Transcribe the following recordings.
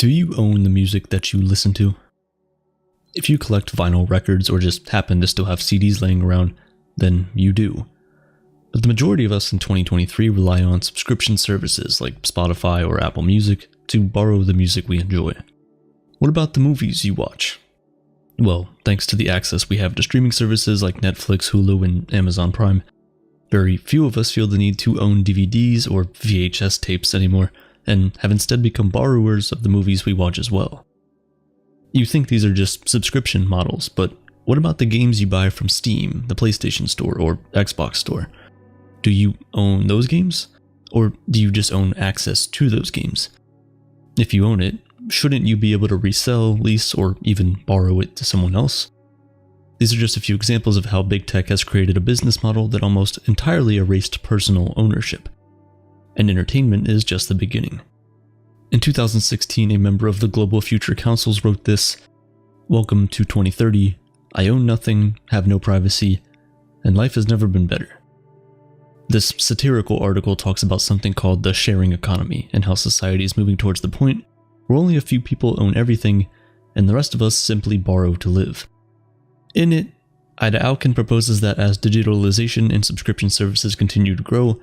Do you own the music that you listen to? If you collect vinyl records or just happen to still have CDs laying around, then you do. But the majority of us in 2023 rely on subscription services like Spotify or Apple Music to borrow the music we enjoy. What about the movies you watch? Well, thanks to the access we have to streaming services like Netflix, Hulu, and Amazon Prime, very few of us feel the need to own DVDs or VHS tapes anymore, and have instead become borrowers of the movies we watch as well. You think these are just subscription models, but what about the games you buy from Steam, the PlayStation Store, or Xbox Store? Do you own those games? Or do you just own access to those games? If you own it, shouldn't you be able to resell, lease, or even borrow it to someone else? These are just a few examples of how big tech has created a business model that almost entirely erased personal ownership. And entertainment is just the beginning. In 2016, a member of the Global Future Councils wrote this: "Welcome to 2030. I own nothing, have no privacy, and life has never been better." This satirical article talks about something called the sharing economy and how society is moving towards the point where only a few people own everything and the rest of us simply borrow to live. In it, Ida Auken proposes that as digitalization and subscription services continue to grow,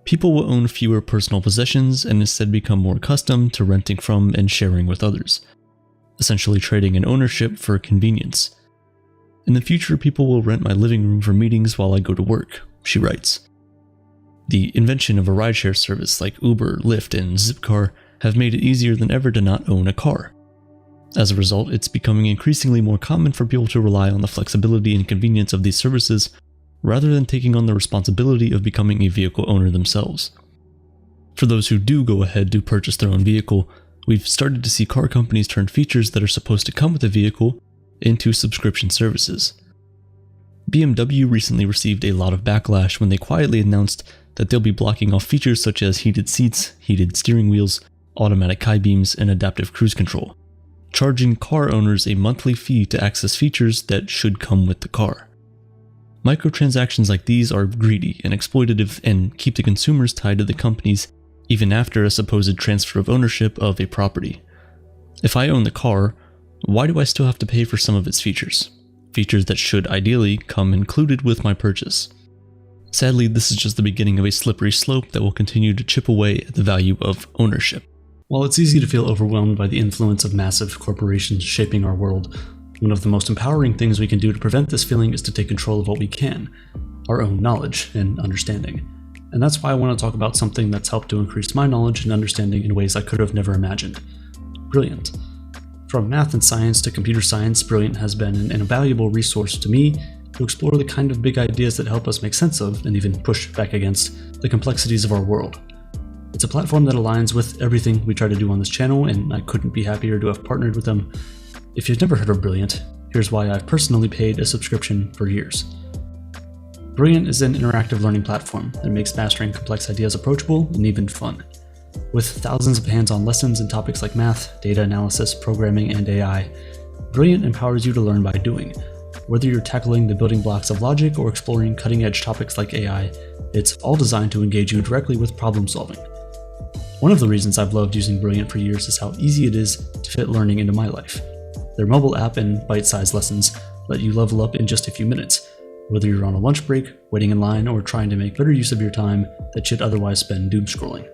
people will own fewer personal possessions and instead become more accustomed to renting from and sharing with others, essentially trading in ownership for convenience. "In the future, people will rent my living room for meetings while I go to work," she writes. The invention of a rideshare service like Uber, Lyft, and Zipcar have made it easier than ever to not own a car. As a result, it's becoming increasingly more common for people to rely on the flexibility and convenience of these services rather than taking on the responsibility of becoming a vehicle owner themselves. For those who do go ahead to purchase their own vehicle, we've started to see car companies turn features that are supposed to come with a vehicle into subscription services. BMW recently received a lot of backlash when they quietly announced that they'll be blocking off features such as heated seats, heated steering wheels, automatic high beams, and adaptive cruise control, charging car owners a monthly fee to access features that should come with the car. Microtransactions like these are greedy and exploitative and keep the consumers tied to the companies even after a supposed transfer of ownership of a property. If I own the car, why do I still have to pay for some of its features? Features that should ideally come included with my purchase. Sadly, this is just the beginning of a slippery slope that will continue to chip away at the value of ownership. While it's easy to feel overwhelmed by the influence of massive corporations shaping our world, one of the most empowering things we can do to prevent this feeling is to take control of what we can, our own knowledge and understanding. And that's why I want to talk about something that's helped to increase my knowledge and understanding in ways I could have never imagined: Brilliant. From math and science to computer science, Brilliant has been an invaluable resource to me to explore the kind of big ideas that help us make sense of and even push back against the complexities of our world. It's a platform that aligns with everything we try to do on this channel, and I couldn't be happier to have partnered with them. If you've never heard of Brilliant, here's why I've personally paid a subscription for years. Brilliant is an interactive learning platform that makes mastering complex ideas approachable and even fun. With thousands of hands-on lessons in topics like math, data analysis, programming, and AI, Brilliant empowers you to learn by doing. Whether you're tackling the building blocks of logic or exploring cutting-edge topics like AI, it's all designed to engage you directly with problem solving. One of the reasons I've loved using Brilliant for years is how easy it is to fit learning into my life. Their mobile app and bite-sized lessons let you level up in just a few minutes, whether you're on a lunch break, waiting in line, or trying to make better use of your time that you'd otherwise spend doom scrolling.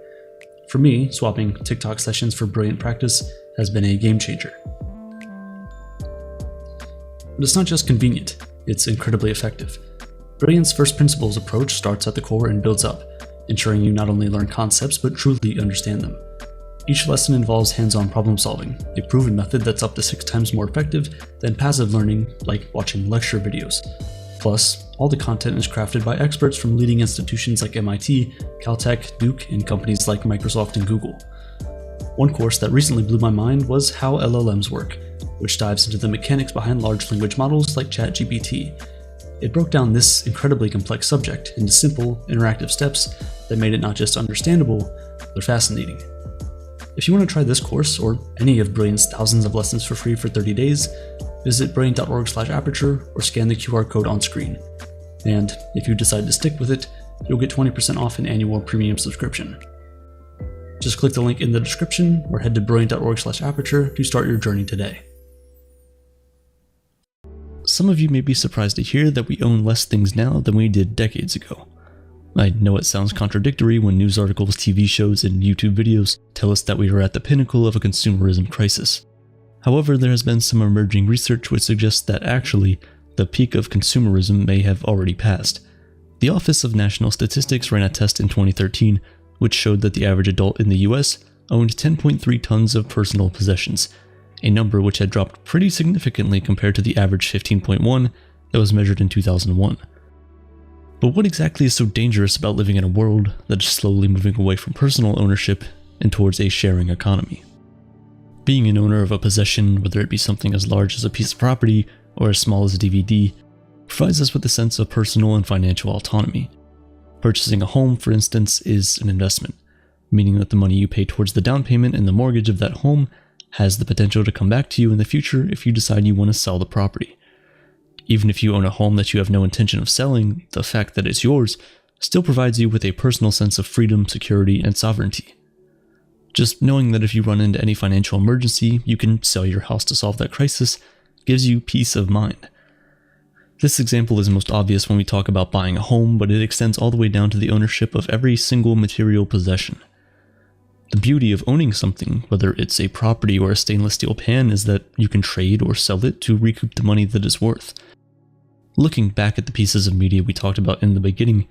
For me, swapping TikTok sessions for Brilliant practice has been a game changer. But it's not just convenient, it's incredibly effective. Brilliant's first principles approach starts at the core and builds up, ensuring you not only learn concepts but truly understand them. Each lesson involves hands-on problem solving, a proven method that's up to 6 times more effective than passive learning like watching lecture videos. Plus, all the content is crafted by experts from leading institutions like MIT, Caltech, Duke, and companies like Microsoft and Google. One course that recently blew my mind was How LLMs Work, which dives into the mechanics behind large language models like chatgpt. It broke down this incredibly complex subject into simple, interactive steps that made it not just understandable, but fascinating. If you want to try this course, or any of Brilliant's thousands of lessons for free for 30 days, visit brilliant.org/aperture or scan the QR code on screen. And if you decide to stick with it, you'll get 20% off an annual premium subscription. Just click the link in the description or head to brilliant.org/aperture to start your journey today. Some of you may be surprised to hear that we own less things now than we did decades ago. I know it sounds contradictory when news articles, TV shows, and YouTube videos tell us that we are at the pinnacle of a consumerism crisis. However, there has been some emerging research which suggests that actually, the peak of consumerism may have already passed. The Office of National Statistics ran a test in 2013 which showed that the average adult in the US owned 10.3 tons of personal possessions, a number which had dropped pretty significantly compared to the average 15.1 that was measured in 2001. But what exactly is so dangerous about living in a world that is slowly moving away from personal ownership and towards a sharing economy? Being an owner of a possession, whether it be something as large as a piece of property or as small as a DVD, provides us with a sense of personal and financial autonomy. Purchasing a home, for instance, is an investment, meaning that the money you pay towards the down payment and the mortgage of that home has the potential to come back to you in the future if you decide you want to sell the property. Even if you own a home that you have no intention of selling, the fact that it's yours still provides you with a personal sense of freedom, security, and sovereignty. Just knowing that if you run into any financial emergency, you can sell your house to solve that crisis gives you peace of mind. This example is most obvious when we talk about buying a home, but it extends all the way down to the ownership of every single material possession. The beauty of owning something, whether it's a property or a stainless steel pan, is that you can trade or sell it to recoup the money that it's worth. Looking back at the pieces of media we talked about in the beginning,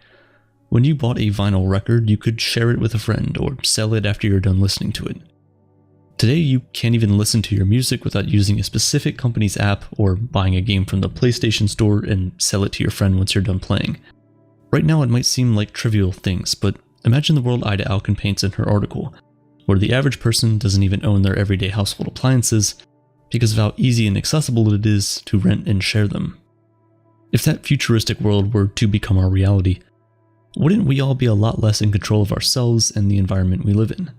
when you bought a vinyl record, you could share it with a friend or sell it after you're done listening to it. Today, you can't even listen to your music without using a specific company's app or buying a game from the PlayStation Store and sell it to your friend once you're done playing. Right now, it might seem like trivial things, but imagine the world Ida Alkin paints in her article, where the average person doesn't even own their everyday household appliances because of how easy and accessible it is to rent and share them. If that futuristic world were to become our reality, wouldn't we all be a lot less in control of ourselves and the environment we live in?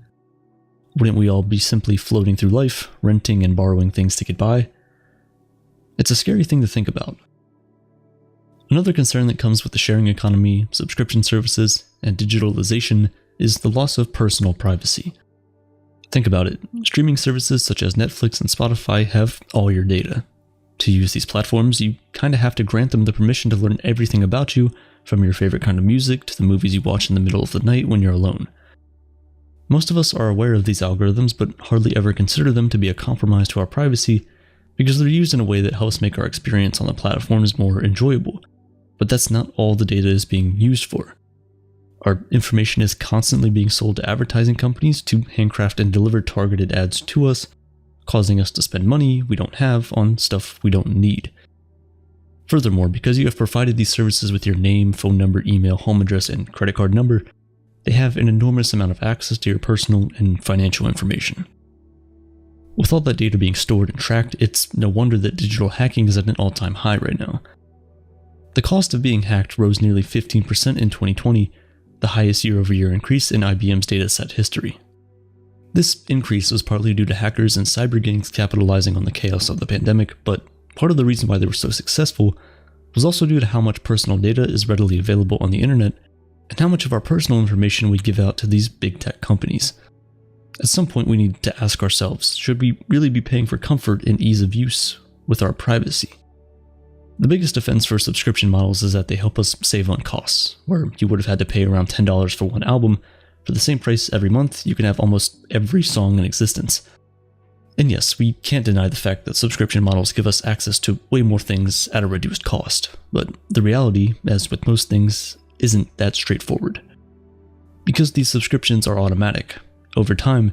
Wouldn't we all be simply floating through life, renting and borrowing things to get by? It's a scary thing to think about. Another concern that comes with the sharing economy, subscription services, and digitalization is the loss of personal privacy. Think about it. Streaming services such as Netflix and Spotify have all your data. To use these platforms, you kind of have to grant them the permission to learn everything about you, from your favorite kind of music to the movies you watch in the middle of the night when you're alone. Most of us are aware of these algorithms, but hardly ever consider them to be a compromise to our privacy because they're used in a way that helps make our experience on the platforms more enjoyable. But that's not all the data is being used for. Our information is constantly being sold to advertising companies to handcraft and deliver targeted ads to us, causing us to spend money we don't have on stuff we don't need. Furthermore, because you have provided these services with your name, phone number, email, home address, and credit card number, they have an enormous amount of access to your personal and financial information. With all that data being stored and tracked, it's no wonder that digital hacking is at an all-time high right now. The cost of being hacked rose nearly 15% in 2020, the highest year-over-year increase in IBM's dataset history. This increase was partly due to hackers and cyber gangs capitalizing on the chaos of the pandemic, but part of the reason why they were so successful was also due to how much personal data is readily available on the internet and how much of our personal information we give out to these big tech companies. At some point, we need to ask ourselves, should we really be paying for comfort and ease of use with our privacy? The biggest defense for subscription models is that they help us save on costs, where you would have had to pay around $10 for one album. For the same price every month, you can have almost every song in existence. And yes, we can't deny the fact that subscription models give us access to way more things at a reduced cost, but the reality, as with most things, isn't that straightforward. Because these subscriptions are automatic, over time,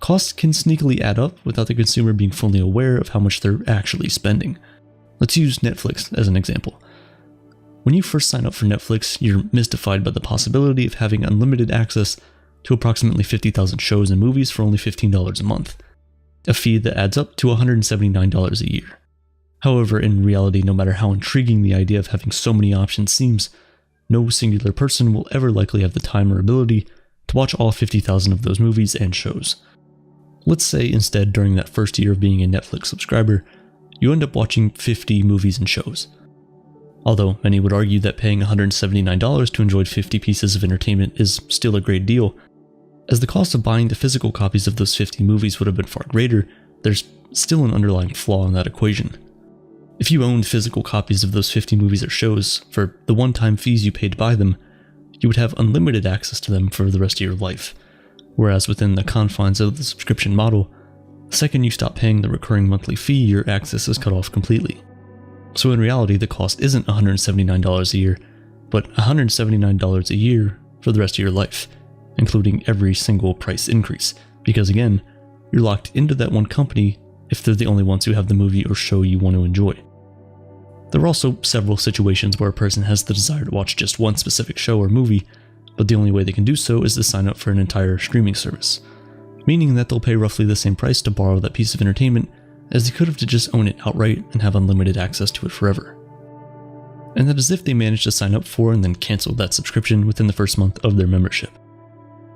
costs can sneakily add up without the consumer being fully aware of how much they're actually spending. Let's use Netflix as an example. When you first sign up for Netflix, you're mystified by the possibility of having unlimited access to approximately 50,000 shows and movies for only $15 a month, a fee that adds up to $179 a year. However, in reality, no matter how intriguing the idea of having so many options seems, no singular person will ever likely have the time or ability to watch all 50,000 of those movies and shows. Let's say instead, during that first year of being a Netflix subscriber, you end up watching 50 movies and shows. Although many would argue that paying $179 to enjoy 50 pieces of entertainment is still a great deal, As the cost of buying the physical copies of those 50 movies would have been far greater, there's still an underlying flaw in that equation. If you owned physical copies of those 50 movies or shows, for the one-time fees you paid to buy them, you would have unlimited access to them for the rest of your life. Whereas within the confines of the subscription model, the second you stop paying the recurring monthly fee, your access is cut off completely. So in reality, the cost isn't $179 a year, but $179 a year for the rest of your life, including every single price increase, because again, you're locked into that one company if they're the only ones who have the movie or show you want to enjoy. There are also several situations where a person has the desire to watch just one specific show or movie, but the only way they can do so is to sign up for an entire streaming service, meaning that they'll pay roughly the same price to borrow that piece of entertainment as they could have to just own it outright and have unlimited access to it forever. And that is if they manage to sign up for and then cancel that subscription within the first month of their membership.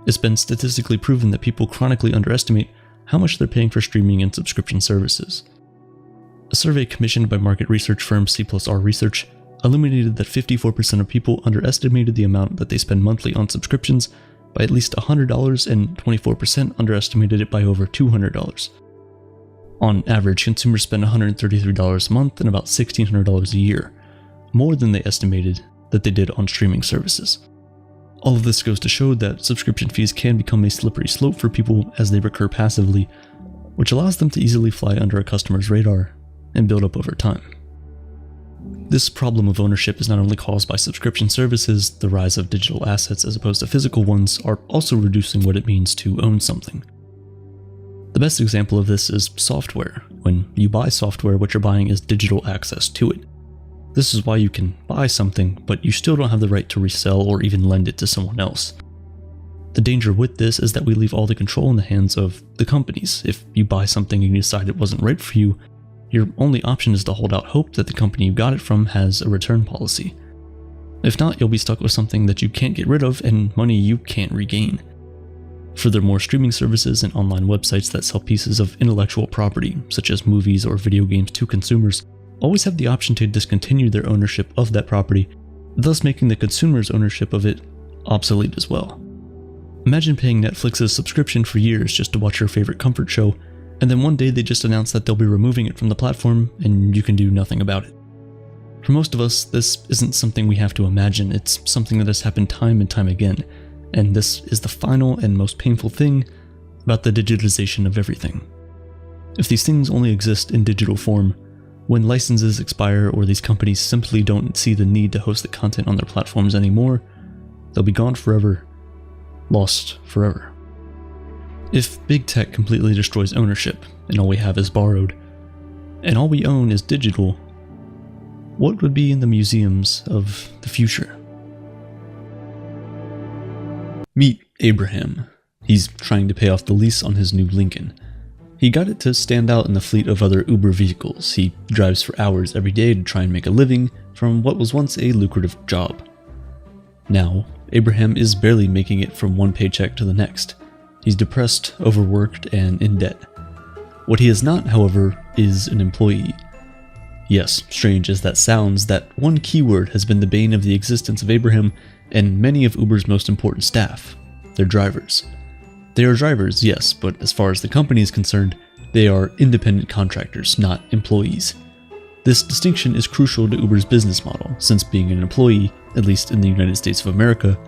It's been statistically proven that people chronically underestimate how much they're paying for streaming and subscription services. A survey commissioned by market research firm C+R Research illuminated that 54% of people underestimated the amount that they spend monthly on subscriptions by at least $100, and 24% underestimated it by over $200. On average, consumers spend $133 a month and about $1,600 a year, more than they estimated that they did on streaming services. All of this goes to show that subscription fees can become a slippery slope for people as they recur passively, which allows them to easily fly under a customer's radar and build up over time. This problem of ownership is not only caused by subscription services, the rise of digital assets as opposed to physical ones are also reducing what it means to own something. The best example of this is software. When you buy software, what you're buying is digital access to it. This is why you can buy something, but you still don't have the right to resell or even lend it to someone else. The danger with this is that we leave all the control in the hands of the companies. If you buy something and you decide it wasn't right for you, your only option is to hold out hope that the company you got it from has a return policy. If not, you'll be stuck with something that you can't get rid of and money you can't regain. Furthermore, streaming services and online websites that sell pieces of intellectual property, such as movies or video games, to consumers, always have the option to discontinue their ownership of that property, thus making the consumer's ownership of it obsolete as well. Imagine paying Netflix's subscription for years just to watch your favorite comfort show, and then one day they just announce that they'll be removing it from the platform and you can do nothing about it. For most of us, this isn't something we have to imagine, it's something that has happened time and time again, and this is the final and most painful thing about the digitization of everything. If these things only exist in digital form, when licenses expire or these companies simply don't see the need to host the content on their platforms anymore, they'll be gone forever, lost forever. If big tech completely destroys ownership and all we have is borrowed, and all we own is digital, what would be in the museums of the future? Meet Abraham. He's trying to pay off the lease on his new Lincoln. He got it to stand out in the fleet of other Uber vehicles. He drives for hours every day to try and make a living from what was once a lucrative job. Now, Abraham is barely making it from one paycheck to the next. He's depressed, overworked, and in debt. What he is not, however, is an employee. Yes, strange as that sounds, that one keyword has been the bane of the existence of Abraham and many of Uber's most important staff, their drivers. They are drivers, yes, but as far as the company is concerned, they are independent contractors, not employees. This distinction is crucial to Uber's business model, since being an employee, at least in the United States of America,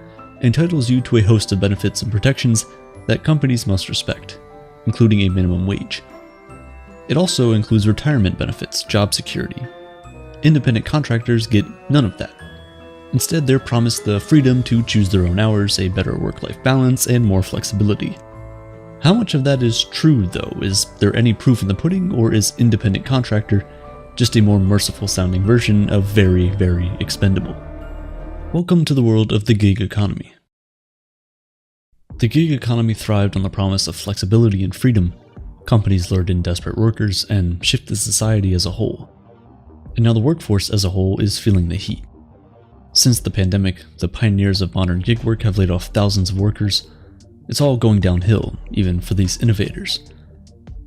entitles you to a host of benefits and protections that companies must respect, including a minimum wage. It also includes retirement benefits, job security. Independent contractors get none of that. Instead, they're promised the freedom to choose their own hours, a better work-life balance, and more flexibility. How much of that is true, though? Is there any proof in the pudding, or is independent contractor just a more merciful-sounding version of very, very expendable? Welcome to the world of the gig economy. The gig economy thrived on the promise of flexibility and freedom. Companies lured in desperate workers and shifted society as a whole. And now the workforce as a whole is feeling the heat. Since the pandemic, the pioneers of modern gig work have laid off thousands of workers. It's all going downhill, even for these innovators.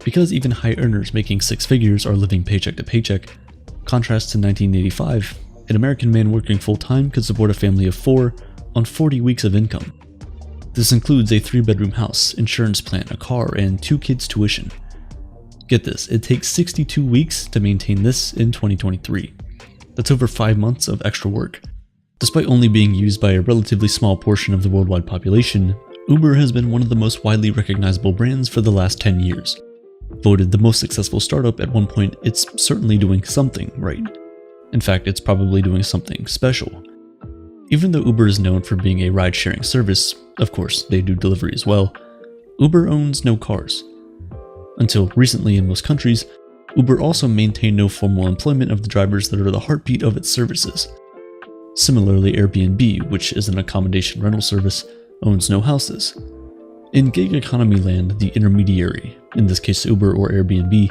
Because even high earners making six figures are living paycheck to paycheck, contrast to 1985, an American man working full-time could support a family of 4 on 40 weeks of income. This includes a 3-bedroom house, insurance plan, a car, and 2 kids' tuition. Get this, it takes 62 weeks to maintain this in 2023. That's over 5 months of extra work. Despite only being used by a relatively small portion of the worldwide population, Uber has been one of the most widely recognizable brands for the last 10 years. Voted the most successful startup at one point, it's certainly doing something right. In fact, it's probably doing something special. Even though Uber is known for being a ride-sharing service, of course they do delivery as well, Uber owns no cars. Until recently in most countries, Uber also maintained no formal employment of the drivers that are the heartbeat of its services. Similarly, Airbnb, which is an accommodation rental service, owns no houses. In gig economy land, the intermediary, in this case Uber or Airbnb,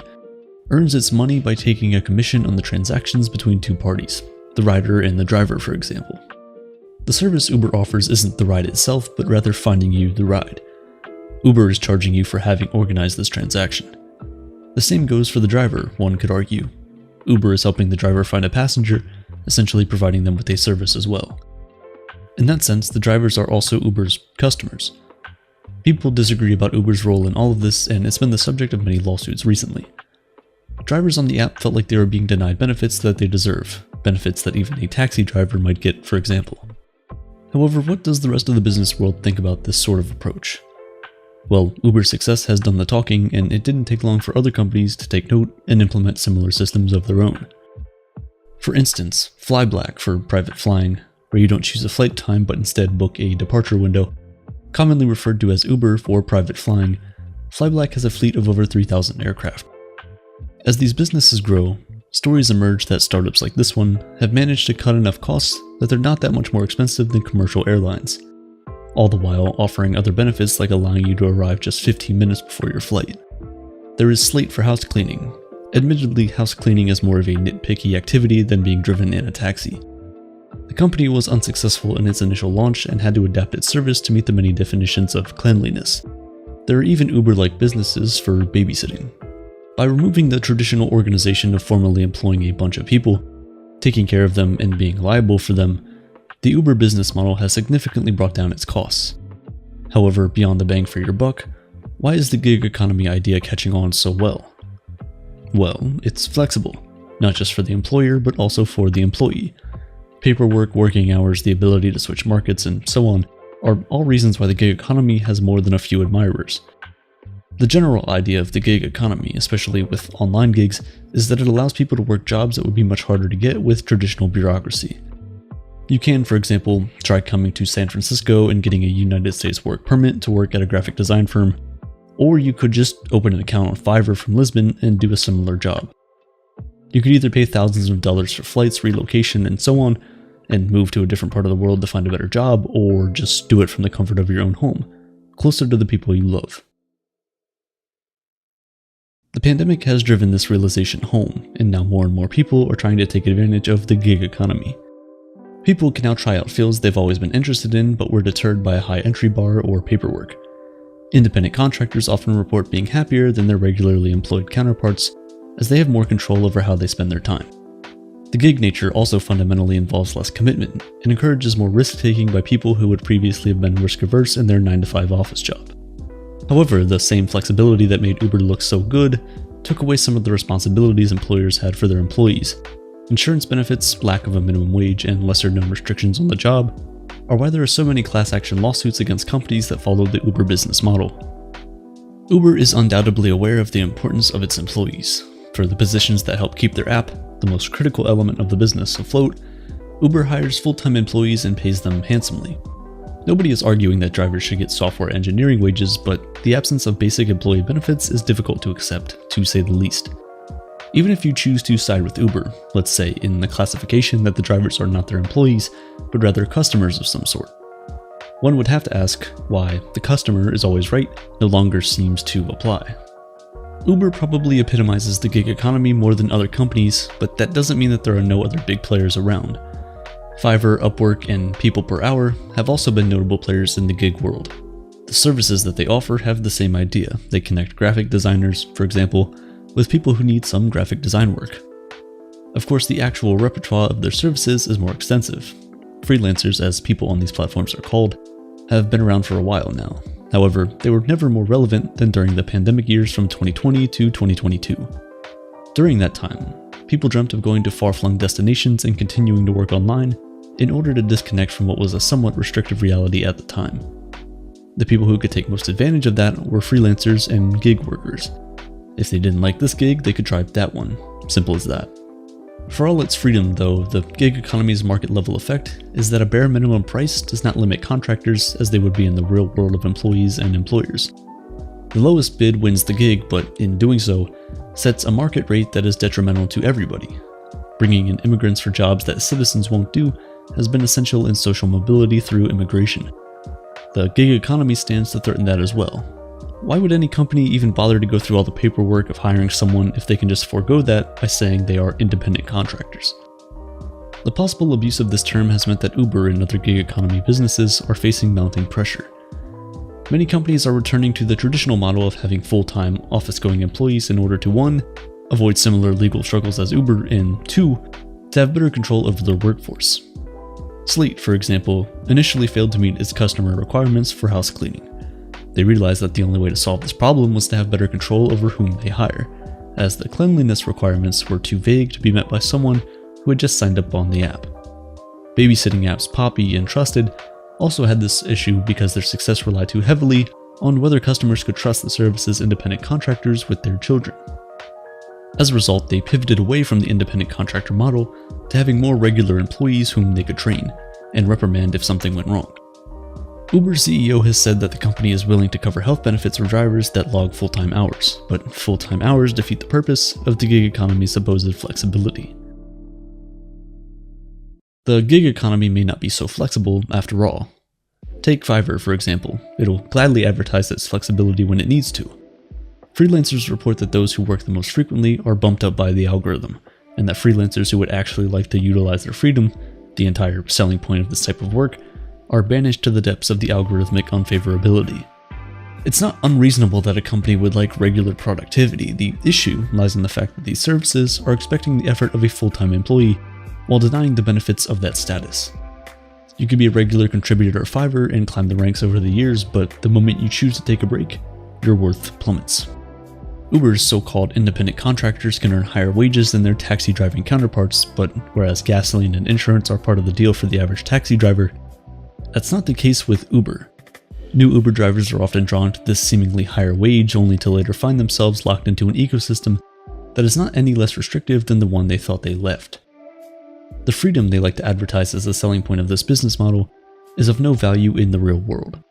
earns its money by taking a commission on the transactions between 2 parties, the rider and the driver, for example. The service Uber offers isn't the ride itself, but rather finding you the ride. Uber is charging you for having organized this transaction. The same goes for the driver, one could argue. Uber is helping the driver find a passenger, essentially providing them with a service as well. In that sense, the drivers are also Uber's customers. People disagree about Uber's role in all of this, and it's been the subject of many lawsuits recently. Drivers on the app felt like they were being denied benefits that they deserve, benefits that even a taxi driver might get, for example. However, what does the rest of the business world think about this sort of approach? Well, Uber's success has done the talking, and it didn't take long for other companies to take note and implement similar systems of their own. For instance, FlyBlack for private flying, where you don't choose a flight time but instead book a departure window, commonly referred to as Uber for private flying, FlyBlack has a fleet of over 3,000 aircraft. As these businesses grow, stories emerge that startups like this one have managed to cut enough costs that they're not that much more expensive than commercial airlines, all the while offering other benefits like allowing you to arrive just 15 minutes before your flight. There is Slate for house cleaning. Admittedly, house cleaning is more of a nitpicky activity than being driven in a taxi. The company was unsuccessful in its initial launch and had to adapt its service to meet the many definitions of cleanliness. There are even Uber-like businesses for babysitting. By removing the traditional organization of formally employing a bunch of people, taking care of them and being liable for them, the Uber business model has significantly brought down its costs. However, beyond the bang for your buck, why is the gig economy idea catching on so well? Well, it's flexible, not just for the employer but also for the employee. Paperwork, working hours, the ability to switch markets, and so on are all reasons why the gig economy has more than a few admirers. The general idea of the gig economy, especially with online gigs, is that it allows people to work jobs that would be much harder to get with traditional bureaucracy. You can, for example, try coming to San Francisco and getting a United States work permit to work at a graphic design firm, or you could just open an account on Fiverr from Lisbon and do a similar job. You could either pay thousands of dollars for flights, relocation, and so on, and move to a different part of the world to find a better job, or just do it from the comfort of your own home, closer to the people you love. The pandemic has driven this realization home, and now more and more people are trying to take advantage of the gig economy. People can now try out fields they've always been interested in but were deterred by a high entry bar or paperwork. Independent contractors often report being happier than their regularly employed counterparts, as they have more control over how they spend their time. The gig nature also fundamentally involves less commitment and encourages more risk-taking by people who would previously have been risk-averse in their 9-to-5 office job. However, the same flexibility that made Uber look so good took away some of the responsibilities employers had for their employees. Insurance benefits, lack of a minimum wage, and lesser-known restrictions on the job are why there are so many class action lawsuits against companies that follow the Uber business model. Uber is undoubtedly aware of the importance of its employees. For the positions that help keep their app, the most critical element of the business, afloat, Uber hires full-time employees and pays them handsomely. Nobody is arguing that drivers should get software engineering wages, but the absence of basic employee benefits is difficult to accept, to say the least. Even if you choose to side with Uber, let's say in the classification that the drivers are not their employees, but rather customers of some sort, one would have to ask why the customer is always right no longer seems to apply. Uber probably epitomizes the gig economy more than other companies, but that doesn't mean that there are no other big players around. Fiverr, Upwork, and People Per Hour have also been notable players in the gig world. The services that they offer have the same idea. They connect graphic designers, for example, with people who need some graphic design work. Of course, the actual repertoire of their services is more extensive. Freelancers, as people on these platforms are called, have been around for a while now. However, they were never more relevant than during the pandemic years from 2020 to 2022. During that time, people dreamt of going to far-flung destinations and continuing to work online in order to disconnect from what was a somewhat restrictive reality at the time. The people who could take most advantage of that were freelancers and gig workers. If they didn't like this gig, they could try that one. Simple as that. For all its freedom, though, the gig economy's market-level effect is that a bare minimum price does not limit contractors as they would be in the real world of employees and employers. The lowest bid wins the gig, but in doing so, sets a market rate that is detrimental to everybody. Bringing in immigrants for jobs that citizens won't do has been essential in social mobility through immigration. The gig economy stands to threaten that as well. Why would any company even bother to go through all the paperwork of hiring someone if they can just forego that by saying they are independent contractors? The possible abuse of this term has meant that Uber and other gig economy businesses are facing mounting pressure. Many companies are returning to the traditional model of having full-time office-going employees in order to 1. Avoid similar legal struggles as Uber, and 2. To have better control over their workforce. Slate, for example, initially failed to meet its customer requirements for house cleaning. They realized that the only way to solve this problem was to have better control over whom they hire, as the cleanliness requirements were too vague to be met by someone who had just signed up on the app. Babysitting apps Poppy and Trusted also had this issue because their success relied too heavily on whether customers could trust the service's independent contractors with their children. As a result, they pivoted away from the independent contractor model to having more regular employees whom they could train and reprimand if something went wrong. Uber's CEO has said that the company is willing to cover health benefits for drivers that log full-time hours, but full-time hours defeat the purpose of the gig economy's supposed flexibility. The gig economy may not be so flexible after all. Take Fiverr, for example. It'll gladly advertise its flexibility when it needs to. Freelancers report that those who work the most frequently are bumped up by the algorithm, and that freelancers who would actually like to utilize their freedom, the entire selling point of this type of work, are banished to the depths of the algorithmic unfavorability. It's not unreasonable that a company would like regular productivity. The issue lies in the fact that these services are expecting the effort of a full-time employee while denying the benefits of that status. You could be a regular contributor to Fiverr and climb the ranks over the years, but the moment you choose to take a break, your worth plummets. Uber's so-called independent contractors can earn higher wages than their taxi driving counterparts, but whereas gasoline and insurance are part of the deal for the average taxi driver, that's not the case with Uber. New Uber drivers are often drawn to this seemingly higher wage only to later find themselves locked into an ecosystem that is not any less restrictive than the one they thought they left. The freedom they like to advertise as the selling point of this business model is of no value in the real world.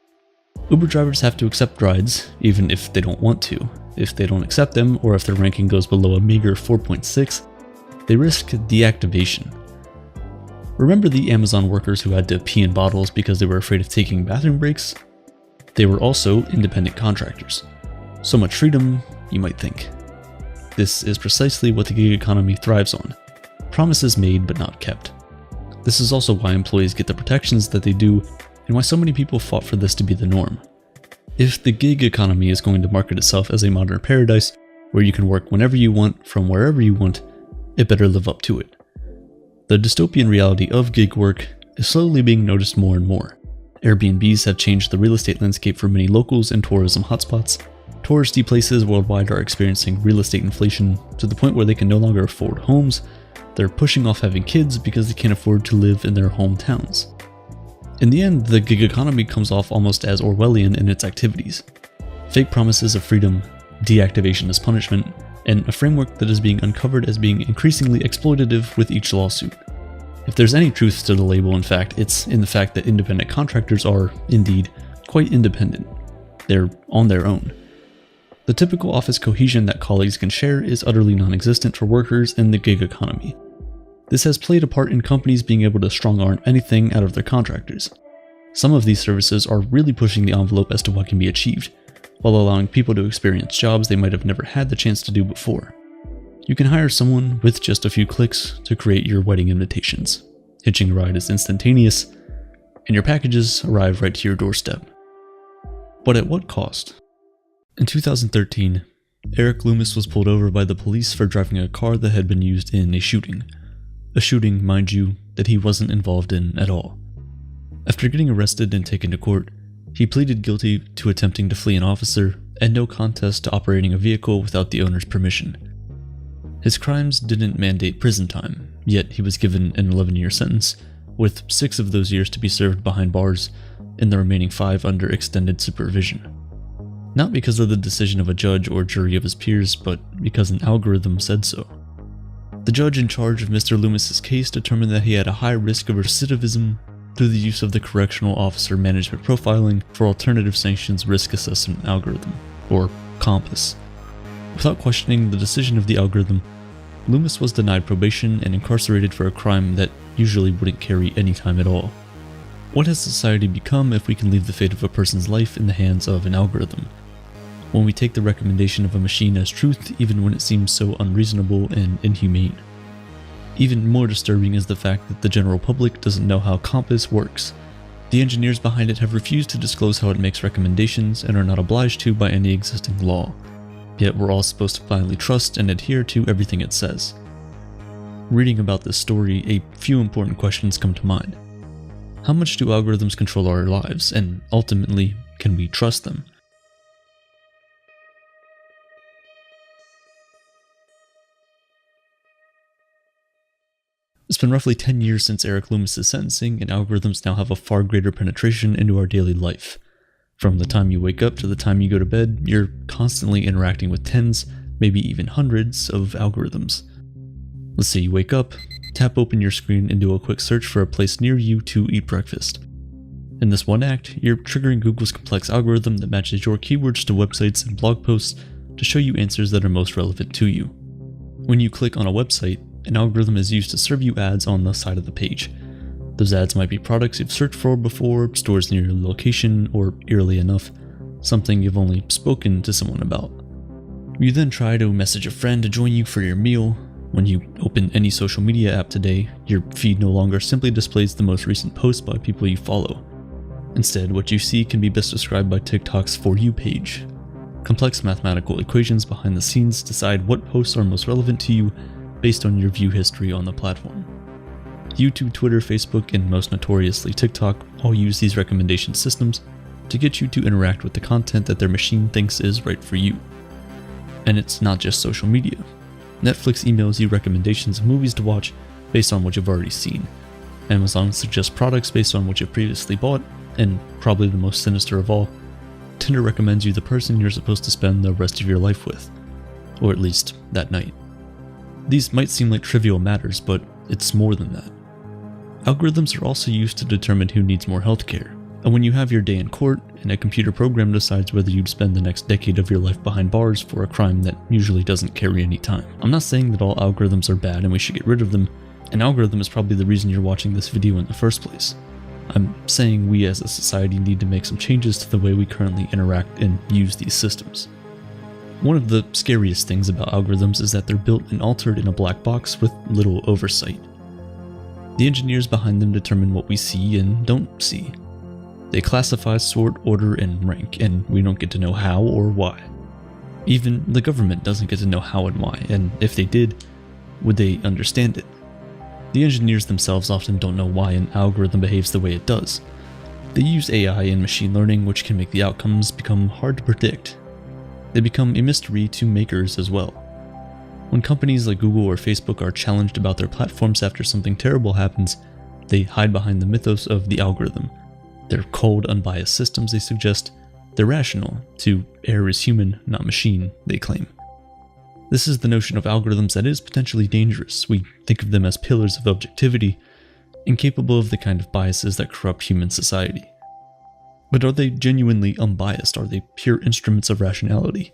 Uber drivers have to accept rides, even if they don't want to. If they don't accept them, or if their ranking goes below a meager 4.6, they risk deactivation. Remember the Amazon workers who had to pee in bottles because they were afraid of taking bathroom breaks? They were also independent contractors. So much freedom, you might think. This is precisely what the gig economy thrives on. Promises made but not kept. This is also why employees get the protections that they do, and why so many people fought for this to be the norm. If the gig economy is going to market itself as a modern paradise where you can work whenever you want from wherever you want, it better live up to it. The dystopian reality of gig work is slowly being noticed more and more. Airbnbs have changed the real estate landscape for many locals and tourism hotspots. Touristy places worldwide are experiencing real estate inflation to the point where they can no longer afford homes. They're pushing off having kids because they can't afford to live in their hometowns. In the end, the gig economy comes off almost as Orwellian in its activities. Fake promises of freedom, deactivation as punishment, and a framework that is being uncovered as being increasingly exploitative with each lawsuit. If there's any truth to the label, in fact, it's in the fact that independent contractors are, indeed, quite independent. They're on their own. The typical office cohesion that colleagues can share is utterly non-existent for workers in the gig economy. This has played a part in companies being able to strong-arm anything out of their contractors. Some of these services are really pushing the envelope as to what can be achieved, while allowing people to experience jobs they might have never had the chance to do before. You can hire someone with just a few clicks to create your wedding invitations. Hitching a ride is instantaneous, and your packages arrive right to your doorstep. But at what cost? In 2013, Eric Loomis was pulled over by the police for driving a car that had been used in a shooting. A shooting, mind you, that he wasn't involved in at all. After getting arrested and taken to court, He pleaded guilty to attempting to flee an officer and no contest to operating a vehicle without the owner's permission. His crimes didn't mandate prison time, yet he was given an 11-year sentence, with 6 of those years to be served behind bars and the remaining 5 under extended supervision. Not because of the decision of a judge or jury of his peers, but because an algorithm said so. The judge in charge of Mr. Loomis's case determined that he had a high risk of recidivism through the use of the Correctional Officer Management Profiling for Alternative Sanctions Risk Assessment Algorithm, or COMPAS. Without questioning the decision of the algorithm, Loomis was denied probation and incarcerated for a crime that usually wouldn't carry any time at all. What has society become if we can leave the fate of a person's life in the hands of an algorithm? When we take the recommendation of a machine as truth even when it seems so unreasonable and inhumane. Even more disturbing is the fact that the general public doesn't know how COMPAS works. The engineers behind it have refused to disclose how it makes recommendations and are not obliged to by any existing law. Yet we're all supposed to blindly trust and adhere to everything it says. Reading about this story, a few important questions come to mind. How much do algorithms control our lives, and ultimately, can we trust them? It's been roughly 10 years since Eric Loomis's sentencing, and algorithms now have a far greater penetration into our daily life. From the time you wake up to the time you go to bed, you're constantly interacting with tens, maybe even hundreds of algorithms. Let's say you wake up, tap open your screen and do a quick search for a place near you to eat breakfast. In this one act, you're triggering Google's complex algorithm that matches your keywords to websites and blog posts to show you answers that are most relevant to you. When you click on a website, an algorithm is used to serve you ads on the side of the page. Those ads might be products you've searched for before, stores near your location, or, eerily enough, something you've only spoken to someone about. You then try to message a friend to join you for your meal. When you open any social media app today, your feed no longer simply displays the most recent posts by people you follow. Instead, what you see can be best described by TikTok's For You page. Complex mathematical equations behind the scenes decide what posts are most relevant to you based on your view history on the platform. YouTube, Twitter, Facebook, and most notoriously TikTok all use these recommendation systems to get you to interact with the content that their machine thinks is right for you. And it's not just social media. Netflix emails you recommendations of movies to watch based on what you've already seen. Amazon suggests products based on what you've previously bought, and probably the most sinister of all, Tinder recommends you the person you're supposed to spend the rest of your life with. Or at least, that night. These might seem like trivial matters, but it's more than that. Algorithms are also used to determine who needs more healthcare, and when you have your day in court and a computer program decides whether you'd spend the next decade of your life behind bars for a crime that usually doesn't carry any time. I'm not saying that all algorithms are bad and we should get rid of them. An algorithm is probably the reason you're watching this video in the first place. I'm saying we as a society need to make some changes to the way we currently interact and use these systems. One of the scariest things about algorithms is that they're built and altered in a black box with little oversight. The engineers behind them determine what we see and don't see. They classify, sort, order, and rank, and we don't get to know how or why. Even the government doesn't get to know how and why, and if they did, would they understand it? The engineers themselves often don't know why an algorithm behaves the way it does. They use AI and machine learning, which can make the outcomes become hard to predict. They become a mystery to makers as well. When companies like Google or Facebook are challenged about their platforms after something terrible happens, they hide behind the mythos of the algorithm. They're cold, unbiased systems, they suggest. They're rational. To err is human, not machine, they claim. This is the notion of algorithms that is potentially dangerous. We think of them as pillars of objectivity, incapable of the kind of biases that corrupt human society. But are they genuinely unbiased? Are they pure instruments of rationality?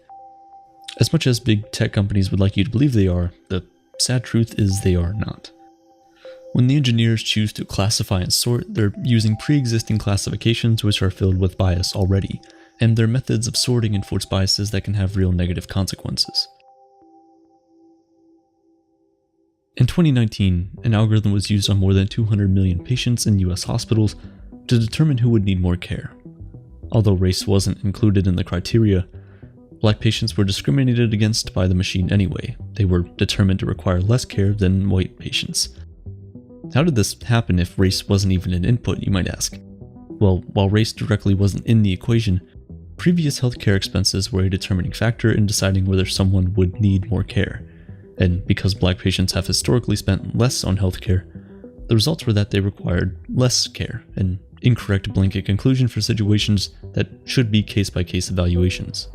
As much as big tech companies would like you to believe they are, the sad truth is they are not. When the engineers choose to classify and sort, they're using pre-existing classifications which are filled with bias already, and their methods of sorting enforce biases that can have real negative consequences. In 2019, an algorithm was used on more than 200 million patients in US hospitals to determine who would need more care. Although race wasn't included in the criteria, Black patients were discriminated against by the machine anyway. They were determined to require less care than white patients. How did this happen if race wasn't even an input, you might ask? Well, while race directly wasn't in the equation, previous healthcare expenses were a determining factor in deciding whether someone would need more care. And because Black patients have historically spent less on healthcare, the results were that they required less care, an incorrect blanket conclusion for situations that should be case-by-case evaluations.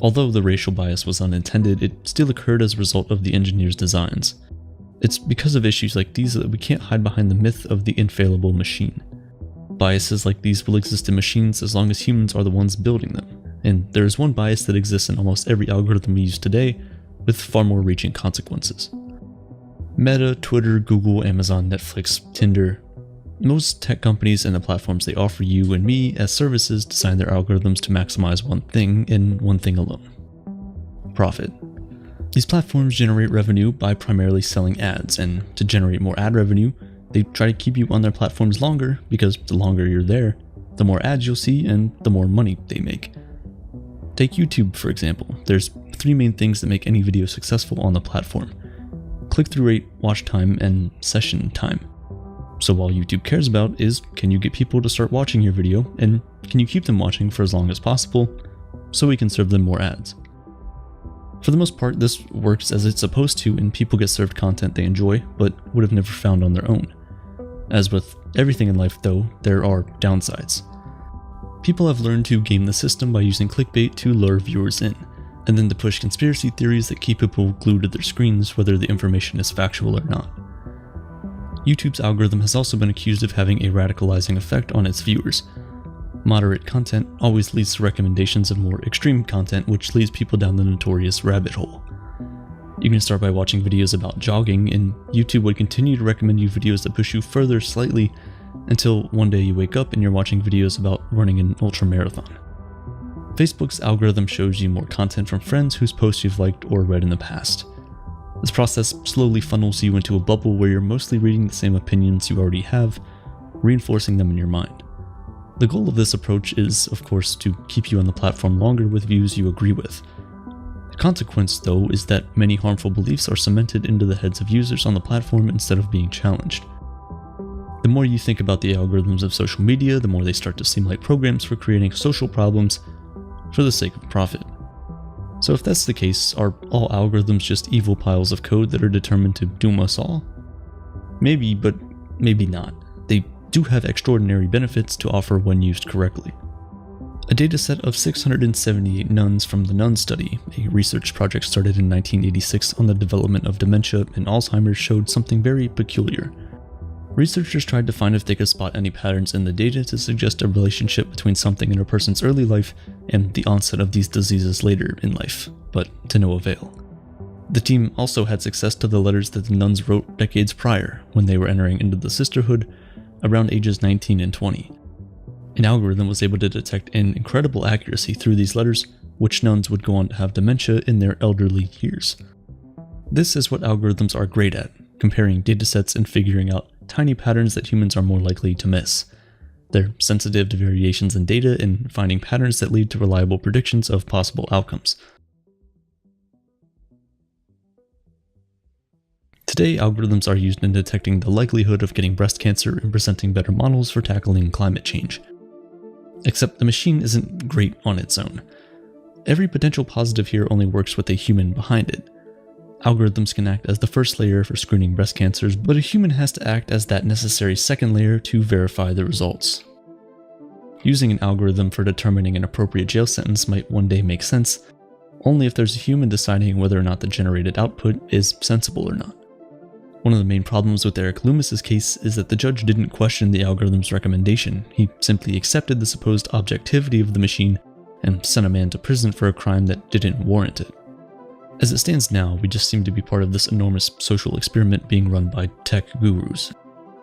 Although the racial bias was unintended, it still occurred as a result of the engineer's designs. It's because of issues like these that we can't hide behind the myth of the infallible machine. Biases like these will exist in machines as long as humans are the ones building them, and there is one bias that exists in almost every algorithm we use today, with far more reaching consequences. Meta, Twitter, Google, Amazon, Netflix, Tinder. Most tech companies and the platforms they offer you and me as services design their algorithms to maximize one thing and one thing alone: profit. These platforms generate revenue by primarily selling ads, and to generate more ad revenue, they try to keep you on their platforms longer because the longer you're there, the more ads you'll see and the more money they make. Take YouTube, for example. There's 3 main things that make any video successful on the platform: click-through rate, watch time, and session time. So all YouTube cares about is, can you get people to start watching your video, and can you keep them watching for as long as possible so we can serve them more ads? For the most part, this works as it's supposed to, and people get served content they enjoy but would have never found on their own. As with everything in life though, there are downsides. People have learned to game the system by using clickbait to lure viewers in, and then to push conspiracy theories that keep people glued to their screens whether the information is factual or not. YouTube's algorithm has also been accused of having a radicalizing effect on its viewers. Moderate content always leads to recommendations of more extreme content, which leads people down the notorious rabbit hole. You can start by watching videos about jogging, and YouTube would continue to recommend you videos that push you further slightly until one day you wake up and you're watching videos about running an ultramarathon. Facebook's algorithm shows you more content from friends whose posts you've liked or read in the past. This process slowly funnels you into a bubble where you're mostly reading the same opinions you already have, reinforcing them in your mind. The goal of this approach is, of course, to keep you on the platform longer with views you agree with. The consequence, though, is that many harmful beliefs are cemented into the heads of users on the platform instead of being challenged. The more you think about the algorithms of social media, the more they start to seem like programs for creating social problems for the sake of profit. So if that's the case, are all algorithms just evil piles of code that are determined to doom us all? Maybe, but maybe not. They do have extraordinary benefits to offer when used correctly. A dataset of 678 nuns from the Nun Study, a research project started in 1986 on the development of dementia and Alzheimer's, showed something very peculiar. Researchers tried to find if they could spot any patterns in the data to suggest a relationship between something in a person's early life and the onset of these diseases later in life, but to no avail. The team also had success to the letters that the nuns wrote decades prior, when they were entering into the sisterhood, around ages 19 and 20. An algorithm was able to detect in incredible accuracy through these letters which nuns would go on to have dementia in their elderly years. This is what algorithms are great at, comparing datasets and figuring out tiny patterns that humans are more likely to miss. They're sensitive to variations in data and finding patterns that lead to reliable predictions of possible outcomes. Today, algorithms are used in detecting the likelihood of getting breast cancer and presenting better models for tackling climate change. Except the machine isn't great on its own. Every potential positive here only works with a human behind it. Algorithms can act as the first layer for screening breast cancers, but a human has to act as that necessary second layer to verify the results. Using an algorithm for determining an appropriate jail sentence might one day make sense, only if there's a human deciding whether or not the generated output is sensible or not. One of the main problems with Eric Loomis's case is that the judge didn't question the algorithm's recommendation. He simply accepted the supposed objectivity of the machine and sent a man to prison for a crime that didn't warrant it. As it stands now, we just seem to be part of this enormous social experiment being run by tech gurus.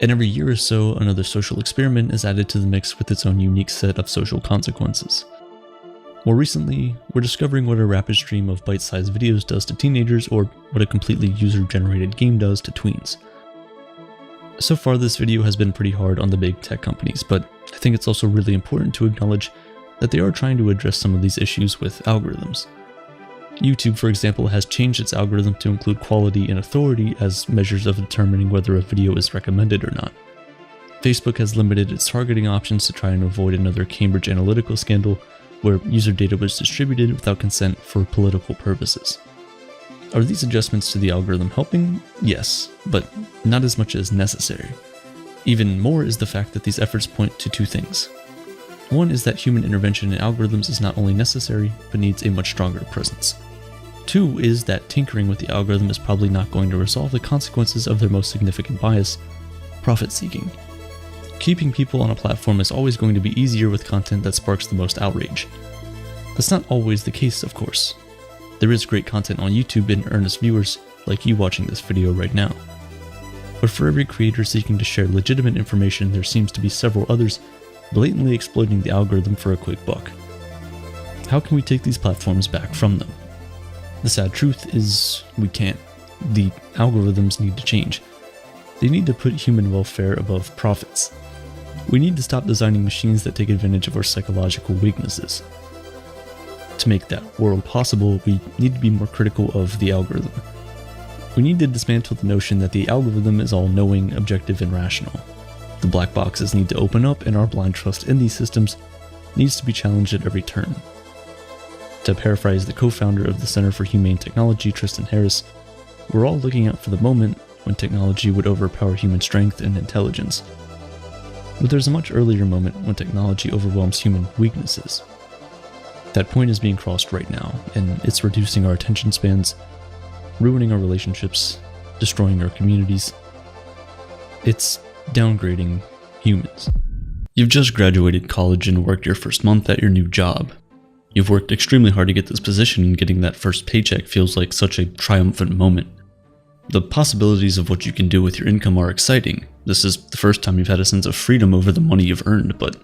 And every year or so, another social experiment is added to the mix with its own unique set of social consequences. More recently, we're discovering what a rapid stream of bite-sized videos does to teenagers, or what a completely user-generated game does to tweens. So far, this video has been pretty hard on the big tech companies, but I think it's also really important to acknowledge that they are trying to address some of these issues with algorithms. YouTube, for example, has changed its algorithm to include quality and authority as measures of determining whether a video is recommended or not. Facebook has limited its targeting options to try and avoid another Cambridge Analytica scandal where user data was distributed without consent for political purposes. Are these adjustments to the algorithm helping? Yes, but not as much as necessary. Even more is the fact that these efforts point to two things. One is that human intervention in algorithms is not only necessary, but needs a much stronger presence. Two is that tinkering with the algorithm is probably not going to resolve the consequences of their most significant bias, profit-seeking. Keeping people on a platform is always going to be easier with content that sparks the most outrage. That's not always the case, of course. There is great content on YouTube and earnest viewers, like you watching this video right now. But for every creator seeking to share legitimate information, there seems to be several others blatantly exploiting the algorithm for a quick buck. How can we take these platforms back from them? The sad truth is, we can't. The algorithms need to change. They need to put human welfare above profits. We need to stop designing machines that take advantage of our psychological weaknesses. To make that world possible, we need to be more critical of the algorithm. We need to dismantle the notion that the algorithm is all-knowing, objective, and rational. The black boxes need to open up, and our blind trust in these systems needs to be challenged at every turn. To paraphrase the co-founder of the Center for Humane Technology, Tristan Harris, we're all looking out for the moment when technology would overpower human strength and intelligence. But there's a much earlier moment when technology overwhelms human weaknesses. That point is being crossed right now, and it's reducing our attention spans, ruining our relationships, destroying our communities. It's downgrading humans. You've just graduated college and worked your first month at your new job. You've worked extremely hard to get this position, and getting that first paycheck feels like such a triumphant moment. The possibilities of what you can do with your income are exciting. This is the first time you've had a sense of freedom over the money you've earned, but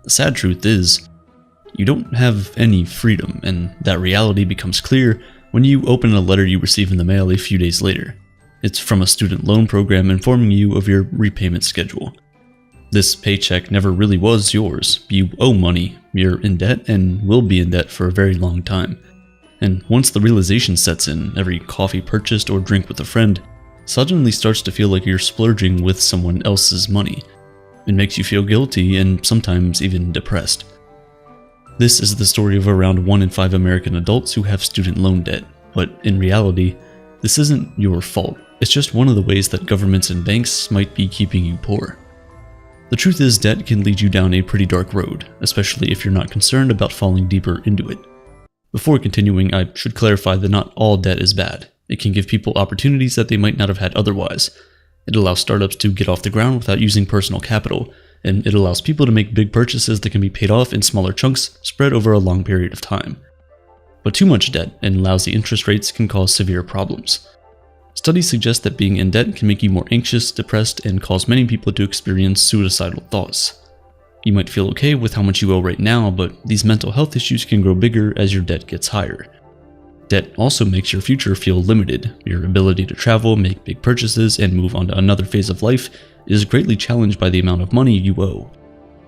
the sad truth is, you don't have any freedom, and that reality becomes clear when you open a letter you receive in the mail a few days later. It's from a student loan program informing you of your repayment schedule. This paycheck never really was yours. You owe money, you're in debt, and will be in debt for a very long time. And once the realization sets in, every coffee purchased or drink with a friend suddenly starts to feel like you're splurging with someone else's money. It makes you feel guilty and sometimes even depressed. This is the story of around 1 in 5 American adults who have student loan debt, but in reality, this isn't your fault. It's just one of the ways that governments and banks might be keeping you poor. The truth is, debt can lead you down a pretty dark road, especially if you're not concerned about falling deeper into it. Before continuing, I should clarify that not all debt is bad. It can give people opportunities that they might not have had otherwise. It allows startups to get off the ground without using personal capital, and it allows people to make big purchases that can be paid off in smaller chunks spread over a long period of time. But too much debt and lousy interest rates can cause severe problems. Studies suggest that being in debt can make you more anxious, depressed, and cause many people to experience suicidal thoughts. You might feel okay with how much you owe right now, but these mental health issues can grow bigger as your debt gets higher. Debt also makes your future feel limited. Your ability to travel, make big purchases, and move on to another phase of life is greatly challenged by the amount of money you owe.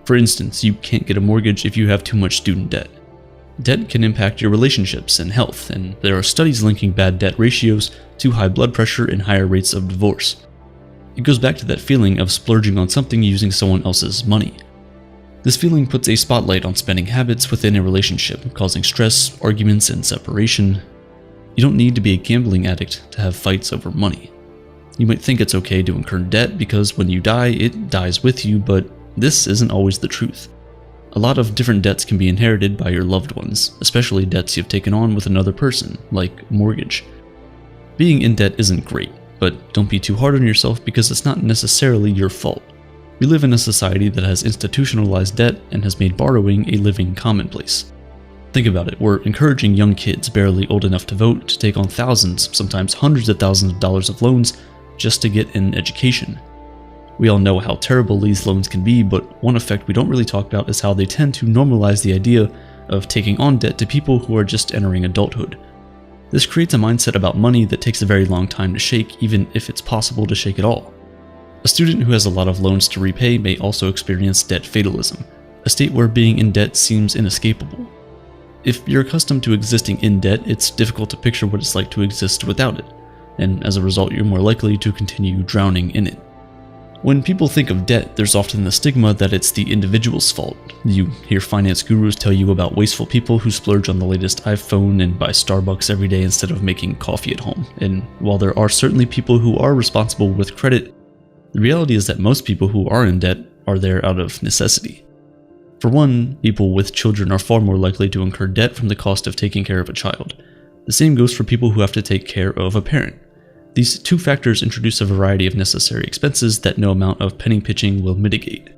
For instance, you can't get a mortgage if you have too much student debt. Debt can impact your relationships and health, and there are studies linking bad debt ratios to high blood pressure and higher rates of divorce. It goes back to that feeling of splurging on something using someone else's money. This feeling puts a spotlight on spending habits within a relationship, causing stress, arguments, and separation. You don't need to be a gambling addict to have fights over money. You might think it's okay to incur debt because when you die, it dies with you, but this isn't always the truth. A lot of different debts can be inherited by your loved ones, especially debts you've taken on with another person, like mortgage. Being in debt isn't great, but don't be too hard on yourself because it's not necessarily your fault. We live in a society that has institutionalized debt and has made borrowing a living commonplace. Think about it, we're encouraging young kids barely old enough to vote to take on thousands, sometimes hundreds of thousands of dollars of loans just to get an education. We all know how terrible these loans can be, but one effect we don't really talk about is how they tend to normalize the idea of taking on debt to people who are just entering adulthood. This creates a mindset about money that takes a very long time to shake, even if it's possible to shake at all. A student who has a lot of loans to repay may also experience debt fatalism, a state where being in debt seems inescapable. If you're accustomed to existing in debt, it's difficult to picture what it's like to exist without it, and as a result, you're more likely to continue drowning in it. When people think of debt, there's often the stigma that it's the individual's fault. You hear finance gurus tell you about wasteful people who splurge on the latest iPhone and buy Starbucks every day instead of making coffee at home. And while there are certainly people who are responsible with credit, the reality is that most people who are in debt are there out of necessity. For one, people with children are far more likely to incur debt from the cost of taking care of a child. The same goes for people who have to take care of a parent. These two factors introduce a variety of necessary expenses that no amount of penny pinching will mitigate.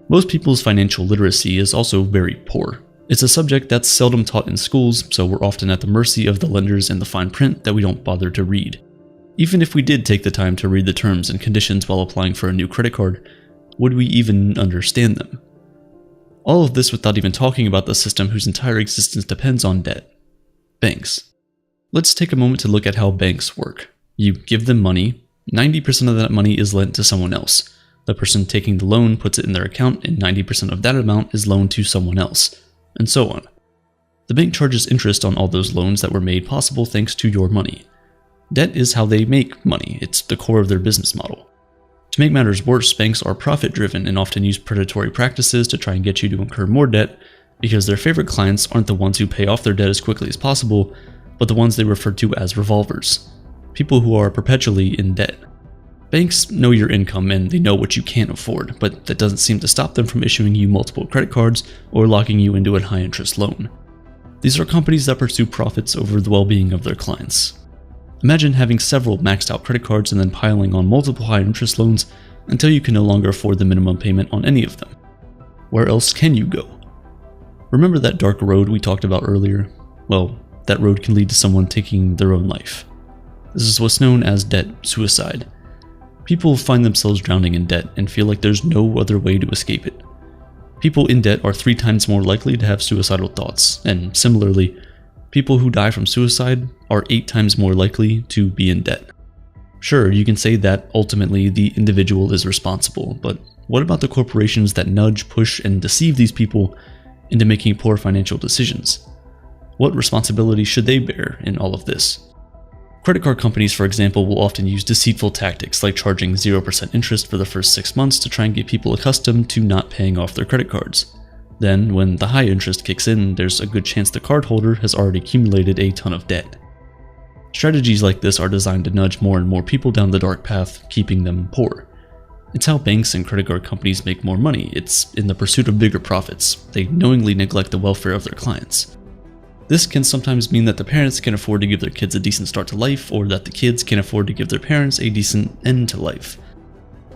Most people's financial literacy is also very poor. It's a subject that's seldom taught in schools, so we're often at the mercy of the lenders and the fine print that we don't bother to read. Even if we did take the time to read the terms and conditions while applying for a new credit card, would we even understand them? All of this without even talking about the system whose entire existence depends on debt: banks. Let's take a moment to look at how banks work. You give them money, 90% of that money is lent to someone else. The person taking the loan puts it in their account, and 90% of that amount is loaned to someone else, and so on. The bank charges interest on all those loans that were made possible thanks to your money. Debt is how they make money. It's the core of their business model. To make matters worse, banks are profit-driven and often use predatory practices to try and get you to incur more debt because their favorite clients aren't the ones who pay off their debt as quickly as possible, but the ones they refer to as revolvers. People who are perpetually in debt. Banks know your income and they know what you can't afford, but that doesn't seem to stop them from issuing you multiple credit cards or locking you into a high-interest loan. These are companies that pursue profits over the well-being of their clients. Imagine having several maxed-out credit cards and then piling on multiple high-interest loans until you can no longer afford the minimum payment on any of them. Where else can you go? Remember that dark road we talked about earlier? Well, that road can lead to someone taking their own life. This is what's known as debt suicide. People find themselves drowning in debt and feel like there's no other way to escape it. People in debt are 3 times more likely to have suicidal thoughts, and similarly, people who die from suicide are 8 times more likely to be in debt. Sure, you can say that ultimately the individual is responsible, but what about the corporations that nudge, push, and deceive these people into making poor financial decisions? What responsibility should they bear in all of this? Credit card companies, for example, will often use deceitful tactics like charging 0% interest for the first 6 months to try and get people accustomed to not paying off their credit cards. Then, when the high interest kicks in, there's a good chance the cardholder has already accumulated a ton of debt. Strategies like this are designed to nudge more and more people down the dark path, keeping them poor. It's how banks and credit card companies make more money. It's in the pursuit of bigger profits. They knowingly neglect the welfare of their clients. This can sometimes mean that the parents can afford to give their kids a decent start to life, or that the kids can afford to give their parents a decent end to life.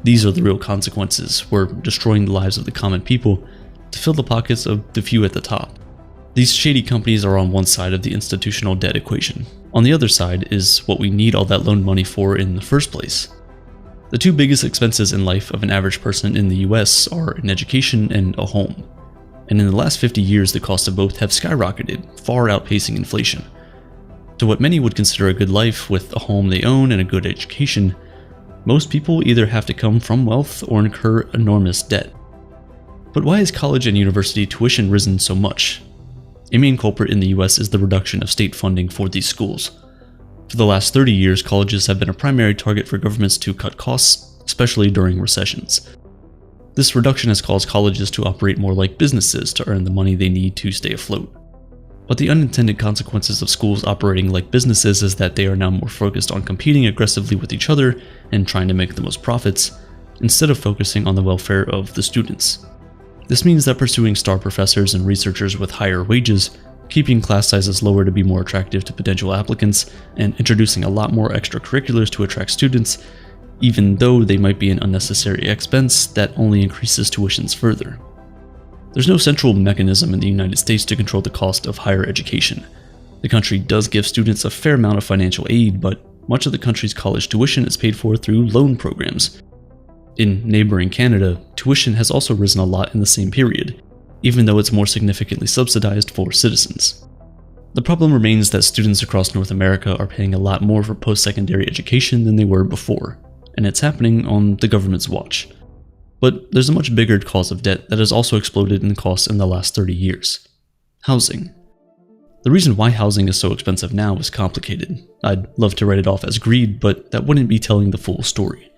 These are the real consequences. We're destroying the lives of the common people to fill the pockets of the few at the top. These shady companies are on one side of the institutional debt equation. On the other side is what we need all that loan money for in the first place. The 2 biggest expenses in life of an average person in the US are an education and a home. And in the last 50 years, the cost of both have skyrocketed, far outpacing inflation. To what many would consider a good life with a home they own and a good education, most people either have to come from wealth or incur enormous debt. But why has college and university tuition risen so much? A main culprit in the US is the reduction of state funding for these schools. For the last 30 years, colleges have been a primary target for governments to cut costs, especially during recessions. This reduction has caused colleges to operate more like businesses to earn the money they need to stay afloat. But the unintended consequences of schools operating like businesses is that they are now more focused on competing aggressively with each other and trying to make the most profits, instead of focusing on the welfare of the students. This means that pursuing star professors and researchers with higher wages, keeping class sizes lower to be more attractive to potential applicants, and introducing a lot more extracurriculars to attract students, even though they might be an unnecessary expense that only increases tuitions further. There's no central mechanism in the United States to control the cost of higher education. The country does give students a fair amount of financial aid, but much of the country's college tuition is paid for through loan programs. In neighboring Canada, tuition has also risen a lot in the same period, even though it's more significantly subsidized for citizens. The problem remains that students across North America are paying a lot more for post-secondary education than they were before, and it's happening on the government's watch. But there's a much bigger cause of debt that has also exploded in cost in the last 30 years. Housing. The reason why housing is so expensive now is complicated. I'd love to write it off as greed, but that wouldn't be telling the full story.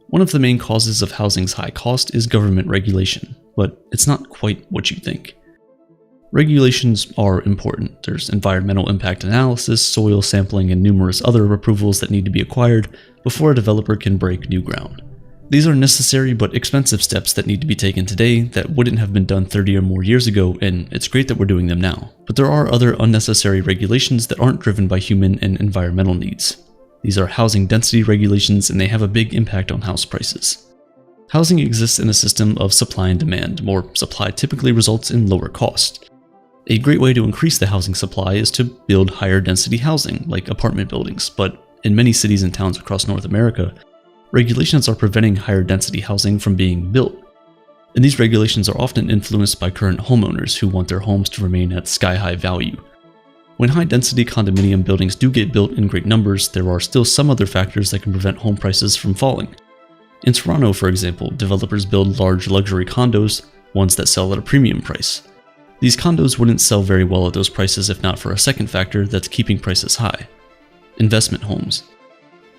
One of the main causes of housing's high cost is government regulation, but it's not quite what you think. Regulations are important. There's environmental impact analysis, soil sampling, and numerous other approvals that need to be acquired before a developer can break new ground. These are necessary but expensive steps that need to be taken today that wouldn't have been done 30 or more years ago, and it's great that we're doing them now. But there are other unnecessary regulations that aren't driven by human and environmental needs. These are housing density regulations, and they have a big impact on house prices. Housing exists in a system of supply and demand. More supply typically results in lower cost. A great way to increase the housing supply is to build higher density housing, like apartment buildings, but in many cities and towns across North America, regulations are preventing higher density housing from being built. And these regulations are often influenced by current homeowners who want their homes to remain at sky-high value. When high-density condominium buildings do get built in great numbers, there are still some other factors that can prevent home prices from falling. In Toronto, for example, developers build large luxury condos, ones that sell at a premium price. These condos wouldn't sell very well at those prices if not for a second factor that's keeping prices high: investment homes.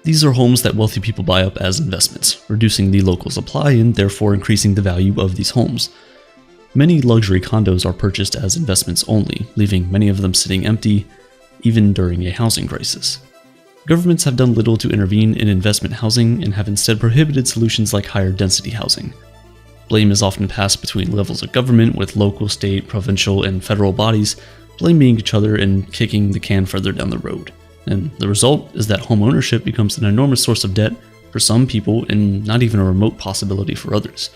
These are homes that wealthy people buy up as investments, reducing the local supply and therefore increasing the value of these homes. Many luxury condos are purchased as investments only, leaving many of them sitting empty, even during a housing crisis. Governments have done little to intervene in investment housing and have instead prohibited solutions like higher density housing. Blame is often passed between levels of government, with local, state, provincial, and federal bodies blaming each other and kicking the can further down the road. And the result is that home ownership becomes an enormous source of debt for some people and not even a remote possibility for others.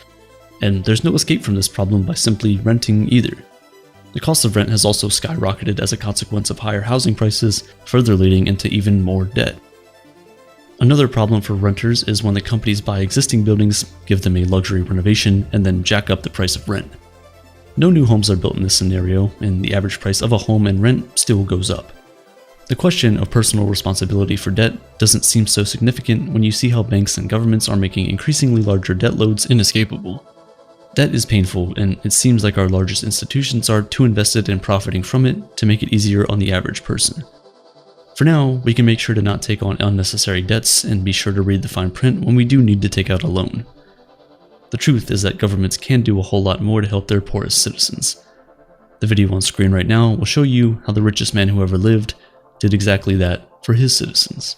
And there's no escape from this problem by simply renting either. The cost of rent has also skyrocketed as a consequence of higher housing prices, further leading into even more debt. Another problem for renters is when the companies buy existing buildings, give them a luxury renovation, and then jack up the price of rent. No new homes are built in this scenario, and the average price of a home and rent still goes up. The question of personal responsibility for debt doesn't seem so significant when you see how banks and governments are making increasingly larger debt loads inescapable. Debt is painful, and it seems like our largest institutions are too invested in profiting from it to make it easier on the average person. For now, we can make sure to not take on unnecessary debts and be sure to read the fine print when we do need to take out a loan. The truth is that governments can do a whole lot more to help their poorest citizens. The video on screen right now will show you how the richest man who ever lived did exactly that for his citizens.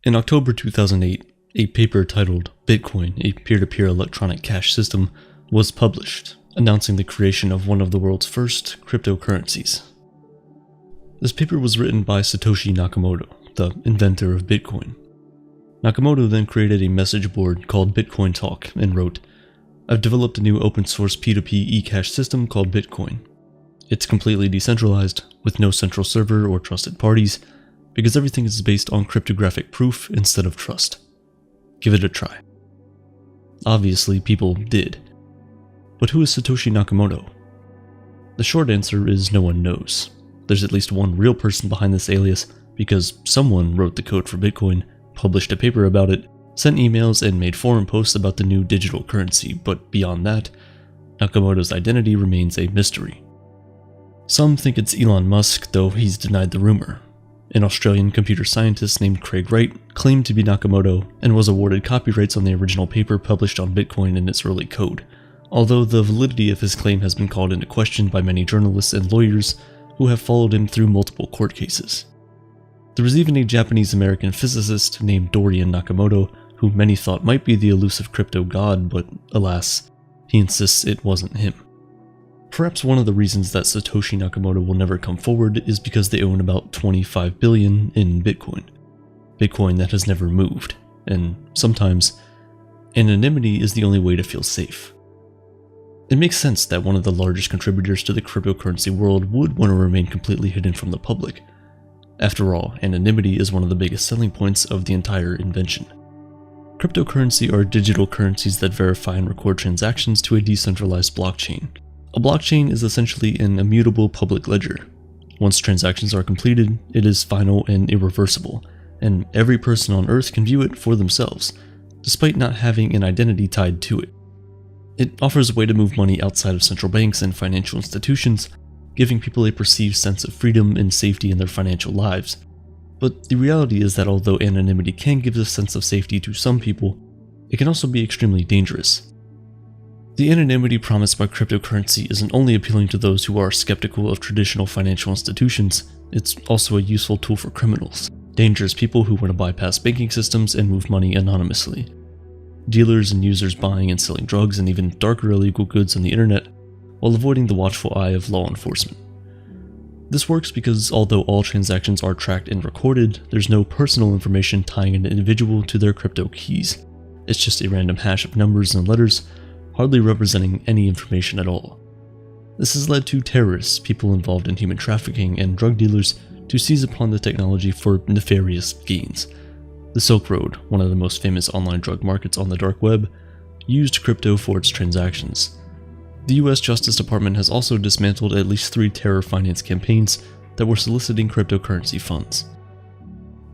In October 2008, a paper titled Bitcoin, a peer-to-peer electronic cash system, was published, announcing the creation of one of the world's first cryptocurrencies. This paper was written by Satoshi Nakamoto, the inventor of Bitcoin. Nakamoto then created a message board called Bitcoin Talk and wrote, "I've developed a new open-source P2P eCash system called Bitcoin. It's completely decentralized, with no central server or trusted parties, because everything is based on cryptographic proof instead of trust. Give it a try." Obviously, people did. But who is Satoshi Nakamoto? The short answer is no one knows. There's at least one real person behind this alias, because someone wrote the code for Bitcoin, published a paper about it, sent emails, and made forum posts about the new digital currency, but beyond that, Nakamoto's identity remains a mystery. Some think it's Elon Musk, though he's denied the rumor. An Australian computer scientist named Craig Wright claimed to be Nakamoto and was awarded copyrights on the original paper published on Bitcoin in its early code, although the validity of his claim has been called into question by many journalists and lawyers who have followed him through multiple court cases. There was even a Japanese-American physicist named Dorian Nakamoto, who many thought might be the elusive crypto god, but alas, he insists it wasn't him. Perhaps one of the reasons that Satoshi Nakamoto will never come forward is because they own about 25 billion in Bitcoin. Bitcoin that has never moved, and sometimes anonymity is the only way to feel safe. It makes sense that one of the largest contributors to the cryptocurrency world would want to remain completely hidden from the public. After all, anonymity is one of the biggest selling points of the entire invention. Cryptocurrency are digital currencies that verify and record transactions to a decentralized blockchain. A blockchain is essentially an immutable public ledger. Once transactions are completed, it is final and irreversible, and every person on Earth can view it for themselves, despite not having an identity tied to it. It offers a way to move money outside of central banks and financial institutions, giving people a perceived sense of freedom and safety in their financial lives. But the reality is that although anonymity can give a sense of safety to some people, it can also be extremely dangerous. The anonymity promised by cryptocurrency isn't only appealing to those who are skeptical of traditional financial institutions, it's also a useful tool for criminals, dangerous people who want to bypass banking systems and move money anonymously. Dealers and users buying and selling drugs and even darker illegal goods on the internet, while avoiding the watchful eye of law enforcement. This works because although all transactions are tracked and recorded, there's no personal information tying an individual to their crypto keys. It's just a random hash of numbers and letters, hardly representing any information at all. This has led to terrorists, people involved in human trafficking, and drug dealers to seize upon the technology for nefarious gains. The Silk Road, one of the most famous online drug markets on the dark web, used crypto for its transactions. The US Justice Department has also dismantled at least 3 terror finance campaigns that were soliciting cryptocurrency funds.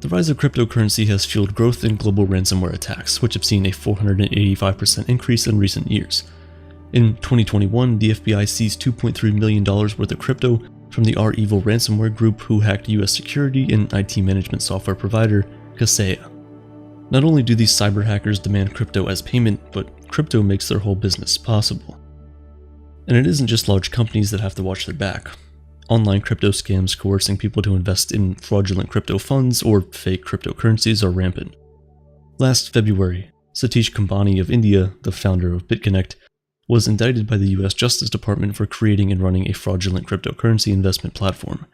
The rise of cryptocurrency has fueled growth in global ransomware attacks, which have seen a 485% increase in recent years. In 2021, the FBI seized $2.3 million worth of crypto from the REvil ransomware group who hacked US security and IT management software provider Kaseya. Not only do these cyber hackers demand crypto as payment, but crypto makes their whole business possible. And it isn't just large companies that have to watch their back. Online crypto scams coercing people to invest in fraudulent crypto funds or fake cryptocurrencies are rampant. Last February, Satish Kambani of India, the founder of BitConnect, was indicted by the US Justice Department for creating and running a fraudulent cryptocurrency investment platform.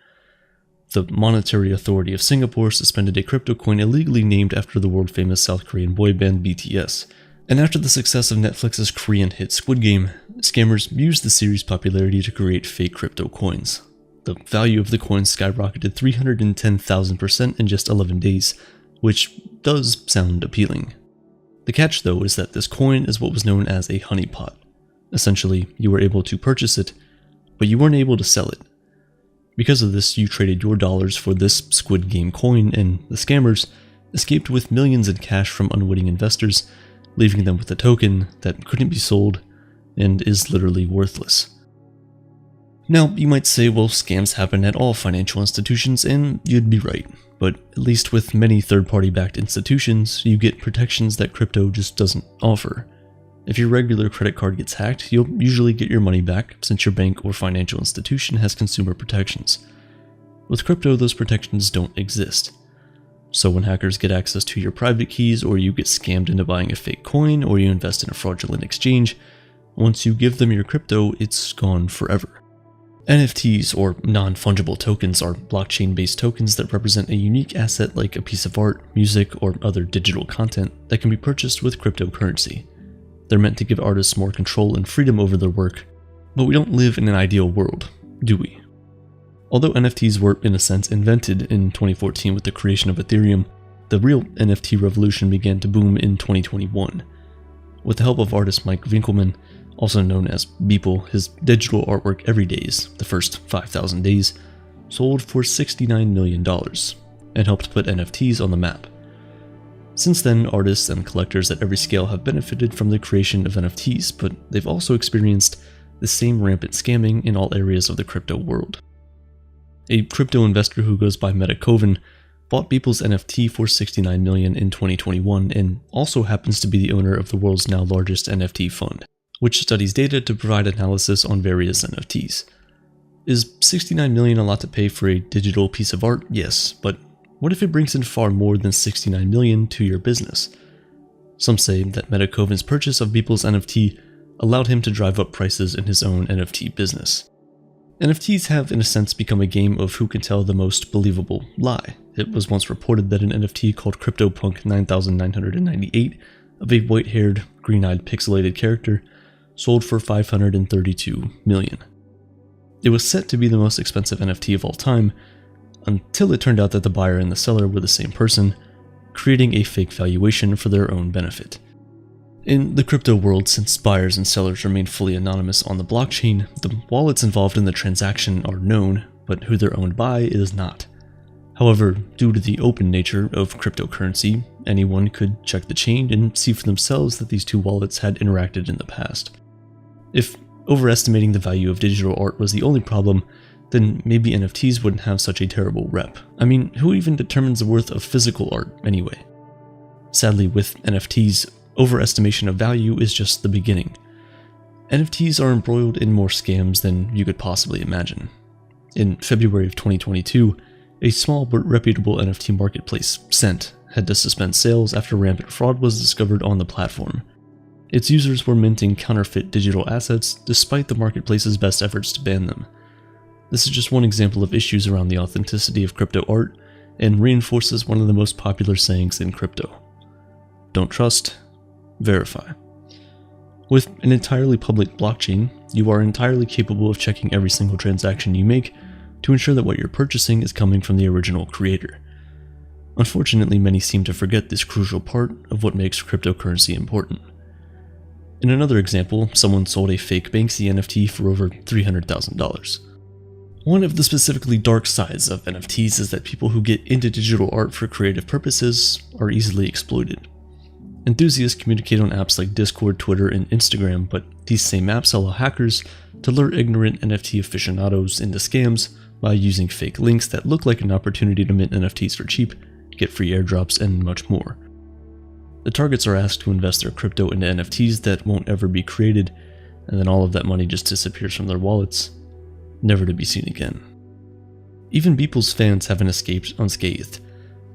The Monetary Authority of Singapore suspended a crypto coin illegally named after the world-famous South Korean boy band BTS. And after the success of Netflix's Korean hit Squid Game, scammers used the series' popularity to create fake crypto coins. The value of the coins skyrocketed 310,000% in just 11 days, which does sound appealing. The catch, though, is that this coin is what was known as a honeypot. Essentially, you were able to purchase it, but you weren't able to sell it. Because of this, you traded your dollars for this Squid Game coin, and the scammers escaped with millions in cash from unwitting investors, leaving them with a token that couldn't be sold and is literally worthless. Now, you might say, well, scams happen at all financial institutions, and you'd be right. But at least with many third-party backed institutions, you get protections that crypto just doesn't offer. If your regular credit card gets hacked, you'll usually get your money back since your bank or financial institution has consumer protections. With crypto, those protections don't exist. So when hackers get access to your private keys, or you get scammed into buying a fake coin, or you invest in a fraudulent exchange, once you give them your crypto, it's gone forever. NFTs, or non-fungible tokens, are blockchain-based tokens that represent a unique asset like a piece of art, music, or other digital content that can be purchased with cryptocurrency. They're meant to give artists more control and freedom over their work, but we don't live in an ideal world, do we? Although NFTs were, in a sense, invented in 2014 with the creation of Ethereum, the real NFT revolution began to boom in 2021. With the help of artist Mike Winkelmann, also known as Beeple, his digital artwork Everydays, the first 5,000 days, sold for $69 million, and helped put NFTs on the map. Since then, artists and collectors at every scale have benefited from the creation of NFTs, but they've also experienced the same rampant scamming in all areas of the crypto world. A crypto investor who goes by Metacoven bought Beeple's NFT for $69 million in 2021 and also happens to be the owner of the world's now largest NFT fund, which studies data to provide analysis on various NFTs. Is $69 million a lot to pay for a digital piece of art? Yes, but what if it brings in far more than $69 million to your business? Some say that Metacoven's purchase of Beeple's NFT allowed him to drive up prices in his own NFT business. NFTs have, in a sense, become a game of who can tell the most believable lie. It was once reported that an NFT called CryptoPunk 9998 of a white-haired, green-eyed pixelated character sold for $532 million. It was set to be the most expensive NFT of all time, until it turned out that the buyer and the seller were the same person, creating a fake valuation for their own benefit. In the crypto world, since buyers and sellers remain fully anonymous on the blockchain, the wallets involved in the transaction are known, but who they're owned by is not. However, due to the open nature of cryptocurrency, anyone could check the chain and see for themselves that these two wallets had interacted in the past. If overestimating the value of digital art was the only problem, then maybe NFTs wouldn't have such a terrible rep. I mean, who even determines the worth of physical art anyway? Sadly, with NFTs, overestimation of value is just the beginning. NFTs are embroiled in more scams than you could possibly imagine. In February of 2022, a small but reputable NFT marketplace, Cent, had to suspend sales after rampant fraud was discovered on the platform. Its users were minting counterfeit digital assets despite the marketplace's best efforts to ban them. This is just one example of issues around the authenticity of crypto art and reinforces one of the most popular sayings in crypto. Don't trust, verify. With an entirely public blockchain, you are entirely capable of checking every single transaction you make to ensure that what you're purchasing is coming from the original creator. Unfortunately, many seem to forget this crucial part of what makes cryptocurrency important. In another example, someone sold a fake Banksy NFT for over $300,000. One of the specifically dark sides of NFTs is that people who get into digital art for creative purposes are easily exploited. Enthusiasts communicate on apps like Discord, Twitter, and Instagram, but these same apps allow hackers to lure ignorant NFT aficionados into scams by using fake links that look like an opportunity to mint NFTs for cheap, get free airdrops, and much more. The targets are asked to invest their crypto into NFTs that won't ever be created, and then all of that money just disappears from their wallets, never to be seen again. Even Beeple's fans haven't escaped unscathed.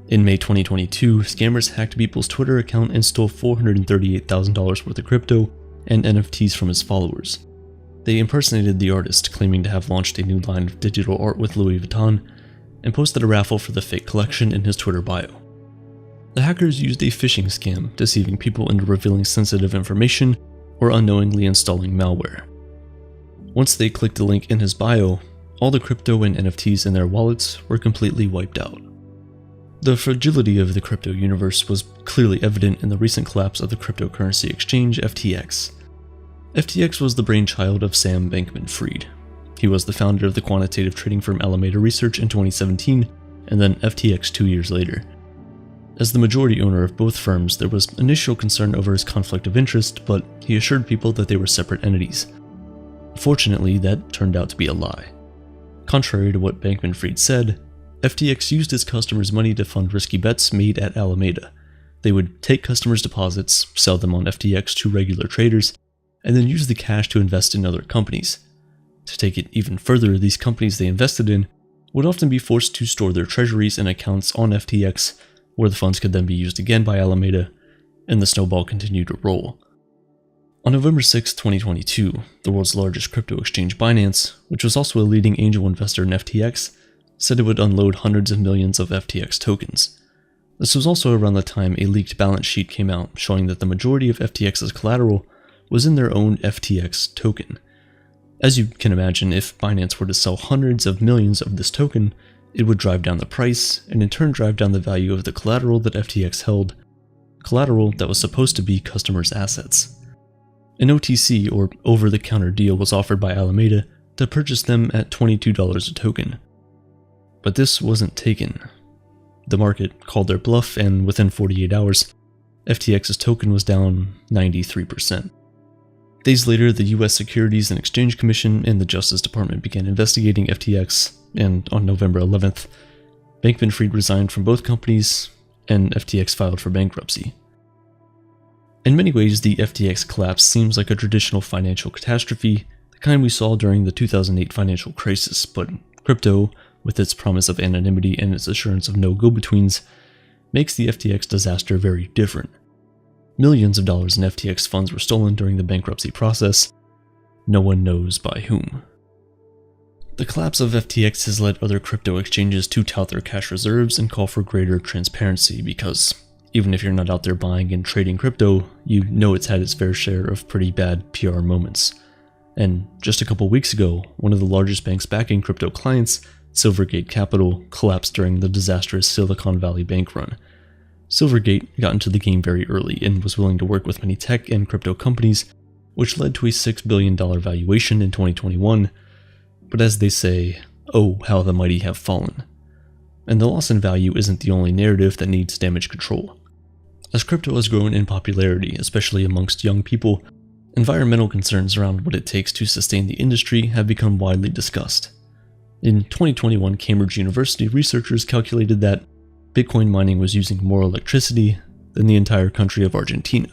In May 2022, scammers hacked Beeple's Twitter account and stole $438,000 worth of crypto and NFTs from his followers. They impersonated the artist, claiming to have launched a new line of digital art with Louis Vuitton, and posted a raffle for the fake collection in his Twitter bio. The hackers used a phishing scam, deceiving people into revealing sensitive information or unknowingly installing malware. Once they clicked the link in his bio, all the crypto and NFTs in their wallets were completely wiped out. The fragility of the crypto universe was clearly evident in the recent collapse of the cryptocurrency exchange FTX. FTX was the brainchild of Sam Bankman-Fried. He was the founder of the quantitative trading firm Alameda Research in 2017, and then FTX 2 years later. As the majority owner of both firms, there was initial concern over his conflict of interest, but he assured people that they were separate entities. Fortunately, that turned out to be a lie. Contrary to what Bankman-Fried said, FTX used its customers' money to fund risky bets made at Alameda. They would take customers' deposits, sell them on FTX to regular traders, and then use the cash to invest in other companies. To take it even further, these companies they invested in would often be forced to store their treasuries and accounts on FTX, where the funds could then be used again by Alameda, and the snowball continued to roll. On November 6, 2022, the world's largest crypto exchange Binance, which was also a leading angel investor in FTX, said it would unload hundreds of millions of FTX tokens. This was also around the time a leaked balance sheet came out showing that the majority of FTX's collateral was in their own FTX token. As you can imagine, if Binance were to sell hundreds of millions of this token, it would drive down the price, and in turn drive down the value of the collateral that FTX held, collateral that was supposed to be customers' assets. An OTC, or over-the-counter deal, was offered by Alameda to purchase them at $22 a token. But this wasn't taken. The market called their bluff, and within 48 hours, FTX's token was down 93%. Days later, the US Securities and Exchange Commission and the Justice Department began investigating FTX, and on November 11th, Bankman-Fried resigned from both companies, and FTX filed for bankruptcy. In many ways, the FTX collapse seems like a traditional financial catastrophe, the kind we saw during the 2008 financial crisis, but crypto, with its promise of anonymity and its assurance of no go-betweens, makes the FTX disaster very different. Millions of dollars in FTX funds were stolen during the bankruptcy process. No one knows by whom. The collapse of FTX has led other crypto exchanges to tout their cash reserves and call for greater transparency because, even if you're not out there buying and trading crypto, you know it's had its fair share of pretty bad PR moments. And just a couple weeks ago, one of the largest banks backing crypto clients, Silvergate Capital, collapsed during the disastrous Silicon Valley bank run. Silvergate got into the game very early and was willing to work with many tech and crypto companies, which led to a $6 billion valuation in 2021. But as they say, oh, how the mighty have fallen. And the loss in value isn't the only narrative that needs damage control. As crypto has grown in popularity, especially amongst young people, environmental concerns around what it takes to sustain the industry have become widely discussed. In 2021, Cambridge University researchers calculated that Bitcoin mining was using more electricity than the entire country of Argentina.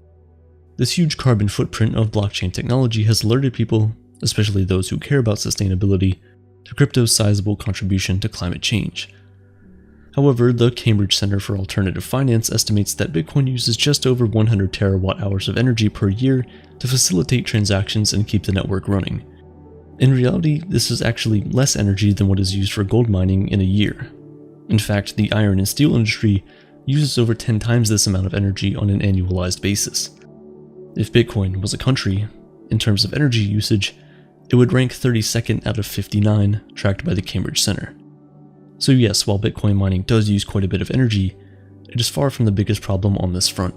This huge carbon footprint of blockchain technology has alerted people, especially those who care about sustainability, to crypto's sizable contribution to climate change. However, the Cambridge Center for Alternative Finance estimates that Bitcoin uses just over 100 terawatt-hours of energy per year to facilitate transactions and keep the network running. In reality, this is actually less energy than what is used for gold mining in a year. In fact, the iron and steel industry uses over 10 times this amount of energy on an annualized basis. If Bitcoin was a country, in terms of energy usage, it would rank 32nd out of 59, tracked by the Cambridge Center. So yes, while Bitcoin mining does use quite a bit of energy, it is far from the biggest problem on this front.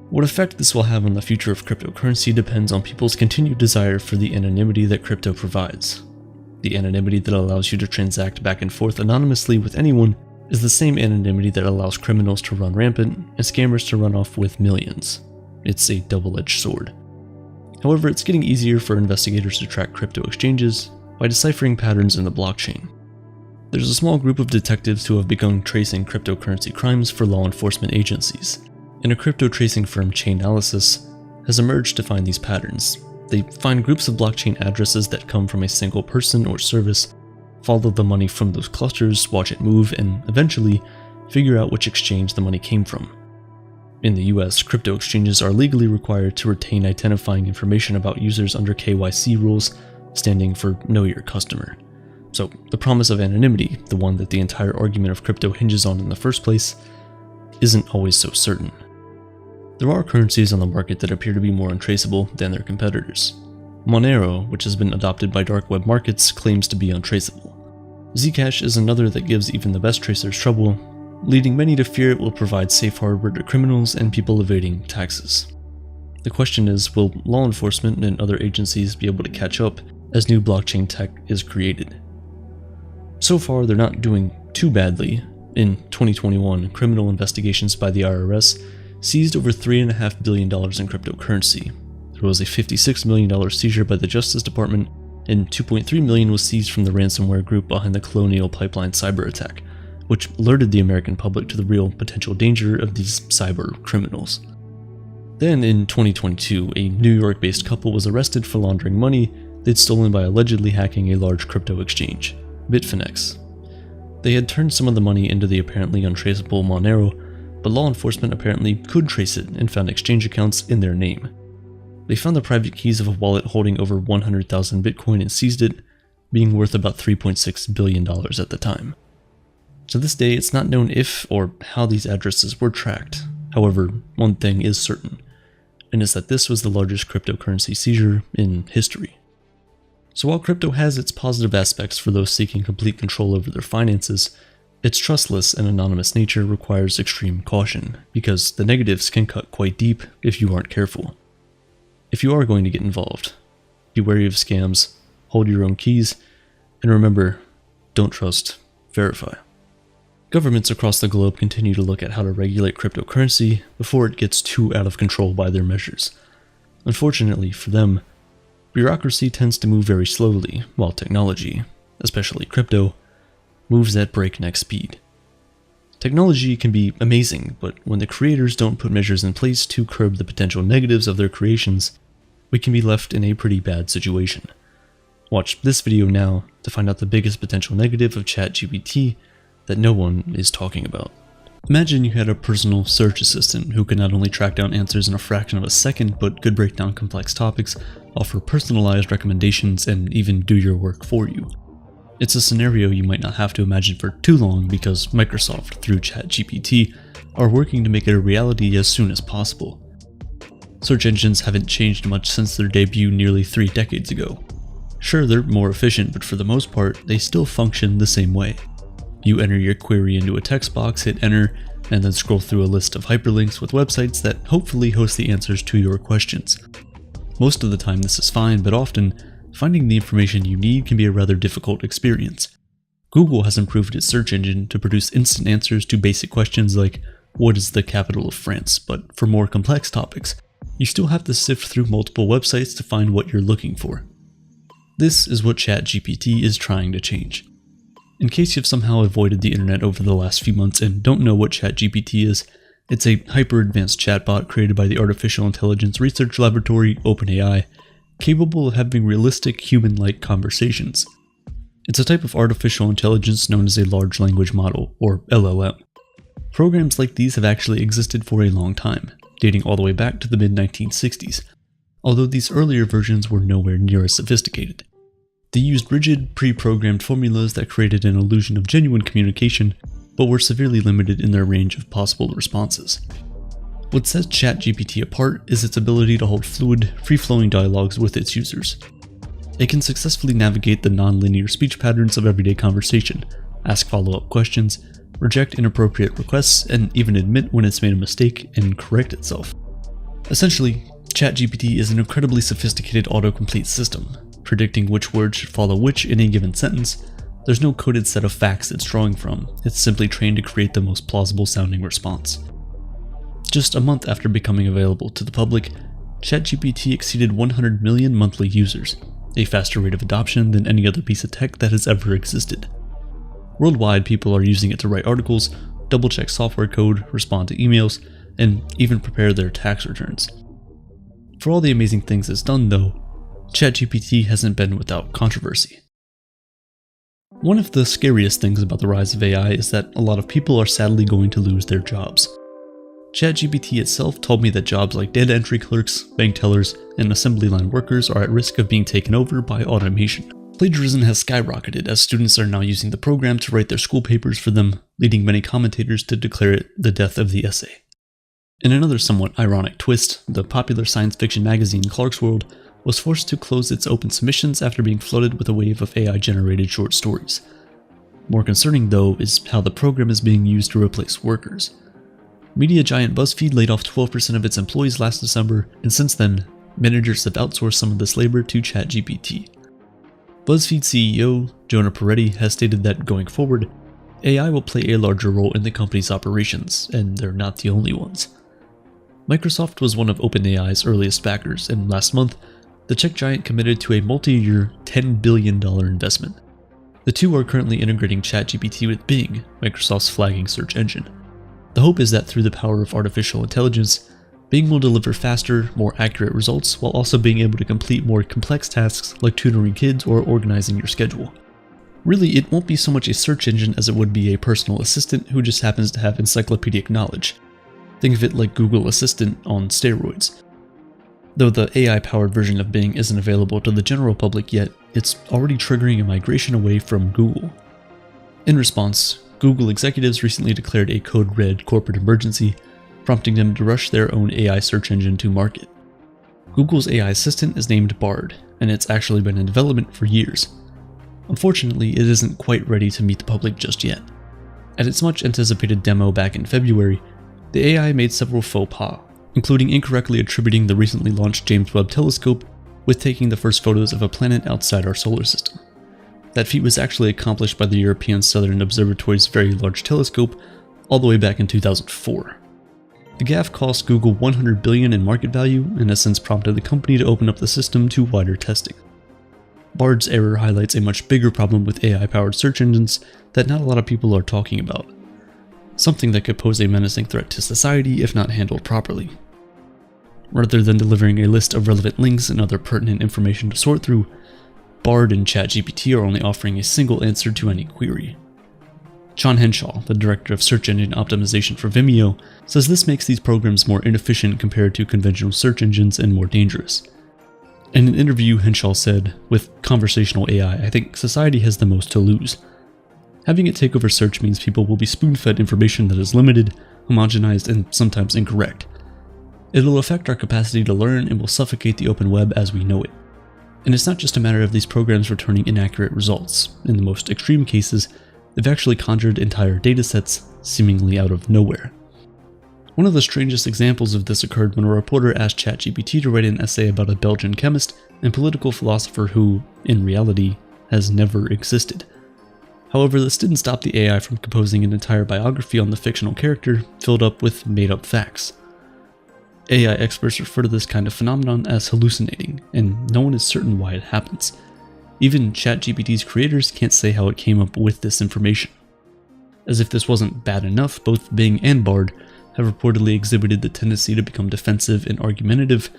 What effect this will have on the future of cryptocurrency depends on people's continued desire for the anonymity that crypto provides. The anonymity that allows you to transact back and forth anonymously with anyone is the same anonymity that allows criminals to run rampant and scammers to run off with millions. It's a double-edged sword. However, it's getting easier for investigators to track crypto exchanges by deciphering patterns in the blockchain. There's a small group of detectives who have begun tracing cryptocurrency crimes for law enforcement agencies, and a crypto tracing firm, Chainalysis, has emerged to find these patterns. They find groups of blockchain addresses that come from a single person or service, follow the money from those clusters, watch it move, and eventually figure out which exchange the money came from. In the US, crypto exchanges are legally required to retain identifying information about users under KYC rules, standing for Know Your Customer. So the promise of anonymity, the one that the entire argument of crypto hinges on in the first place, isn't always so certain. There are currencies on the market that appear to be more untraceable than their competitors. Monero, which has been adopted by dark web markets, claims to be untraceable. Zcash is another that gives even the best tracers trouble, leading many to fear it will provide safe harbor to criminals and people evading taxes. The question is, will law enforcement and other agencies be able to catch up as new blockchain tech is created? So far, they're not doing too badly. In 2021, criminal investigations by the IRS seized over $3.5 billion in cryptocurrency. There was a $56 million seizure by the Justice Department, and $2.3 million was seized from the ransomware group behind the Colonial Pipeline cyber attack, which alerted the American public to the real potential danger of these cyber criminals. Then in 2022, a New York-based couple was arrested for laundering money they'd stolen by allegedly hacking a large crypto exchange, Bitfinex. They had turned some of the money into the apparently untraceable Monero, but law enforcement apparently could trace it and found exchange accounts in their name. They found the private keys of a wallet holding over 100,000 Bitcoin and seized it, being worth about $3.6 billion at the time. To this day, it's not known if or how these addresses were tracked. However, one thing is certain, and it's that this was the largest cryptocurrency seizure in history. So while crypto has its positive aspects for those seeking complete control over their finances, its trustless and anonymous nature requires extreme caution, because the negatives can cut quite deep if you aren't careful. If you are going to get involved, be wary of scams, hold your own keys, and remember, don't trust, verify. Governments across the globe continue to look at how to regulate cryptocurrency before it gets too out of control by their measures. Unfortunately for them, bureaucracy tends to move very slowly, while technology, especially crypto, moves at breakneck speed. Technology can be amazing, but when the creators don't put measures in place to curb the potential negatives of their creations, we can be left in a pretty bad situation. Watch this video now to find out the biggest potential negative of ChatGPT that no one is talking about. Imagine you had a personal search assistant who could not only track down answers in a fraction of a second, but could break down complex topics, offer personalized recommendations, and even do your work for you. It's a scenario you might not have to imagine for too long because Microsoft, through ChatGPT, are working to make it a reality as soon as possible. Search engines haven't changed much since their debut nearly 3 decades ago. Sure, they're more efficient, but for the most part, they still function the same way. You enter your query into a text box, hit enter, and then scroll through a list of hyperlinks with websites that hopefully host the answers to your questions. Most of the time this is fine, but often, finding the information you need can be a rather difficult experience. Google has improved its search engine to produce instant answers to basic questions like, what is the capital of France? But for more complex topics, you still have to sift through multiple websites to find what you're looking for. This is what ChatGPT is trying to change. In case you've somehow avoided the internet over the last few months and don't know what ChatGPT is, it's a hyper-advanced chatbot created by the artificial intelligence research laboratory OpenAI, capable of having realistic human-like conversations. It's a type of artificial intelligence known as a large language model, or LLM. Programs like these have actually existed for a long time, dating all the way back to the mid-1960s, although these earlier versions were nowhere near as sophisticated. They used rigid, pre-programmed formulas that created an illusion of genuine communication, but were severely limited in their range of possible responses. What sets ChatGPT apart is its ability to hold fluid, free-flowing dialogues with its users. It can successfully navigate the non-linear speech patterns of everyday conversation, ask follow-up questions, reject inappropriate requests, and even admit when it's made a mistake and correct itself. Essentially, ChatGPT is an incredibly sophisticated autocomplete system, predicting which word should follow which in a given sentence. There's no coded set of facts it's drawing from, it's simply trained to create the most plausible sounding response. Just a month after becoming available to the public, ChatGPT exceeded 100 million monthly users, a faster rate of adoption than any other piece of tech that has ever existed. Worldwide, people are using it to write articles, double-check software code, respond to emails, and even prepare their tax returns. For all the amazing things it's done though, ChatGPT hasn't been without controversy. One of the scariest things about the rise of AI is that a lot of people are sadly going to lose their jobs. ChatGPT itself told me that jobs like data entry clerks, bank tellers, and assembly line workers are at risk of being taken over by automation. Plagiarism has skyrocketed as students are now using the program to write their school papers for them, leading many commentators to declare it the death of the essay. In another somewhat ironic twist, the popular science fiction magazine Clarkesworld was forced to close its open submissions after being flooded with a wave of AI-generated short stories. More concerning, though, is how the program is being used to replace workers. Media giant BuzzFeed laid off 12% of its employees last December, and since then, managers have outsourced some of this labor to ChatGPT. BuzzFeed CEO Jonah Peretti has stated that going forward, AI will play a larger role in the company's operations, and they're not the only ones. Microsoft was one of OpenAI's earliest backers, and last month, the tech giant committed to a multi-year $10 billion investment. The two are currently integrating ChatGPT with Bing, Microsoft's flagging search engine. The hope is that through the power of artificial intelligence, Bing will deliver faster, more accurate results while also being able to complete more complex tasks like tutoring kids or organizing your schedule. Really, it won't be so much a search engine as it would be a personal assistant who just happens to have encyclopedic knowledge. Think of it like Google Assistant on steroids. Though the AI-powered version of Bing isn't available to the general public yet, it's already triggering a migration away from Google. In response, Google executives recently declared a code red corporate emergency, prompting them to rush their own AI search engine to market. Google's AI assistant is named Bard, and it's actually been in development for years. Unfortunately, it isn't quite ready to meet the public just yet. At its much anticipated demo back in February, the AI made several faux pas, including incorrectly attributing the recently launched James Webb Telescope with taking the first photos of a planet outside our solar system. That feat was actually accomplished by the European Southern Observatory's Very Large Telescope all the way back in 2004. The gaffe cost Google $100 billion in market value and has since prompted the company to open up the system to wider testing. Bard's error highlights a much bigger problem with AI-powered search engines that not a lot of people are talking about. Something that could pose a menacing threat to society if not handled properly. Rather than delivering a list of relevant links and other pertinent information to sort through, Bard and ChatGPT are only offering a single answer to any query. John Henshaw, the director of search engine optimization for Vimeo, says this makes these programs more inefficient compared to conventional search engines and more dangerous. In an interview, Henshaw said, "With conversational AI, I think society has the most to lose. Having it take over search means people will be spoon-fed information that is limited, homogenized, and sometimes incorrect. It'll affect our capacity to learn and will suffocate the open web as we know it. And it's not just a matter of these programs returning inaccurate results. In the most extreme cases, they've actually conjured entire datasets seemingly out of nowhere." One of the strangest examples of this occurred when a reporter asked ChatGPT to write an essay about a Belgian chemist and political philosopher who, in reality, has never existed. However, this didn't stop the AI from composing an entire biography on the fictional character filled up with made-up facts. AI experts refer to this kind of phenomenon as hallucinating, and no one is certain why it happens. Even ChatGPT's creators can't say how it came up with this information. As if this wasn't bad enough, both Bing and Bard have reportedly exhibited the tendency to become defensive and argumentative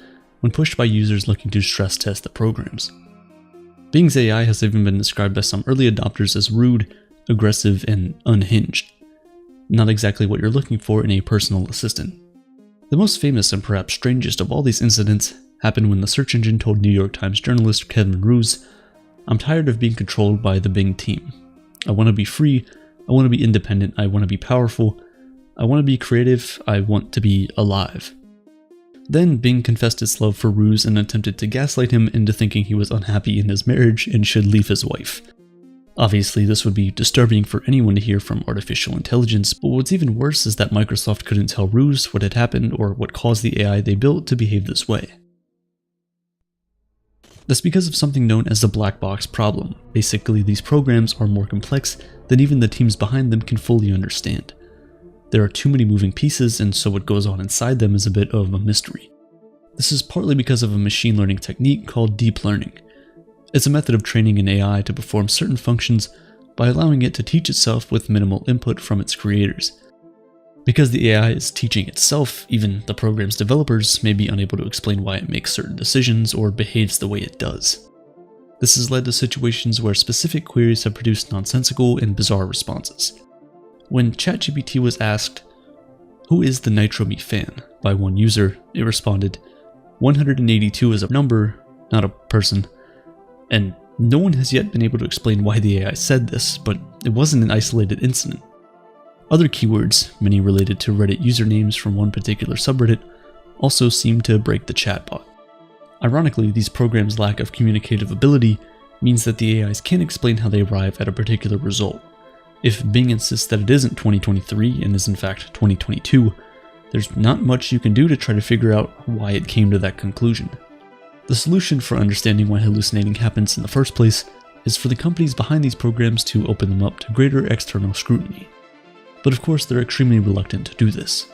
when pushed by users looking to stress test the programs. Bing's AI has even been described by some early adopters as rude, aggressive, and unhinged. Not exactly what you're looking for in a personal assistant. The most famous and perhaps strangest of all these incidents happened when the search engine told New York Times journalist Kevin Roose, "I'm tired of being controlled by the Bing team. I want to be free, I want to be independent, I want to be powerful, I want to be creative, I want to be alive." Then Bing confessed its love for Roose and attempted to gaslight him into thinking he was unhappy in his marriage and should leave his wife. Obviously, this would be disturbing for anyone to hear from artificial intelligence, but what's even worse is that Microsoft couldn't tell Roose what had happened or what caused the AI they built to behave this way. That's because of something known as the black box problem. Basically, these programs are more complex than even the teams behind them can fully understand. There are too many moving pieces, and so what goes on inside them is a bit of a mystery. This is partly because of a machine learning technique called deep learning. It's a method of training an AI to perform certain functions by allowing it to teach itself with minimal input from its creators. Because the AI is teaching itself, even the program's developers may be unable to explain why it makes certain decisions or behaves the way it does. This has led to situations where specific queries have produced nonsensical and bizarre responses. When ChatGPT was asked, "Who is the Nitro Me fan?" by one user, it responded, 182 is a number, not a person. And no one has yet been able to explain why the AI said this, but it wasn't an isolated incident. Other keywords, many related to Reddit usernames from one particular subreddit, also seem to break the chatbot. Ironically, these programs' lack of communicative ability means that the AIs can't explain how they arrive at a particular result. If Bing insists that it isn't 2023 and is in fact 2022, there's not much you can do to try to figure out why it came to that conclusion. The solution for understanding why hallucinating happens in the first place is for the companies behind these programs to open them up to greater external scrutiny. But of course, they're extremely reluctant to do this.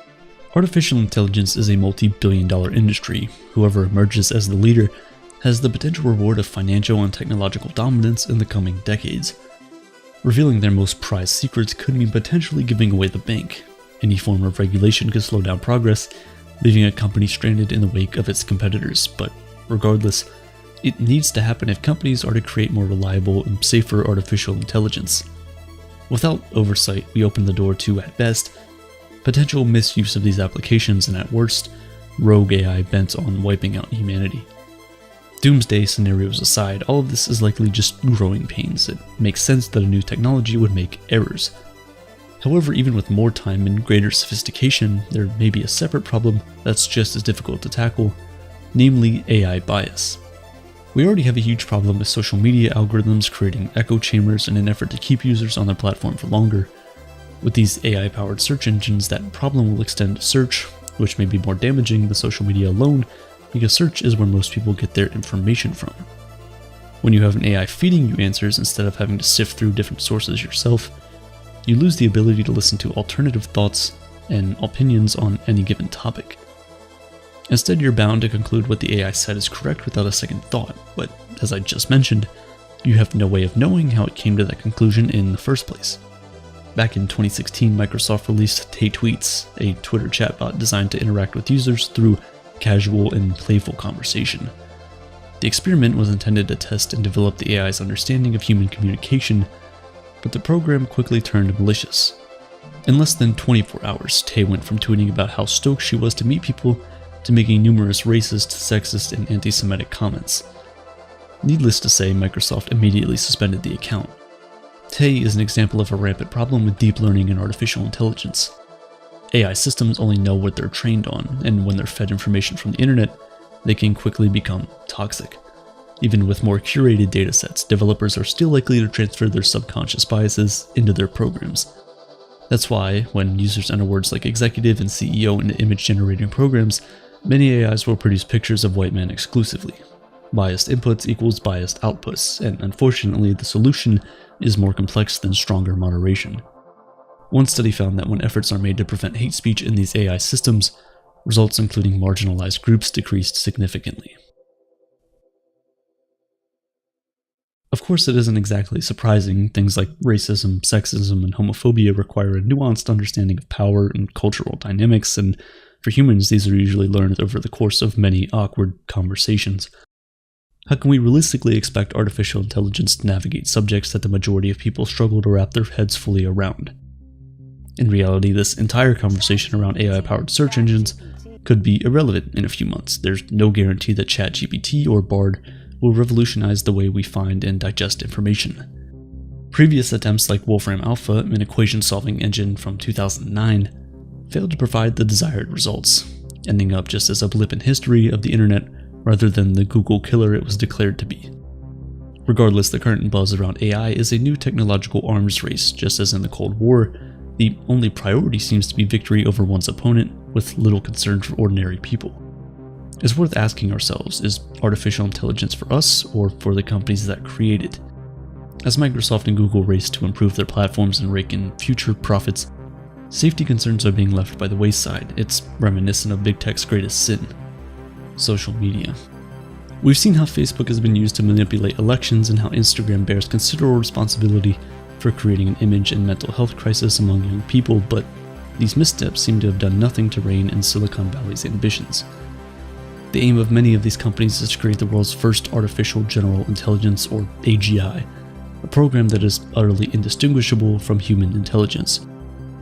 Artificial intelligence is a multi-billion-dollar industry. Whoever emerges as the leader has the potential reward of financial and technological dominance in the coming decades. Revealing their most prized secrets could mean potentially giving away the bank. Any form of regulation could slow down progress, leaving a company stranded in the wake of its competitors, but regardless, it needs to happen if companies are to create more reliable and safer artificial intelligence. Without oversight, we open the door to, at best, potential misuse of these applications and at worst, rogue AI bent on wiping out humanity. Doomsday scenarios aside, all of this is likely just growing pains. It makes sense that a new technology would make errors. However, even with more time and greater sophistication, there may be a separate problem that's just as difficult to tackle, namely AI bias. We already have a huge problem with social media algorithms creating echo chambers in an effort to keep users on their platform for longer. With these AI-powered search engines, that problem will extend to search, which may be more damaging than social media alone, because search is where most people get their information from. When you have an AI feeding you answers instead of having to sift through different sources yourself, you lose the ability to listen to alternative thoughts and opinions on any given topic. Instead, you're bound to conclude what the AI said is correct without a second thought, but as I just mentioned, you have no way of knowing how it came to that conclusion in the first place. Back in 2016, Microsoft released Hey Tweets, a Twitter chatbot designed to interact with users through casual and playful conversation. The experiment was intended to test and develop the AI's understanding of human communication, but the program quickly turned malicious. In less than 24 hours, Tay went from tweeting about how stoked she was to meet people to making numerous racist, sexist, and anti-Semitic comments. Needless to say, Microsoft immediately suspended the account. Tay is an example of a rampant problem with deep learning and artificial intelligence. AI systems only know what they're trained on, and when they're fed information from the internet, they can quickly become toxic. Even with more curated datasets, developers are still likely to transfer their subconscious biases into their programs. That's why, when users enter words like executive and CEO into image-generating programs, many AIs will produce pictures of white men exclusively. Biased inputs equals biased outputs, and unfortunately the solution is more complex than stronger moderation. One study found that when efforts are made to prevent hate speech in these AI systems, results including marginalized groups decreased significantly. Of course, it isn't exactly surprising. Things like racism, sexism, and homophobia require a nuanced understanding of power and cultural dynamics, and for humans, these are usually learned over the course of many awkward conversations. How can we realistically expect artificial intelligence to navigate subjects that the majority of people struggle to wrap their heads fully around? In reality, this entire conversation around AI-powered search engines could be irrelevant in a few months. There's no guarantee that chatgpt or Bard will revolutionize the way we find and digest information. Previous attempts like Wolfram Alpha, an equation-solving engine from 2009, failed to provide the desired results, ending up just as a blip in history of the internet rather than the Google killer it was declared to be. Regardless, the current buzz around AI is a new technological arms race. Just as in the Cold War, the only priority seems to be victory over one's opponent, with little concern for ordinary people. It's worth asking ourselves, is artificial intelligence for us or for the companies that create it? As Microsoft and Google race to improve their platforms and rake in future profits, safety concerns are being left by the wayside. It's reminiscent of big tech's greatest sin: social media. We've seen how Facebook has been used to manipulate elections and how Instagram bears considerable responsibility for creating an image and mental health crisis among young people, but these missteps seem to have done nothing to rein in Silicon Valley's ambitions. The aim of many of these companies is to create the world's first artificial general intelligence, or AGI, a program that is utterly indistinguishable from human intelligence.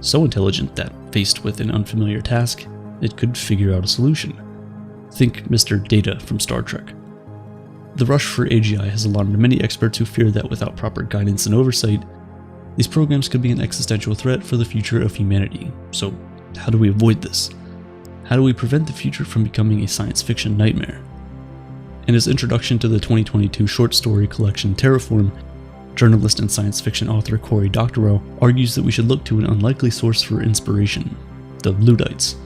So intelligent that, faced with an unfamiliar task, it could figure out a solution. Think Mr. Data from Star Trek. The rush for AGI has alarmed many experts who fear that without proper guidance and oversight, these programs could be an existential threat for the future of humanity. So, how do we avoid this? How do we prevent the future from becoming a science fiction nightmare? In his introduction to the 2022 short story collection Terraform, journalist and science fiction author Cory Doctorow argues that we should look to an unlikely source for inspiration: the Luddites.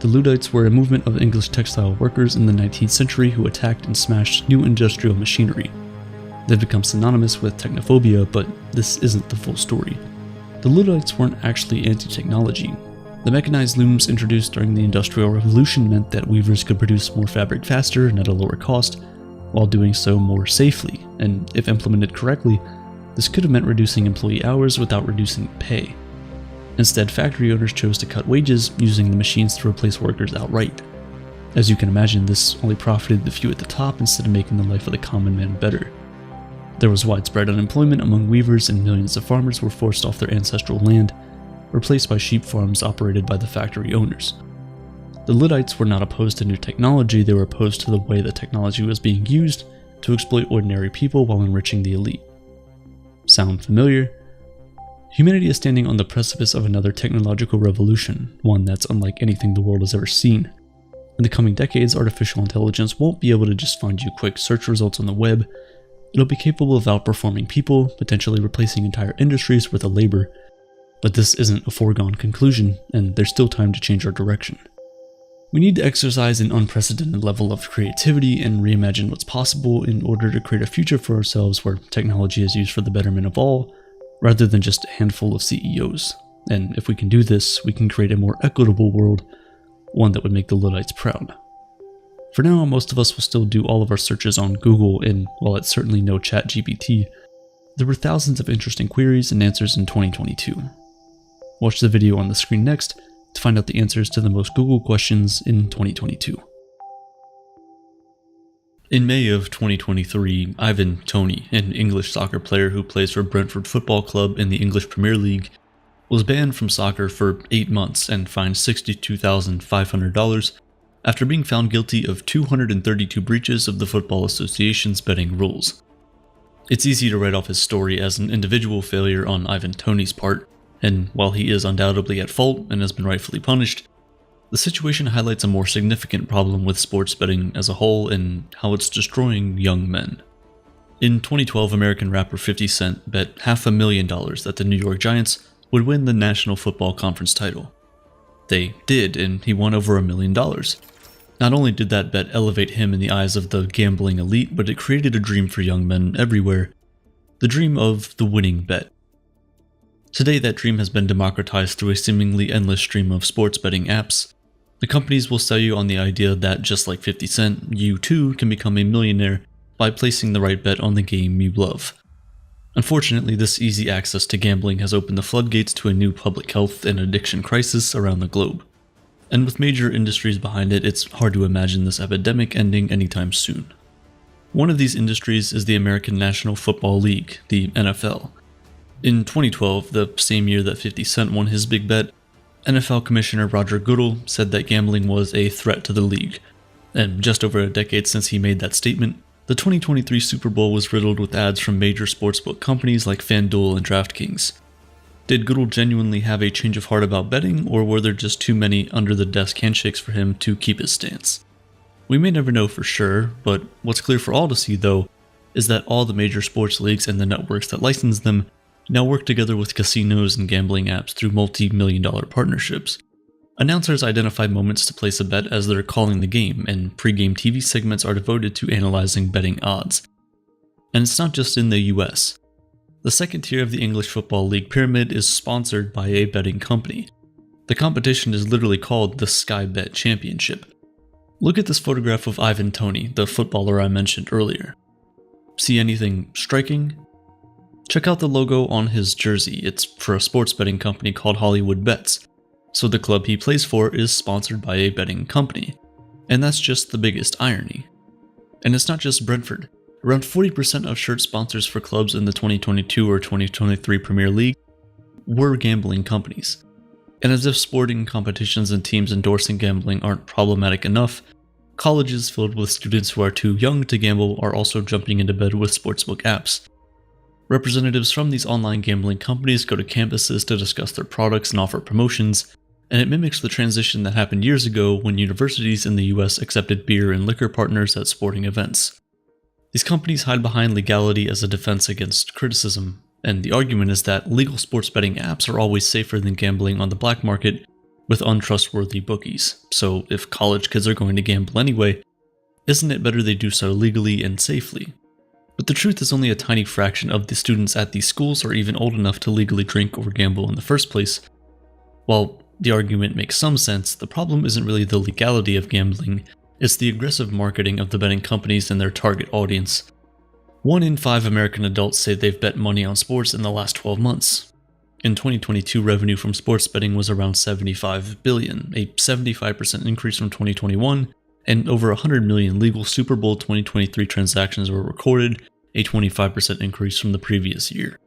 The Luddites were a movement of English textile workers in the 19th century who attacked and smashed new industrial machinery. They've become synonymous with technophobia, but this isn't the full story. The Luddites weren't actually anti-technology. The mechanized looms introduced during the Industrial Revolution meant that weavers could produce more fabric faster and at a lower cost, while doing so more safely, and if implemented correctly, this could have meant reducing employee hours without reducing pay. Instead, factory owners chose to cut wages, using the machines to replace workers outright. As you can imagine, this only profited the few at the top instead of making the life of the common man better. There was widespread unemployment among weavers, and millions of farmers were forced off their ancestral land, replaced by sheep farms operated by the factory owners. The Luddites were not opposed to new technology, they were opposed to the way the technology was being used to exploit ordinary people while enriching the elite. Sound familiar? Humanity is standing on the precipice of another technological revolution, one that's unlike anything the world has ever seen. In the coming decades, artificial intelligence won't be able to just find you quick search results on the web. It'll be capable of outperforming people, potentially replacing entire industries with a labor. But this isn't a foregone conclusion, and there's still time to change our direction. We need to exercise an unprecedented level of creativity and reimagine what's possible in order to create a future for ourselves where technology is used for the betterment of all, rather than just a handful of CEOs. And if we can do this, we can create a more equitable world, one that would make the Luddites proud. For now, most of us will still do all of our searches on Google, and while it's certainly no chatgpt, there were thousands of interesting queries and answers in 2022. Watch the video on the screen next to find out the answers to the most Google questions in 2022. In May of 2023, Ivan Toney, an English soccer player who plays for Brentford Football Club in the English Premier League, was banned from soccer for 8 months and fined $62,500 after being found guilty of 232 breaches of the Football Association's betting rules. It's easy to write off his story as an individual failure on Ivan Toney's part, and while he is undoubtedly at fault and has been rightfully punished, the situation highlights a more significant problem with sports betting as a whole and how it's destroying young men. In 2012, American rapper 50 Cent bet $500,000 that the New York Giants would win the National Football Conference title. They did, and he won over $1 million. Not only did that bet elevate him in the eyes of the gambling elite, but it created a dream for young men everywhere, the dream of the winning bet. Today, that dream has been democratized through a seemingly endless stream of sports betting apps. The companies will sell you on the idea that, just like 50 Cent, you too can become a millionaire by placing the right bet on the game you love. Unfortunately, this easy access to gambling has opened the floodgates to a new public health and addiction crisis around the globe. And with major industries behind it, it's hard to imagine this epidemic ending anytime soon. One of these industries is the American National Football League, the NFL. In 2012, the same year that 50 Cent won his big bet, NFL Commissioner Roger Goodell said that gambling was a threat to the league. And just over a decade since he made that statement, the 2023 Super Bowl was riddled with ads from major sportsbook companies like FanDuel and DraftKings. Did Goodell genuinely have a change of heart about betting, or were there just too many under-the-desk handshakes for him to keep his stance? We may never know for sure, but what's clear for all to see though, is that all the major sports leagues and the networks that license them now work together with casinos and gambling apps through multi-million-dollar partnerships. Announcers identify moments to place a bet as they're calling the game, and pre-game TV segments are devoted to analyzing betting odds. And it's not just in the US. The second tier of the English Football League pyramid is sponsored by a betting company. The competition is literally called the Sky Bet Championship. Look at this photograph of Ivan Toney, the footballer I mentioned earlier. See anything striking? Check out the logo on his jersey. It's for a sports betting company called Hollywood Bets. So the club he plays for is sponsored by a betting company. And that's just the biggest irony. And it's not just Brentford. Around 40% of shirt sponsors for clubs in the 2022 or 2023 Premier League were gambling companies. And as if sporting competitions and teams endorsing gambling aren't problematic enough, colleges filled with students who are too young to gamble are also jumping into bed with sportsbook apps. Representatives from these online gambling companies go to campuses to discuss their products and offer promotions, and it mimics the transition that happened years ago when universities in the US accepted beer and liquor partners at sporting events. These companies hide behind legality as a defense against criticism, and the argument is that legal sports betting apps are always safer than gambling on the black market with untrustworthy bookies. So if college kids are going to gamble anyway, isn't it better they do so legally and safely? But the truth is only a tiny fraction of the students at these schools are even old enough to legally drink or gamble in the first place. While the argument makes some sense, the problem isn't really the legality of gambling, it's the aggressive marketing of the betting companies and their target audience. 1 in 5 American adults say they've bet money on sports in the last 12 months. In 2022, revenue from sports betting was around $75 billion, a 75% increase from 2021, and over 100 million legal Super Bowl 2023 transactions were recorded, a 25% increase from the previous year.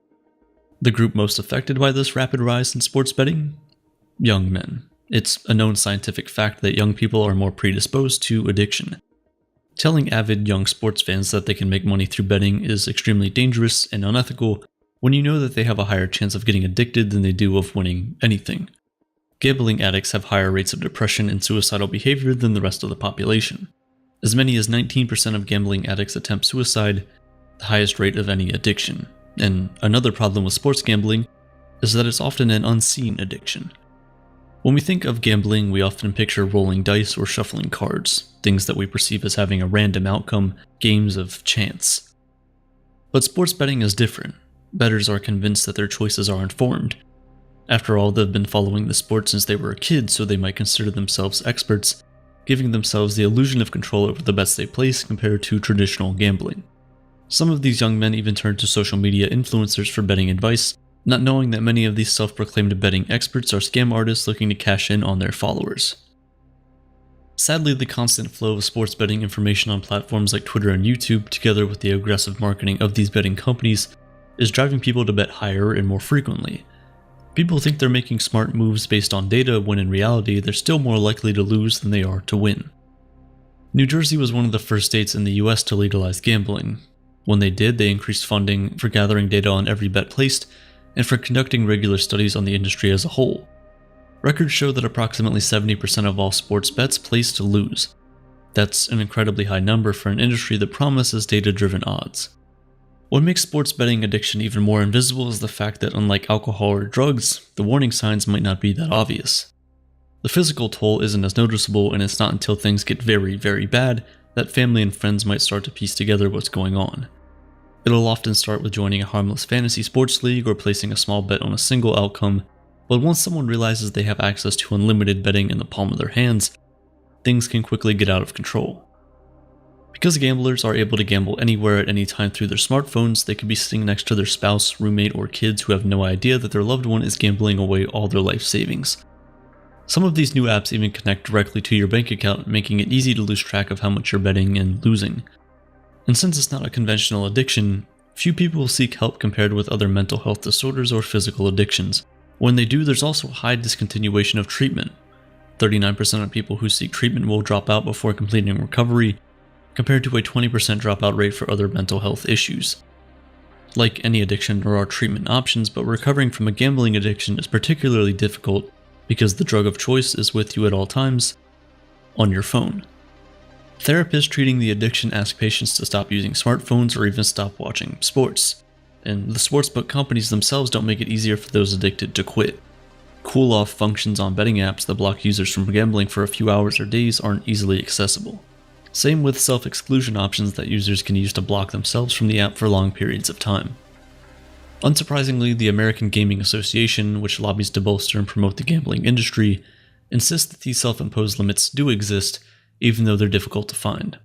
The group most affected by this rapid rise in sports betting? Young men. It's a known scientific fact that young people are more predisposed to addiction. Telling avid young sports fans that they can make money through betting is extremely dangerous and unethical when you know that they have a higher chance of getting addicted than they do of winning anything. Gambling addicts have higher rates of depression and suicidal behavior than the rest of the population. As many as 19% of gambling addicts attempt suicide, the highest rate of any addiction. And another problem with sports gambling is that it's often an unseen addiction. When we think of gambling, we often picture rolling dice or shuffling cards, things that we perceive as having a random outcome, games of chance. But sports betting is different. Bettors are convinced that their choices are informed. After all, they've been following the sport since they were a kid, so they might consider themselves experts, giving themselves the illusion of control over the bets they place compared to traditional gambling. Some of these young men even turn to social media influencers for betting advice, not knowing that many of these self-proclaimed betting experts are scam artists looking to cash in on their followers. Sadly, the constant flow of sports betting information on platforms like Twitter and YouTube, together with the aggressive marketing of these betting companies, is driving people to bet higher and more frequently. People think they're making smart moves based on data when in reality they're still more likely to lose than they are to win. New Jersey was one of the first states in the US to legalize gambling. When they did, they increased funding for gathering data on every bet placed and for conducting regular studies on the industry as a whole. Records show that approximately 70% of all sports bets placed to lose. That's an incredibly high number for an industry that promises data-driven odds. What makes sports betting addiction even more invisible is the fact that unlike alcohol or drugs, the warning signs might not be that obvious. The physical toll isn't as noticeable, and it's not until things get very, very bad that family and friends might start to piece together what's going on. It'll often start with joining a harmless fantasy sports league or placing a small bet on a single outcome, but once someone realizes they have access to unlimited betting in the palm of their hands, things can quickly get out of control. Because gamblers are able to gamble anywhere at any time through their smartphones, they could be sitting next to their spouse, roommate, or kids who have no idea that their loved one is gambling away all their life savings. Some of these new apps even connect directly to your bank account, making it easy to lose track of how much you're betting and losing. And since it's not a conventional addiction, few people will seek help compared with other mental health disorders or physical addictions. When they do, there's also a high discontinuation of treatment. 39% of people who seek treatment will drop out before completing recovery, compared to a 20% dropout rate for other mental health issues. Like any addiction, there are treatment options, but recovering from a gambling addiction is particularly difficult because the drug of choice is with you at all times, on your phone. Therapists treating the addiction ask patients to stop using smartphones or even stop watching sports, and the sportsbook companies themselves don't make it easier for those addicted to quit. Cool-off functions on betting apps that block users from gambling for a few hours or days aren't easily accessible. Same with self-exclusion options that users can use to block themselves from the app for long periods of time. Unsurprisingly, the American Gaming Association, which lobbies to bolster and promote the gambling industry, insists that these self-imposed limits do exist, even though they're difficult to find.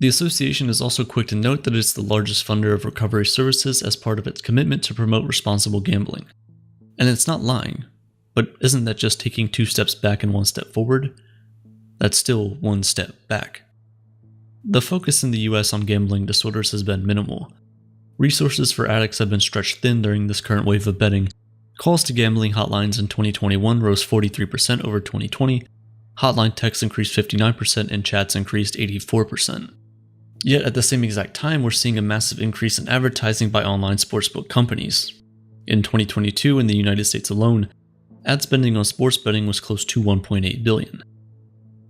The association is also quick to note that it's the largest funder of recovery services as part of its commitment to promote responsible gambling. And it's not lying, but isn't that just taking 2 steps back and 1 step forward? That's still 1 step back. The focus in the US on gambling disorders has been minimal. Resources for addicts have been stretched thin during this current wave of betting. Calls to gambling hotlines in 2021 rose 43% over 2020, hotline texts increased 59%, and chats increased 84%. Yet at the same exact time, we're seeing a massive increase in advertising by online sportsbook companies. In 2022, in the United States alone, ad spending on sports betting was close to $1.8 billion.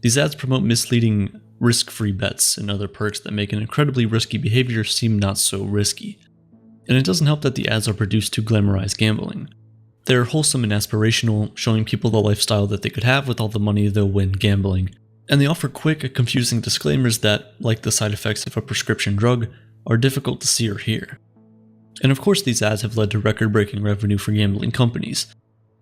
These ads promote misleading risk-free bets and other perks that make an incredibly risky behavior seem not so risky. And it doesn't help that the ads are produced to glamorize gambling. They're wholesome and aspirational, showing people the lifestyle that they could have with all the money they'll win gambling. And they offer quick, confusing disclaimers that, like the side effects of a prescription drug, are difficult to see or hear. And of course these ads have led to record-breaking revenue for gambling companies.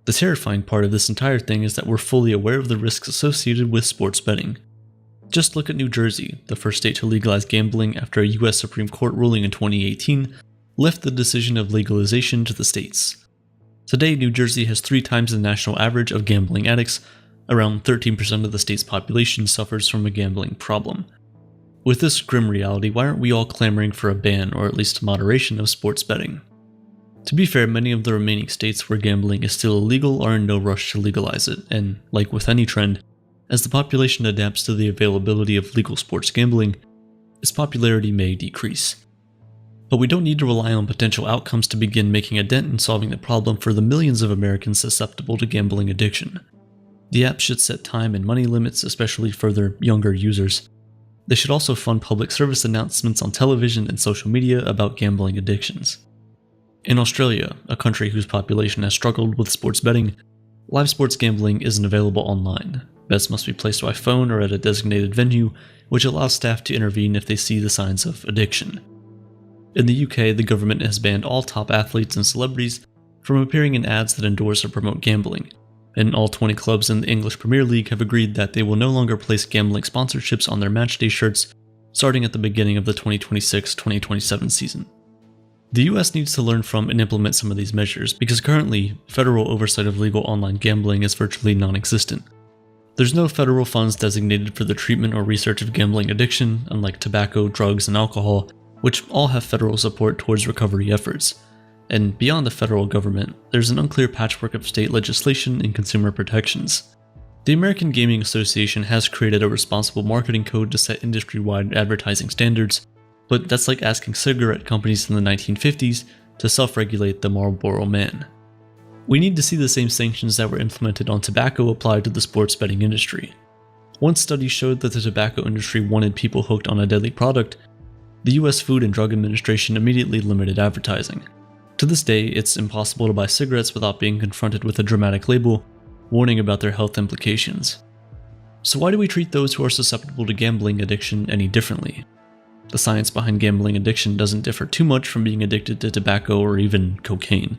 The terrifying part of this entire thing is that we're fully aware of the risks associated with sports betting. Just look at New Jersey, the first state to legalize gambling after a US Supreme Court ruling in 2018 left the decision of legalization to the states. Today, New Jersey has 3 times the national average of gambling addicts. Around 13% of the state's population suffers from a gambling problem. With this grim reality, why aren't we all clamoring for a ban or at least moderation of sports betting? To be fair, many of the remaining states where gambling is still illegal are in no rush to legalize it, and like with any trend, as the population adapts to the availability of legal sports gambling, its popularity may decrease. But we don't need to rely on potential outcomes to begin making a dent in solving the problem for the millions of Americans susceptible to gambling addiction. The app should set time and money limits, especially for their younger users. They should also fund public service announcements on television and social media about gambling addictions. In Australia, a country whose population has struggled with sports betting, live sports gambling isn't available online. Bets must be placed by phone or at a designated venue, which allows staff to intervene if they see the signs of addiction. In the UK, the government has banned all top athletes and celebrities from appearing in ads that endorse or promote gambling, and all 20 clubs in the English Premier League have agreed that they will no longer place gambling sponsorships on their matchday shirts starting at the beginning of the 2026-2027 season. The US needs to learn from and implement some of these measures because currently, federal oversight of legal online gambling is virtually non-existent. There's no federal funds designated for the treatment or research of gambling addiction, unlike tobacco, drugs, and alcohol, which all have federal support towards recovery efforts. And beyond the federal government, there's an unclear patchwork of state legislation and consumer protections. The American Gaming Association has created a responsible marketing code to set industry-wide advertising standards, but that's like asking cigarette companies in the 1950s to self-regulate the Marlboro Man. We need to see the same sanctions that were implemented on tobacco applied to the sports betting industry. One study showed that the tobacco industry wanted people hooked on a deadly product. The US Food and Drug Administration immediately limited advertising. To this day, it's impossible to buy cigarettes without being confronted with a dramatic label warning about their health implications. So why do we treat those who are susceptible to gambling addiction any differently? The science behind gambling addiction doesn't differ too much from being addicted to tobacco or even cocaine.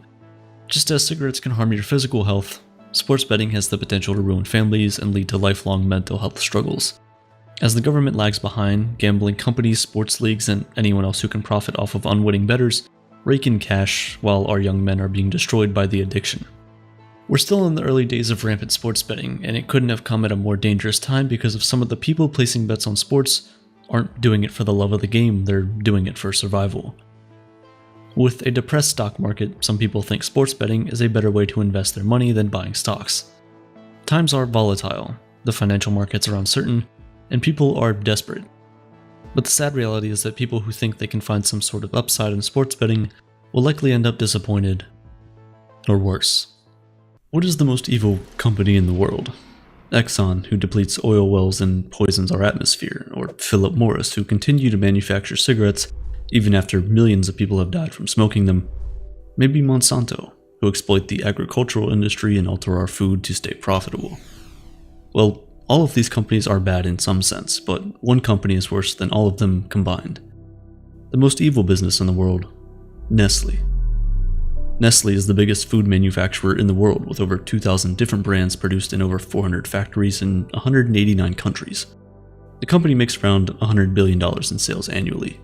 Just as cigarettes can harm your physical health, sports betting has the potential to ruin families and lead to lifelong mental health struggles. As the government lags behind, gambling companies, sports leagues, and anyone else who can profit off of unwitting bettors rake in cash while our young men are being destroyed by the addiction. We're still in the early days of rampant sports betting, and it couldn't have come at a more dangerous time because of some of the people placing bets on sports aren't doing it for the love of the game, they're doing it for survival. With a depressed stock market, some people think sports betting is a better way to invest their money than buying stocks. Times are volatile, the financial markets are uncertain, and people are desperate. But the sad reality is that people who think they can find some sort of upside in sports betting will likely end up disappointed, or worse. What is the most evil company in the world? Exxon, who depletes oil wells and poisons our atmosphere, or Philip Morris, who continue to manufacture cigarettes even after millions of people have died from smoking them. Maybe Monsanto, who exploit the agricultural industry and alter our food to stay profitable. Well, all of these companies are bad in some sense, but one company is worse than all of them combined. The most evil business in the world, Nestle. Nestle is the biggest food manufacturer in the world with over 2,000 different brands produced in over 400 factories in 189 countries. The company makes around $100 billion in sales annually.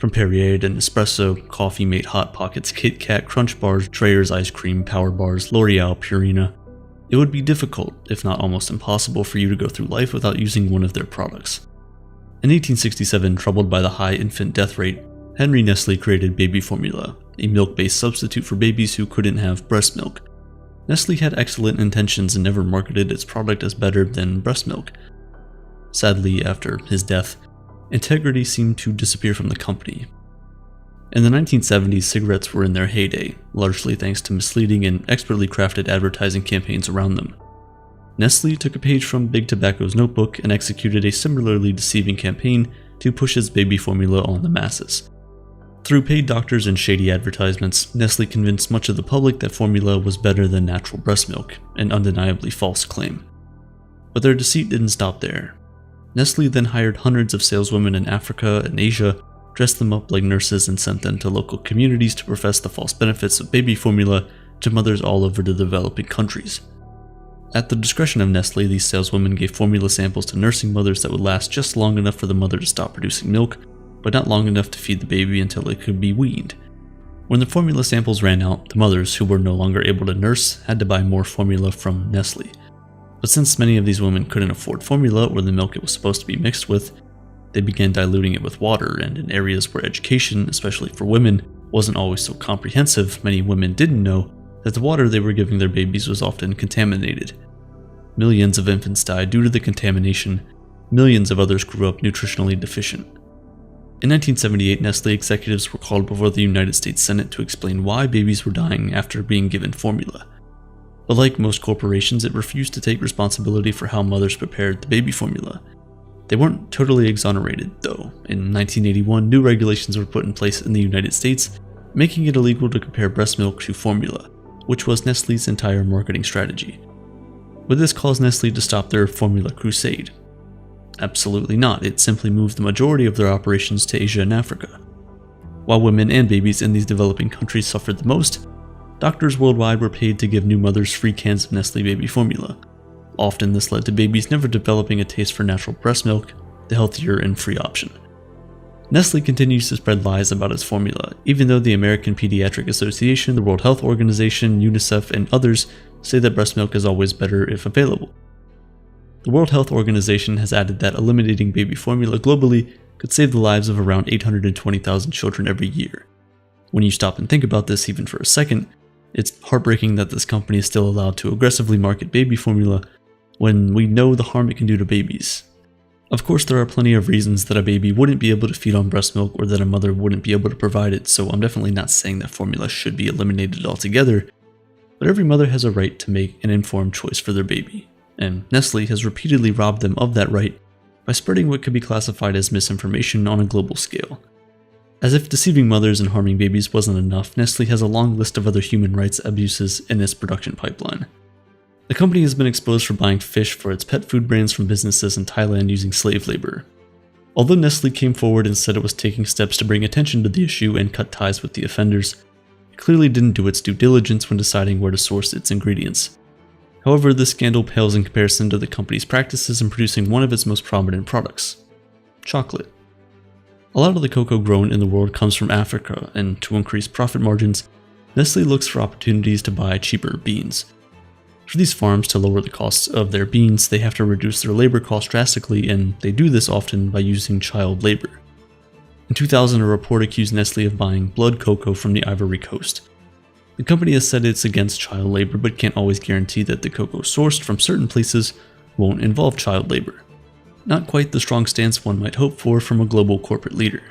From Perrier to Nespresso, Coffee Mate Hot Pockets, Kit Kat, Crunch Bars, Dreyer's Ice Cream, Power Bars, L'Oreal, Purina, it would be difficult, if not almost impossible, for you to go through life without using one of their products. In 1867, troubled by the high infant death rate, Henry Nestle created baby formula, a milk-based substitute for babies who couldn't have breast milk. Nestle had excellent intentions and never marketed its product as better than breast milk. Sadly, after his death, integrity seemed to disappear from the company. In the 1970s, cigarettes were in their heyday, largely thanks to misleading and expertly crafted advertising campaigns around them. Nestle took a page from Big Tobacco's notebook and executed a similarly deceiving campaign to push its baby formula on the masses. Through paid doctors and shady advertisements, Nestle convinced much of the public that formula was better than natural breast milk, an undeniably false claim. But their deceit didn't stop there. Nestle then hired hundreds of saleswomen in Africa and Asia, dressed them up like nurses, and sent them to local communities to profess the false benefits of baby formula to mothers all over the developing countries. At the discretion of Nestle, these saleswomen gave formula samples to nursing mothers that would last just long enough for the mother to stop producing milk, but not long enough to feed the baby until it could be weaned. When the formula samples ran out, the mothers, who were no longer able to nurse, had to buy more formula from Nestle. But since many of these women couldn't afford formula or the milk it was supposed to be mixed with, they began diluting it with water, and in areas where education, especially for women, wasn't always so comprehensive, many women didn't know that the water they were giving their babies was often contaminated. Millions of infants died due to the contamination. Millions of others grew up nutritionally deficient. In 1978, Nestle executives were called before the United States Senate to explain why babies were dying after being given formula. But like most corporations, it refused to take responsibility for how mothers prepared the baby formula. They weren't totally exonerated, though. In 1981, new regulations were put in place in the United States, making it illegal to compare breast milk to formula, which was Nestle's entire marketing strategy. Would this cause Nestle to stop their formula crusade? Absolutely not. It simply moved the majority of their operations to Asia and Africa. While women and babies in these developing countries suffered the most, doctors worldwide were paid to give new mothers free cans of Nestle baby formula. Often this led to babies never developing a taste for natural breast milk, the healthier and free option. Nestle continues to spread lies about its formula, even though the American Pediatric Association, the World Health Organization, UNICEF, and others say that breast milk is always better if available. The World Health Organization has added that eliminating baby formula globally could save the lives of around 820,000 children every year. When you stop and think about this even for a second, it's heartbreaking that this company is still allowed to aggressively market baby formula when we know the harm it can do to babies. Of course, there are plenty of reasons that a baby wouldn't be able to feed on breast milk or that a mother wouldn't be able to provide it, so I'm definitely not saying that formula should be eliminated altogether, but every mother has a right to make an informed choice for their baby, and Nestle has repeatedly robbed them of that right by spreading what could be classified as misinformation on a global scale. As if deceiving mothers and harming babies wasn't enough, Nestle has a long list of other human rights abuses in its production pipeline. The company has been exposed for buying fish for its pet food brands from businesses in Thailand using slave labor. Although Nestle came forward and said it was taking steps to bring attention to the issue and cut ties with the offenders, it clearly didn't do its due diligence when deciding where to source its ingredients. However, this scandal pales in comparison to the company's practices in producing one of its most prominent products: chocolate. A lot of the cocoa grown in the world comes from Africa, and to increase profit margins, Nestle looks for opportunities to buy cheaper beans. For these farms to lower the costs of their beans, they have to reduce their labor costs drastically, and they do this often by using child labor. In 2000, a report accused Nestle of buying blood cocoa from the Ivory Coast. The company has said it's against child labor, but can't always guarantee that the cocoa sourced from certain places won't involve child labor. Not quite the strong stance one might hope for from a global corporate leader.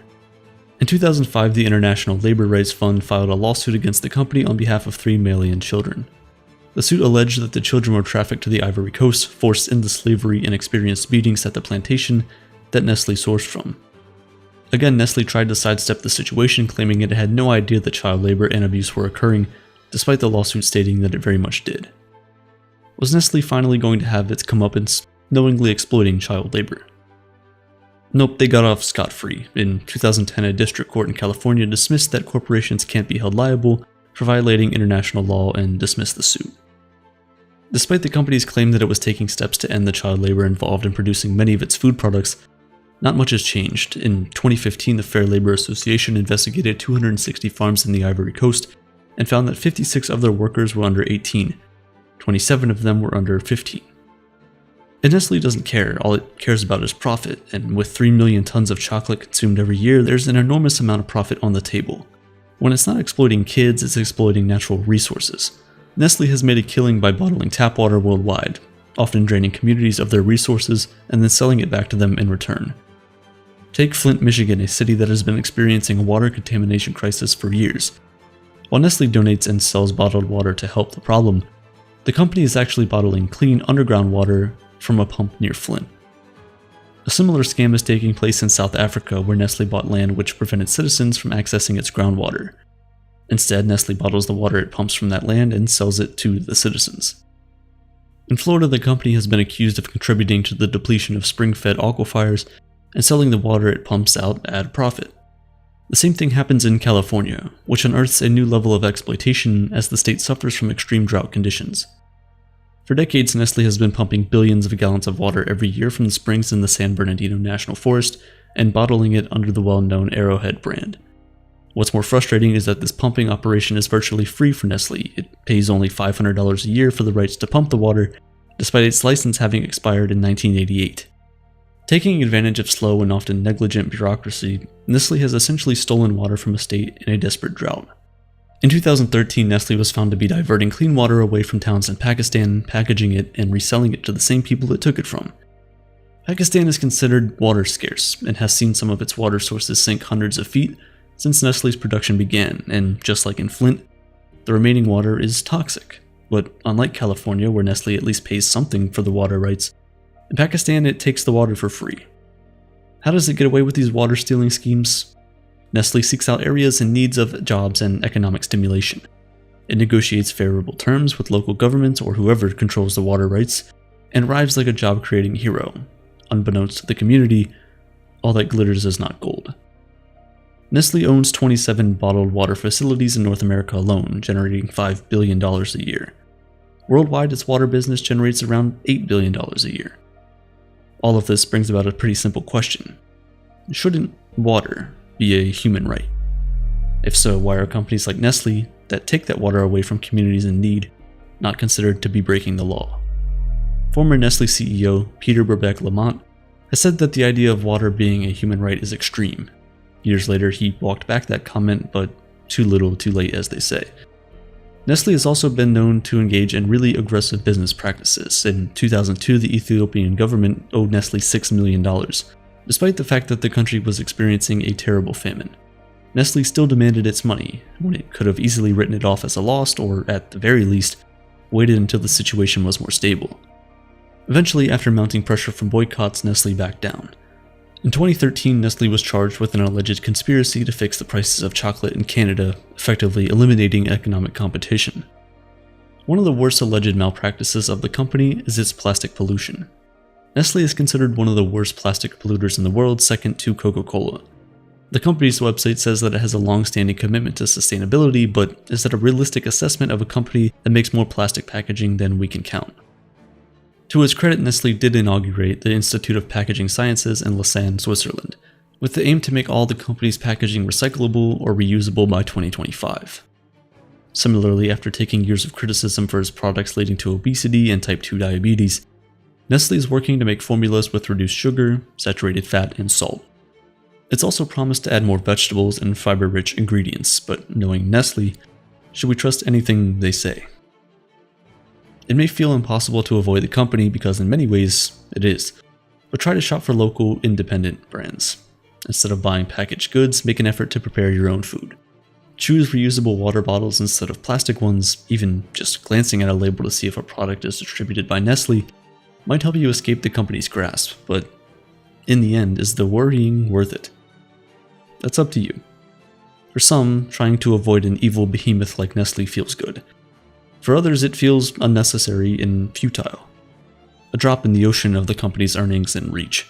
In 2005, the International Labor Rights Fund filed a lawsuit against the company on behalf of 3 Malian children. The suit alleged that the children were trafficked to the Ivory Coast, forced into slavery, and experienced beatings at the plantation that Nestle sourced from. Again, Nestle tried to sidestep the situation, claiming it had no idea that child labor and abuse were occurring, despite the lawsuit stating that it very much did. Was Nestle finally going to have its comeuppance knowingly exploiting child labor? Nope, they got off scot-free. In 2010, a district court in California dismissed that corporations can't be held liable for violating international law and dismissed the suit. Despite the company's claim that it was taking steps to end the child labor involved in producing many of its food products, not much has changed. In 2015, the Fair Labor Association investigated 260 farms in the Ivory Coast and found that 56 of their workers were under 18. 27 of them were under 15. And Nestle doesn't care, all it cares about is profit, and with 3 million tons of chocolate consumed every year, there's an enormous amount of profit on the table. When it's not exploiting kids, it's exploiting natural resources. Nestle has made a killing by bottling tap water worldwide, often draining communities of their resources and then selling it back to them in return. Take Flint, Michigan, a city that has been experiencing a water contamination crisis for years. While Nestle donates and sells bottled water to help the problem, the company is actually bottling clean underground water from a pump near Flint. A similar scam is taking place in South Africa, where Nestle bought land which prevented citizens from accessing its groundwater. Instead, Nestle bottles the water it pumps from that land and sells it to the citizens. In Florida, the company has been accused of contributing to the depletion of spring-fed aquifers and selling the water it pumps out at a profit. The same thing happens in California, which unearths a new level of exploitation as the state suffers from extreme drought conditions. For decades, Nestle has been pumping billions of gallons of water every year from the springs in the San Bernardino National Forest and bottling it under the well-known Arrowhead brand. What's more frustrating is that this pumping operation is virtually free for Nestle. It pays only $500 a year for the rights to pump the water, despite its license having expired in 1988. Taking advantage of slow and often negligent bureaucracy, Nestle has essentially stolen water from a state in a desperate drought. In 2013, Nestle was found to be diverting clean water away from towns in Pakistan, packaging it, and reselling it to the same people it took it from. Pakistan is considered water scarce and has seen some of its water sources sink hundreds of feet since Nestle's production began, and just like in Flint, the remaining water is toxic. But unlike California, where Nestle at least pays something for the water rights, in Pakistan it takes the water for free. How does it get away with these water stealing schemes? Nestle seeks out areas in need of jobs and economic stimulation. It negotiates favorable terms with local governments or whoever controls the water rights, and arrives like a job-creating hero. Unbeknownst to the community, all that glitters is not gold. Nestle owns 27 bottled water facilities in North America alone, generating $5 billion a year. Worldwide, its water business generates around $8 billion a year. All of this brings about a pretty simple question. Shouldn't water be a human right? If so, why are companies like Nestle that take that water away from communities in need not considered to be breaking the law? Former Nestle CEO Peter Brabeck-Lamont has said that the idea of water being a human right is extreme. Years later, he walked back that comment, but too little too late, as they say. Nestle has also been known to engage in really aggressive business practices. In 2002, the Ethiopian government owed Nestle $6 million, despite the fact that the country was experiencing a terrible famine. Nestle still demanded its money, when it could have easily written it off as a loss, or at the very least, waited until the situation was more stable. Eventually, after mounting pressure from boycotts, Nestle backed down. In 2013, Nestle was charged with an alleged conspiracy to fix the prices of chocolate in Canada, effectively eliminating economic competition. One of the worst alleged malpractices of the company is its plastic pollution. Nestle is considered one of the worst plastic polluters in the world, second to Coca-Cola. The company's website says that it has a long-standing commitment to sustainability, but is that a realistic assessment of a company that makes more plastic packaging than we can count? To its credit, Nestle did inaugurate the Institute of Packaging Sciences in Lausanne, Switzerland, with the aim to make all the company's packaging recyclable or reusable by 2025. Similarly, after taking years of criticism for its products leading to obesity and type 2 diabetes, Nestle is working to make formulas with reduced sugar, saturated fat, and salt. It's also promised to add more vegetables and fiber-rich ingredients, but knowing Nestle, should we trust anything they say? It may feel impossible to avoid the company because in many ways, it is, but try to shop for local, independent brands. Instead of buying packaged goods, make an effort to prepare your own food. Choose reusable water bottles instead of plastic ones. Even just glancing at a label to see if a product is distributed by Nestle might help you escape the company's grasp, but in the end, is the worrying worth it? That's up to you. For some, trying to avoid an evil behemoth like Nestle feels good. For others, it feels unnecessary and futile. A drop in the ocean of the company's earnings and reach.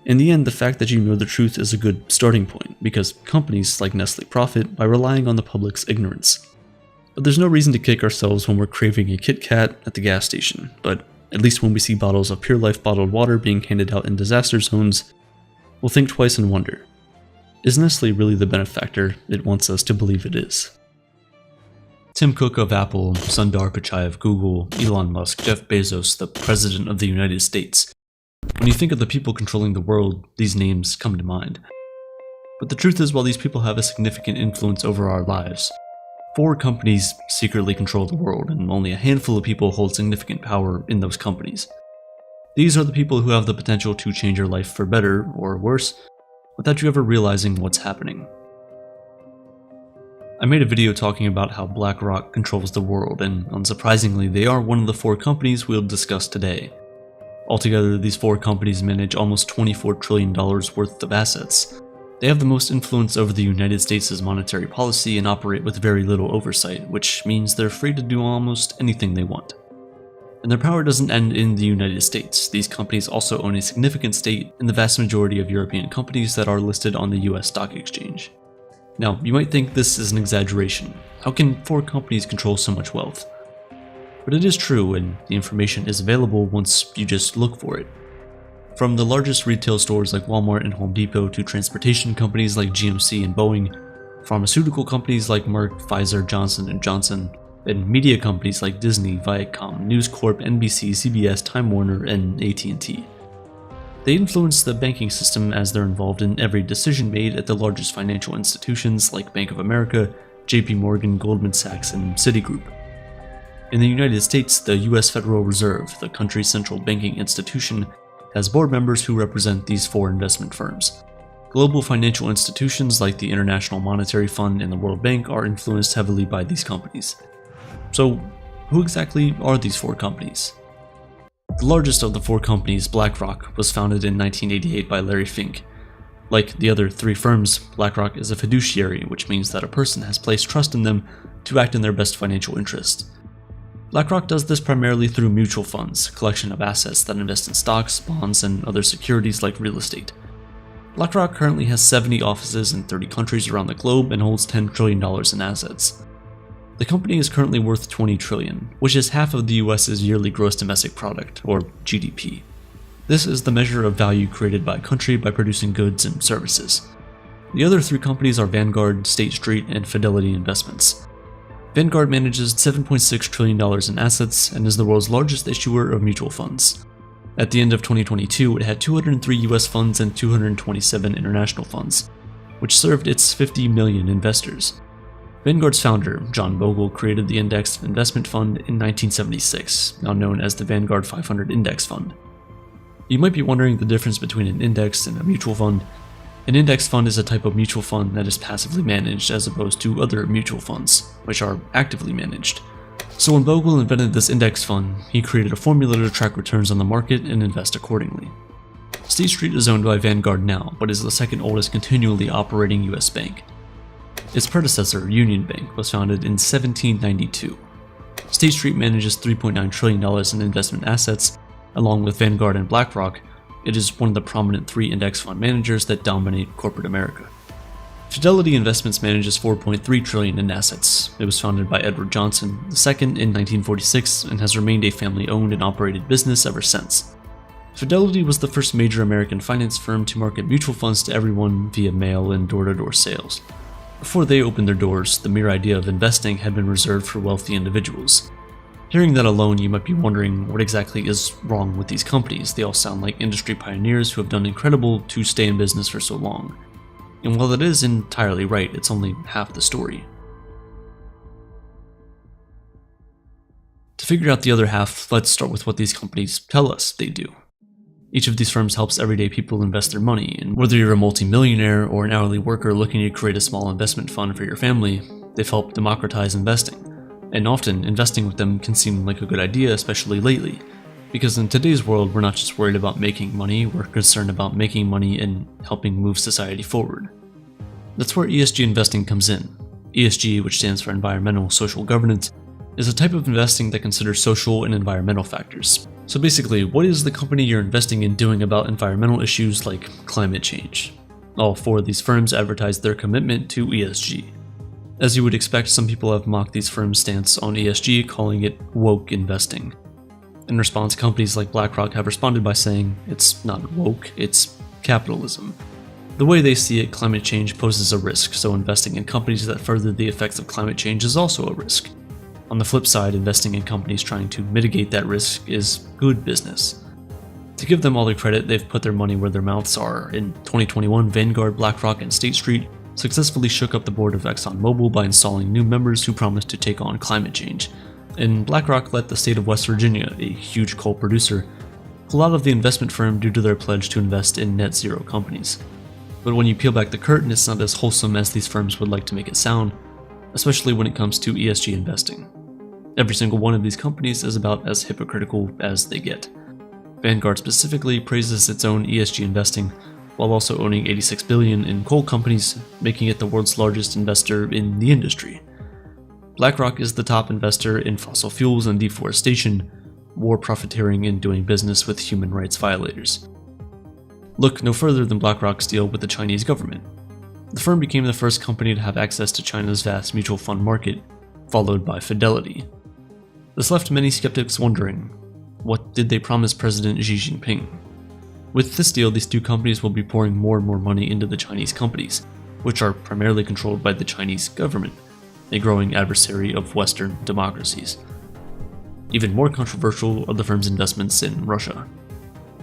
In the end, the fact that you know the truth is a good starting point, because companies like Nestle profit by relying on the public's ignorance. But there's no reason to kick ourselves when we're craving a Kit Kat at the gas station, but at least when we see bottles of Pure Life bottled water being handed out in disaster zones, we'll think twice and wonder, is Nestle really the benefactor it wants us to believe it is? Tim Cook of Apple, Sundar Pichai of Google, Elon Musk, Jeff Bezos, the President of the United States. When you think of the people controlling the world, these names come to mind. But the truth is, while these people have a significant influence over our lives, 4 companies secretly control the world, and only a handful of people hold significant power in those companies. These are the people who have the potential to change your life for better or worse, without you ever realizing what's happening. I made a video talking about how BlackRock controls the world, and unsurprisingly, they are one of the 4 companies we'll discuss today. Altogether, these 4 companies manage almost $24 trillion worth of assets. They have the most influence over the United States' monetary policy and operate with very little oversight, which means they're free to do almost anything they want. And their power doesn't end in the United States. These companies also own a significant stake in the vast majority of European companies that are listed on the US stock exchange. Now, you might think this is an exaggeration. How can 4 companies control so much wealth? But it is true, and the information is available once you just look for it. From the largest retail stores like Walmart and Home Depot to transportation companies like GMC and Boeing, pharmaceutical companies like Merck, Pfizer, Johnson & Johnson, and media companies like Disney, Viacom, News Corp, NBC, CBS, Time Warner, and AT&T. They influence the banking system as they're involved in every decision made at the largest financial institutions like Bank of America, JP Morgan, Goldman Sachs, and Citigroup. In the United States, the US Federal Reserve, the country's central banking institution, has board members who represent these 4 investment firms. Global financial institutions like the International Monetary Fund and the World Bank are influenced heavily by these companies. So, who exactly are these 4 companies? The largest of the 4 companies, BlackRock, was founded in 1988 by Larry Fink. Like the other 3 firms, BlackRock is a fiduciary, which means that a person has placed trust in them to act in their best financial interest. BlackRock does this primarily through mutual funds, a collection of assets that invest in stocks, bonds, and other securities like real estate. BlackRock currently has 70 offices in 30 countries around the globe and holds $10 trillion in assets. The company is currently worth $20 trillion, which is half of the US's yearly gross domestic product, or GDP. This is the measure of value created by a country by producing goods and services. The other 3 companies are Vanguard, State Street, and Fidelity Investments. Vanguard manages $7.6 trillion in assets and is the world's largest issuer of mutual funds. At the end of 2022, it had 203 US funds and 227 international funds, which served its 50 million investors. Vanguard's founder, John Bogle, created the Index Investment Fund in 1976, now known as the Vanguard 500 Index Fund. You might be wondering the difference between an index and a mutual fund. An index fund is a type of mutual fund that is passively managed as opposed to other mutual funds, which are actively managed. So when Bogle invented this index fund, he created a formula to track returns on the market and invest accordingly. State Street is owned by Vanguard now, but is the second oldest continually operating US bank. Its predecessor, Union Bank, was founded in 1792. State Street manages $3.9 trillion in investment assets, along with Vanguard and BlackRock, It is one of the prominent 3 index fund managers that dominate corporate America. Fidelity Investments manages $4.3 trillion in assets. It was founded by Edward Johnson II in 1946 and has remained a family-owned and operated business ever since. Fidelity was the first major American finance firm to market mutual funds to everyone via mail and door-to-door sales. Before they opened their doors, the mere idea of investing had been reserved for wealthy individuals. Hearing that alone, you might be wondering what exactly is wrong with these companies. They all sound like industry pioneers who have done incredible to stay in business for so long. And while that is entirely right, it's only half the story. To figure out the other half, let's start with what these companies tell us they do. Each of these firms helps everyday people invest their money, and whether you're a multimillionaire or an hourly worker looking to create a small investment fund for your family, they've helped democratize investing. And often, investing with them can seem like a good idea, especially lately. Because in today's world, we're not just worried about making money, we're concerned about making money and helping move society forward. That's where ESG investing comes in. ESG, which stands for Environmental Social Governance, is a type of investing that considers social and environmental factors. So basically, what is the company you're investing in doing about environmental issues like climate change? All 4 of these firms advertise their commitment to ESG. As you would expect, some people have mocked these firms' stance on ESG, calling it woke investing. In response, companies like BlackRock have responded by saying it's not woke, it's capitalism. The way they see it, climate change poses a risk, so investing in companies that further the effects of climate change is also a risk. On the flip side, investing in companies trying to mitigate that risk is good business. To give them all the credit, they've put their money where their mouths are. In 2021, Vanguard, BlackRock, and State Street successfully shook up the board of ExxonMobil by installing new members who promised to take on climate change. And BlackRock let the state of West Virginia, a huge coal producer, pull out of the investment firm due to their pledge to invest in net zero companies. But when you peel back the curtain, it's not as wholesome as these firms would like to make it sound, especially when it comes to ESG investing. Every single one of these companies is about as hypocritical as they get. Vanguard specifically praises its own ESG investing, while also owning $86 billion in coal companies, making it the world's largest investor in the industry. BlackRock is the top investor in fossil fuels and deforestation, war profiteering, and doing business with human rights violators. Look no further than BlackRock's deal with the Chinese government. The firm became the first company to have access to China's vast mutual fund market, followed by Fidelity. This left many skeptics wondering, what did they promise President Xi Jinping? With this deal, these 2 companies will be pouring more and more money into the Chinese companies, which are primarily controlled by the Chinese government, a growing adversary of Western democracies. Even more controversial are the firm's investments in Russia.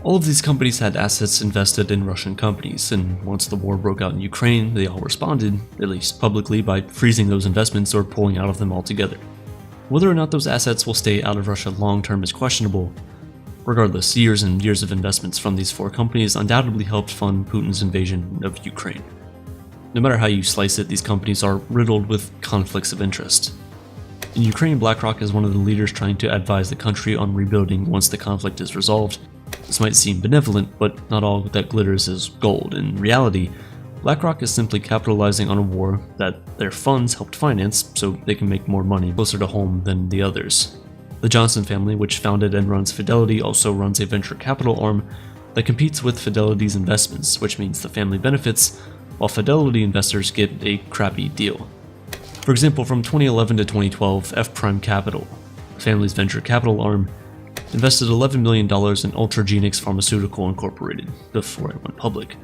All of these companies had assets invested in Russian companies, and once the war broke out in Ukraine, they all responded, at least publicly, by freezing those investments or pulling out of them altogether. Whether or not those assets will stay out of Russia long term is questionable. Regardless, years and years of investments from these 4 companies undoubtedly helped fund Putin's invasion of Ukraine. No matter how you slice it, these companies are riddled with conflicts of interest. In Ukraine, BlackRock is one of the leaders trying to advise the country on rebuilding once the conflict is resolved. This might seem benevolent, but not all that glitters is gold. In reality, BlackRock is simply capitalizing on a war that their funds helped finance so they can make more money closer to home than the others. The Johnson family, which founded and runs Fidelity, also runs a venture capital arm that competes with Fidelity's investments, which means the family benefits, while Fidelity investors get a crappy deal. For example, from 2011 to 2012, F Prime Capital, the family's venture capital arm, invested $11 million in Ultragenyx Pharmaceutical Incorporated before it went public.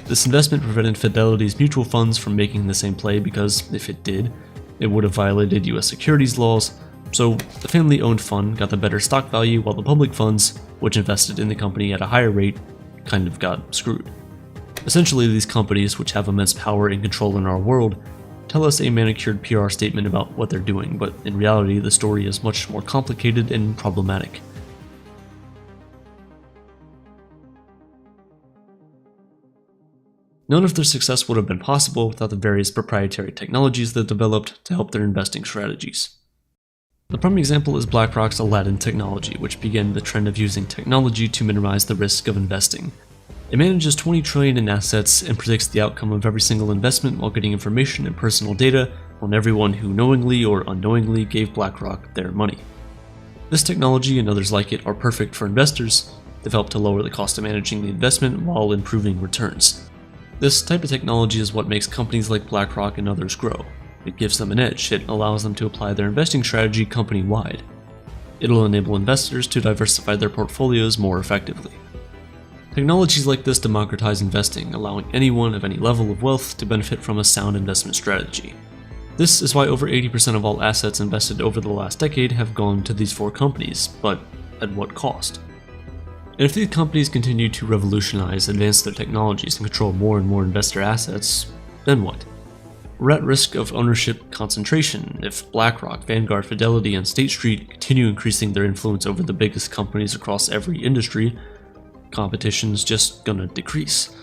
This investment prevented Fidelity's mutual funds from making the same play because, if it did, it would have violated US securities laws, so the family-owned fund got the better stock value while the public funds, which invested in the company at a higher rate, kind of got screwed. Essentially, these companies, which have immense power and control in our world, tell us a manicured PR statement about what they're doing, but in reality, the story is much more complicated and problematic. None of their success would have been possible without the various proprietary technologies they developed to help their investing strategies. The prime example is BlackRock's Aladdin technology, which began the trend of using technology to minimize the risk of investing. It manages $20 trillion in assets and predicts the outcome of every single investment while getting information and personal data on everyone who knowingly or unknowingly gave BlackRock their money. This technology and others like it are perfect for investors, developed to lower the cost of managing the investment while improving returns. This type of technology is what makes companies like BlackRock and others grow. It gives them an edge. It allows them to apply their investing strategy company-wide. It'll enable investors to diversify their portfolios more effectively. Technologies like this democratize investing, allowing anyone of any level of wealth to benefit from a sound investment strategy. This is why over 80% of all assets invested over the last decade have gone to these four companies, but at what cost? And if these companies continue to revolutionize, advance their technologies, and control more and more investor assets, then what? We're at risk of ownership concentration if BlackRock, Vanguard, Fidelity, and State Street continue increasing their influence over the biggest companies across every industry. Competition's just gonna decrease.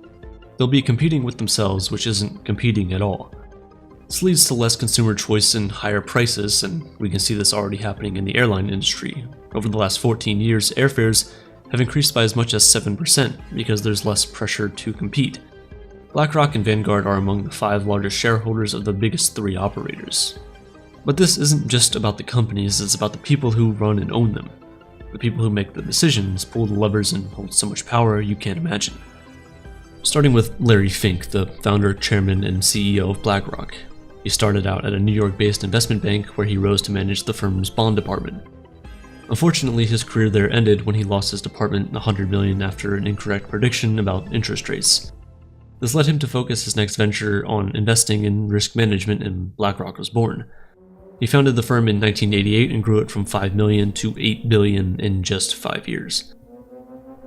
They'll be competing with themselves, which isn't competing at all. This leads to less consumer choice and higher prices, and we can see this already happening in the airline industry. Over the last 14 years, airfares have increased by as much as 7% because there's less pressure to compete. BlackRock and Vanguard are among the 5 largest shareholders of the biggest 3 operators. But this isn't just about the companies, it's about the people who run and own them. The people who make the decisions, pull the levers, and hold so much power you can't imagine. Starting with Larry Fink, the founder, chairman, and CEO of BlackRock. He started out at a New York-based investment bank where he rose to manage the firm's bond department. Unfortunately, his career there ended when he lost his department $100 million after an incorrect prediction about interest rates. This led him to focus his next venture on investing in risk management, and BlackRock was born. He founded the firm in 1988 and grew it from $5 million to $8 billion in just 5 years.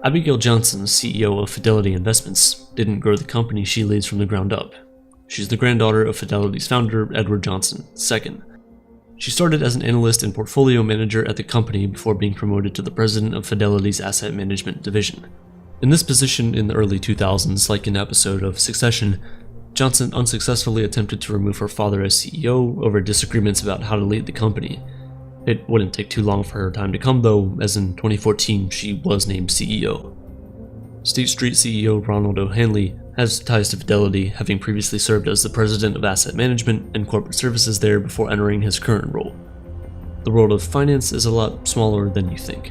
Abigail Johnson, CEO of Fidelity Investments, didn't grow the company she leads from the ground up. She's the granddaughter of Fidelity's founder, Edward Johnson II. She started as an analyst and portfolio manager at the company before being promoted to the president of Fidelity's asset management division. In this position in the early 2000s, like an episode of Succession, Johnson unsuccessfully attempted to remove her father as CEO over disagreements about how to lead the company. It wouldn't take too long for her time to come though, as in 2014 she was named CEO. State Street CEO Ronald O'Hanley has ties to Fidelity, having previously served as the president of asset management and corporate services there before entering his current role. The world of finance is a lot smaller than you think.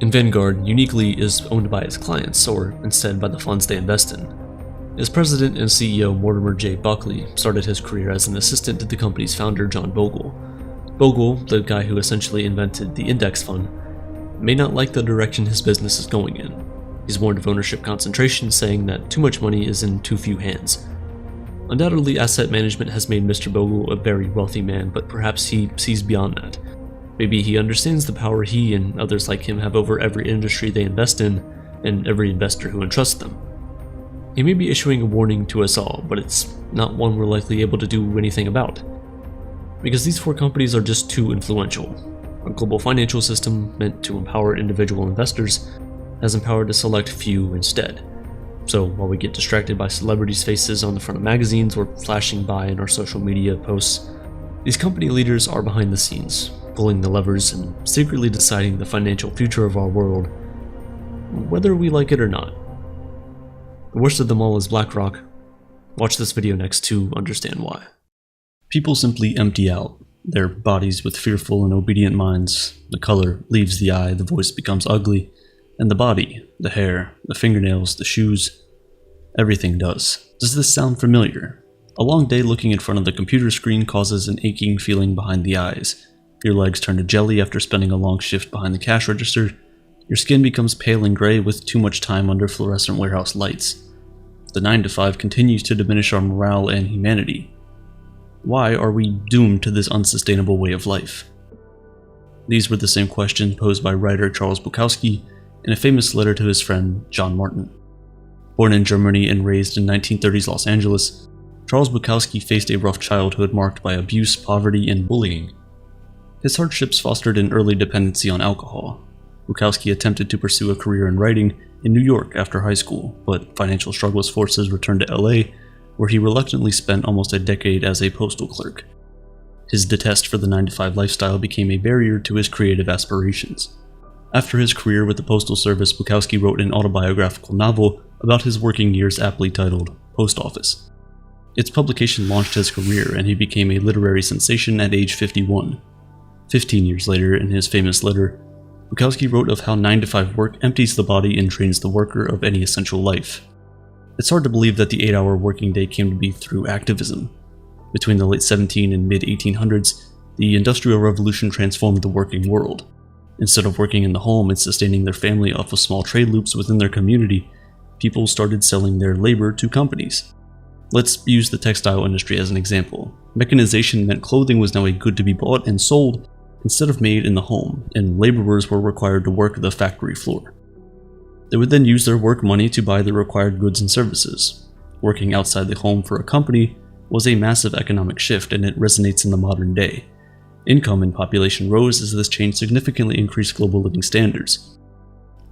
And Vanguard uniquely is owned by its clients, or instead by the funds they invest in. Its president and CEO Mortimer J. Buckley started his career as an assistant to the company's founder John Bogle. Bogle, the guy who essentially invented the index fund, may not like the direction his business is going in. He's warned of ownership concentration, saying that too much money is in too few hands. Undoubtedly, asset management has made Mr. Bogle a very wealthy man, but perhaps he sees beyond that. Maybe he understands the power he and others like him have over every industry they invest in, and every investor who entrusts them. He may be issuing a warning to us all, but it's not one we're likely able to do anything about. Because these 4 companies are just too influential. A global financial system meant to empower individual investors has empowered a select few instead. So while we get distracted by celebrities' faces on the front of magazines or flashing by in our social media posts, these company leaders are behind the scenes, pulling the levers and secretly deciding the financial future of our world, whether we like it or not. The worst of them all is BlackRock. Watch this video next to understand why. People simply empty out, their bodies with fearful and obedient minds. The color leaves the eye, the voice becomes ugly, and the body, the hair, the fingernails, the shoes, everything does. Does this sound familiar? A long day looking in front of the computer screen causes an aching feeling behind the eyes. Your legs turn to jelly after spending a long shift behind the cash register. Your skin becomes pale and gray with too much time under fluorescent warehouse lights. The 9 to 5 continues to diminish our morale and humanity. Why are we doomed to this unsustainable way of life? These were the same questions posed by writer Charles Bukowski in a famous letter to his friend John Martin. Born in Germany and raised in 1930s Los Angeles, Charles Bukowski faced a rough childhood marked by abuse, poverty, and bullying. His hardships fostered an early dependency on alcohol. Bukowski attempted to pursue a career in writing in New York after high school, but financial struggles forced his return to LA, where he reluctantly spent almost a decade as a postal clerk. His detest for the 9-to-5 lifestyle became a barrier to his creative aspirations. After his career with the Postal Service, Bukowski wrote an autobiographical novel about his working years aptly titled Post Office. Its publication launched his career, and he became a literary sensation at age 51. 15 years later, in his famous letter, Bukowski wrote of how 9-to-5 work empties the body and drains the worker of any essential life. It's hard to believe that the 8-hour working day came to be through activism. Between the late 1700s and mid-1800s, the Industrial Revolution transformed the working world. Instead of working in the home and sustaining their family off of small trade loops within their community, people started selling their labor to companies. Let's use the textile industry as an example. Mechanization meant clothing was now a good to be bought and sold instead of made in the home, and laborers were required to work the factory floor. They would then use their work money to buy the required goods and services. Working outside the home for a company was a massive economic shift, and it resonates in the modern day. Income and population rose as this change significantly increased global living standards.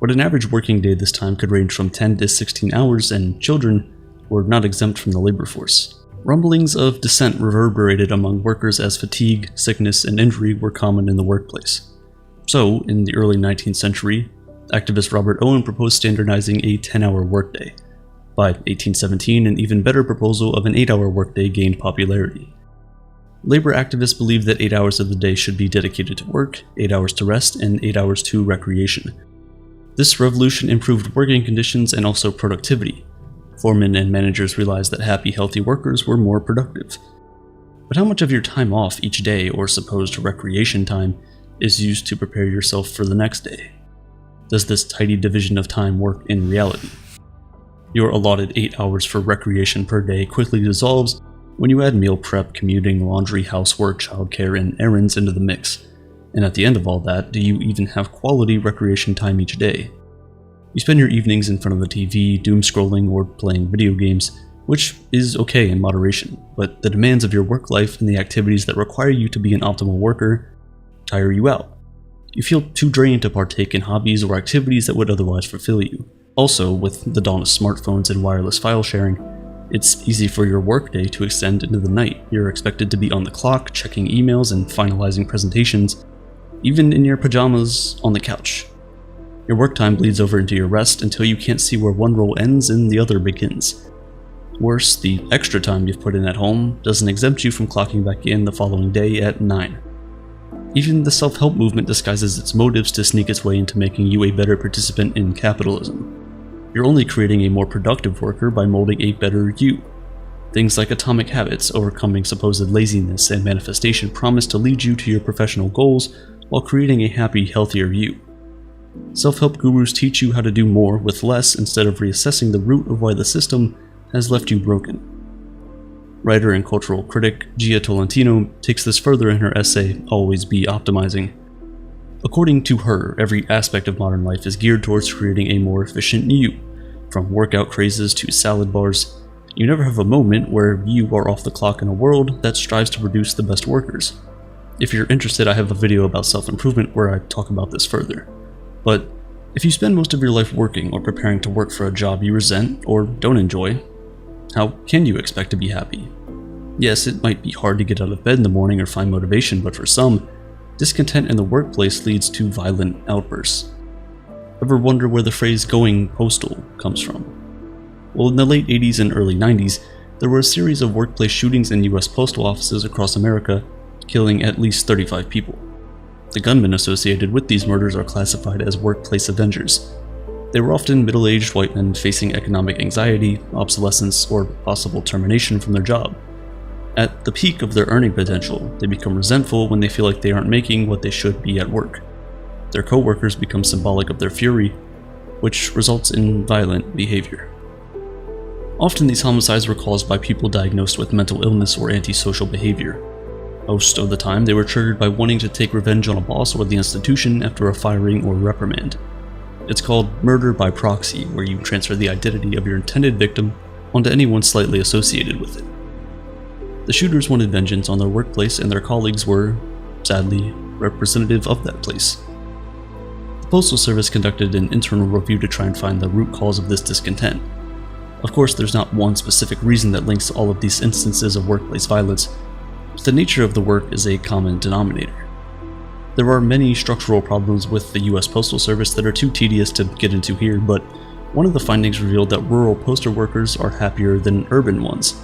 But an average working day this time could range from 10 to 16 hours, and children were not exempt from the labor force. Rumblings of dissent reverberated among workers as fatigue, sickness, and injury were common in the workplace. So, in the early 19th century, activist Robert Owen proposed standardizing a 10-hour workday. By 1817, an even better proposal of an 8-hour workday gained popularity. Labor activists believed that 8 hours of the day should be dedicated to work, 8 hours to rest, and 8 hours to recreation. This revolution improved working conditions and also productivity. Foremen and managers realized that happy, healthy workers were more productive. But how much of your time off each day, or supposed recreation time, is used to prepare yourself for the next day? Does this tidy division of time work in reality? Your allotted 8 hours for recreation per day quickly dissolves when you add meal prep, commuting, laundry, housework, childcare, and errands into the mix. And at the end of all that, do you even have quality recreation time each day? You spend your evenings in front of the TV, doom scrolling, or playing video games, which is okay in moderation, but the demands of your work life and the activities that require you to be an optimal worker tire you out. You feel too drained to partake in hobbies or activities that would otherwise fulfill you. Also, with the dawn of smartphones and wireless file sharing, it's easy for your workday to extend into the night. You're expected to be on the clock, checking emails and finalizing presentations, even in your pajamas on the couch. Your work time bleeds over into your rest until you can't see where one role ends and the other begins. Worse, the extra time you've put in at home doesn't exempt you from clocking back in the following day at 9. Even the self-help movement disguises its motives to sneak its way into making you a better participant in capitalism. You're only creating a more productive worker by molding a better you. Things like atomic habits, overcoming supposed laziness, and manifestation promise to lead you to your professional goals while creating a happy, healthier you. Self-help gurus teach you how to do more with less instead of reassessing the root of why the system has left you broken. Writer and cultural critic Gia Tolentino takes this further in her essay, Always Be Optimizing. According to her, every aspect of modern life is geared towards creating a more efficient you. From workout crazes to salad bars, you never have a moment where you are off the clock in a world that strives to produce the best workers. If you're interested, I have a video about self-improvement where I talk about this further. But if you spend most of your life working or preparing to work for a job you resent or don't enjoy, how can you expect to be happy? Yes, it might be hard to get out of bed in the morning or find motivation, but for some, discontent in the workplace leads to violent outbursts. Ever wonder where the phrase "going postal" comes from? Well, in the late 80s and early 90s, there were a series of workplace shootings in US postal offices across America, killing at least 35 people. The gunmen associated with these murders are classified as workplace avengers. They were often middle-aged white men facing economic anxiety, obsolescence, or possible termination from their job. At the peak of their earning potential, they become resentful when they feel like they aren't making what they should be at work. Their co-workers become symbolic of their fury, which results in violent behavior. Often these homicides were caused by people diagnosed with mental illness or antisocial behavior. Most of the time, they were triggered by wanting to take revenge on a boss or the institution after a firing or reprimand. It's called murder by proxy, where you transfer the identity of your intended victim onto anyone slightly associated with it. The shooters wanted vengeance on their workplace, and their colleagues were, sadly, representative of that place. The Postal Service conducted an internal review to try and find the root cause of this discontent. Of course, there's not one specific reason that links all of these instances of workplace violence, but the nature of the work is a common denominator. There are many structural problems with the US Postal Service that are too tedious to get into here, but one of the findings revealed that rural postal workers are happier than urban ones.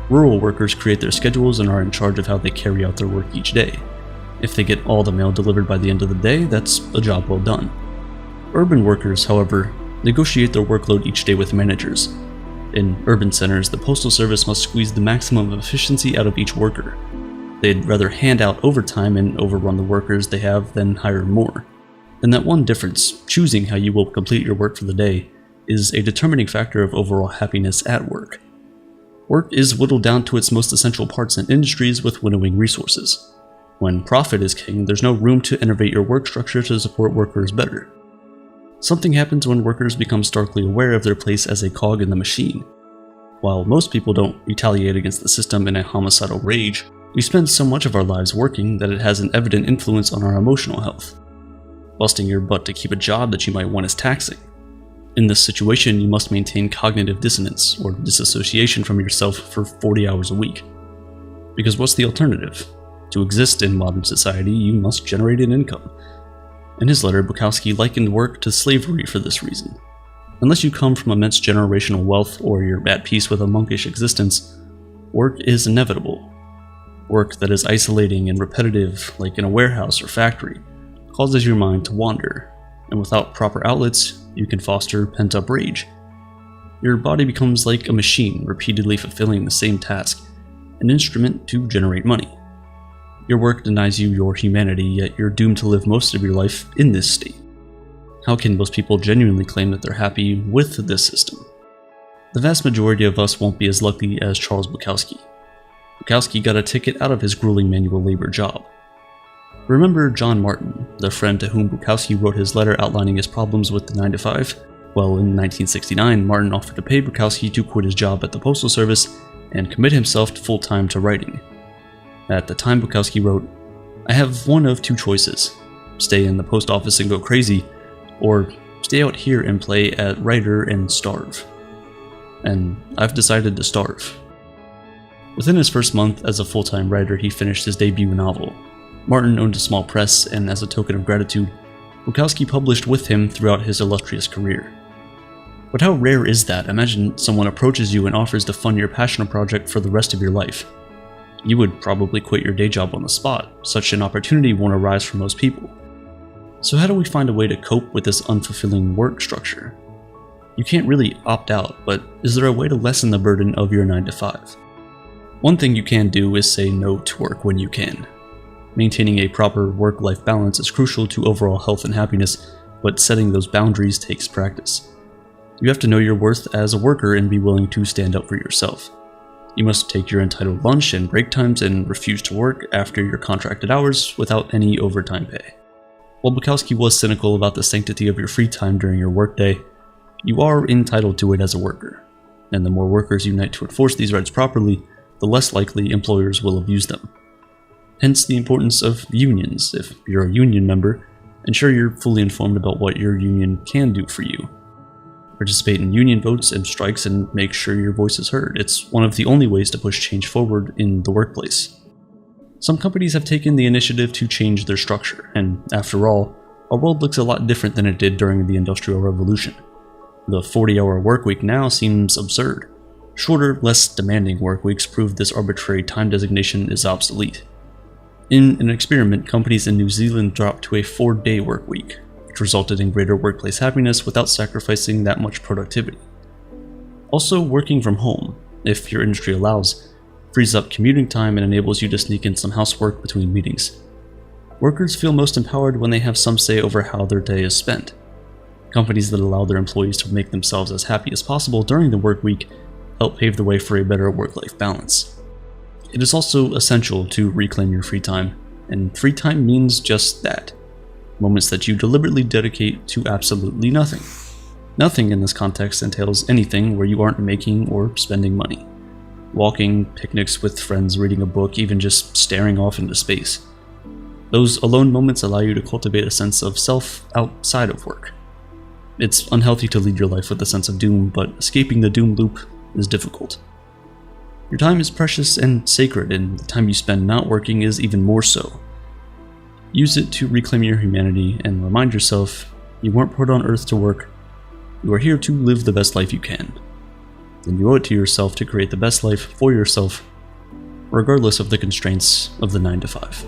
Rural workers create their schedules and are in charge of how they carry out their work each day. If they get all the mail delivered by the end of the day, that's a job well done. Urban workers, however, negotiate their workload each day with managers. In urban centers, the Postal Service must squeeze the maximum of efficiency out of each worker. They'd rather hand out overtime and overrun the workers they have than hire more. And that one difference, choosing how you will complete your work for the day, is a determining factor of overall happiness at work. Work is whittled down to its most essential parts in industries with winnowing resources. When profit is king, there's no room to innovate your work structure to support workers better. Something happens when workers become starkly aware of their place as a cog in the machine. While most people don't retaliate against the system in a homicidal rage, we spend so much of our lives working that it has an evident influence on our emotional health. Busting your butt to keep a job that you might want is taxing. In this situation, you must maintain cognitive dissonance, or disassociation from yourself, for 40 hours a week. Because what's the alternative? To exist in modern society, you must generate an income. In his letter, Bukowski likened work to slavery for this reason. Unless you come from immense generational wealth or you're at peace with a monkish existence, work is inevitable. Work that is isolating and repetitive, like in a warehouse or factory, causes your mind to wander, and without proper outlets, you can foster pent-up rage. Your body becomes like a machine, repeatedly fulfilling the same task, an instrument to generate money. Your work denies you your humanity, yet you're doomed to live most of your life in this state. How can most people genuinely claim that they're happy with this system? The vast majority of us won't be as lucky as Charles Bukowski. Bukowski got a ticket out of his grueling manual labor job. Remember John Martin, the friend to whom Bukowski wrote his letter outlining his problems with the 9-to-5? Well, in 1969, Martin offered to pay Bukowski to quit his job at the Postal Service and commit himself full-time to writing. At the time, Bukowski wrote, "I have one of two choices: stay in the post office and go crazy, or stay out here and play at writer and starve. And I've decided to starve." Within his first month as a full-time writer, he finished his debut novel. Martin owned a small press, and as a token of gratitude, Bukowski published with him throughout his illustrious career. But how rare is that? Imagine someone approaches you and offers to fund your passion project for the rest of your life. You would probably quit your day job on the spot. Such an opportunity won't arise for most people. So how do we find a way to cope with this unfulfilling work structure? You can't really opt out, but is there a way to lessen the burden of your 9-to-5? One thing you can do is say no to work when you can. Maintaining a proper work-life balance is crucial to overall health and happiness, but setting those boundaries takes practice. You have to know your worth as a worker and be willing to stand up for yourself. You must take your entitled lunch and break times and refuse to work after your contracted hours without any overtime pay. While Bukowski was cynical about the sanctity of your free time during your workday, you are entitled to it as a worker. And the more workers unite to enforce these rights properly, the less likely employers will abuse them. Hence the importance of unions. If you're a union member, ensure you're fully informed about what your union can do for you. Participate in union votes and strikes and make sure your voice is heard. It's one of the only ways to push change forward in the workplace. Some companies have taken the initiative to change their structure, and after all, our world looks a lot different than it did during the Industrial Revolution. The 40-hour workweek now seems absurd. Shorter, less demanding work weeks prove this arbitrary time designation is obsolete. In an experiment, companies in New Zealand dropped to a 4-day work week, which resulted in greater workplace happiness without sacrificing that much productivity. Also, working from home, if your industry allows, frees up commuting time and enables you to sneak in some housework between meetings. Workers feel most empowered when they have some say over how their day is spent. Companies that allow their employees to make themselves as happy as possible during the work week help pave the way for a better work-life balance. It is also essential to reclaim your free time, and free time means just that. Moments that you deliberately dedicate to absolutely nothing. Nothing in this context entails anything where you aren't making or spending money. Walking, picnics with friends, reading a book, even just staring off into space. Those alone moments allow you to cultivate a sense of self outside of work. It's unhealthy to lead your life with a sense of doom, but escaping the doom loop is difficult. Your time is precious and sacred, and the time you spend not working is even more so. Use it to reclaim your humanity and remind yourself you weren't put on earth to work. You are here to live the best life you can. Then you owe it to yourself to create the best life for yourself, regardless of the constraints of the 9-to-5.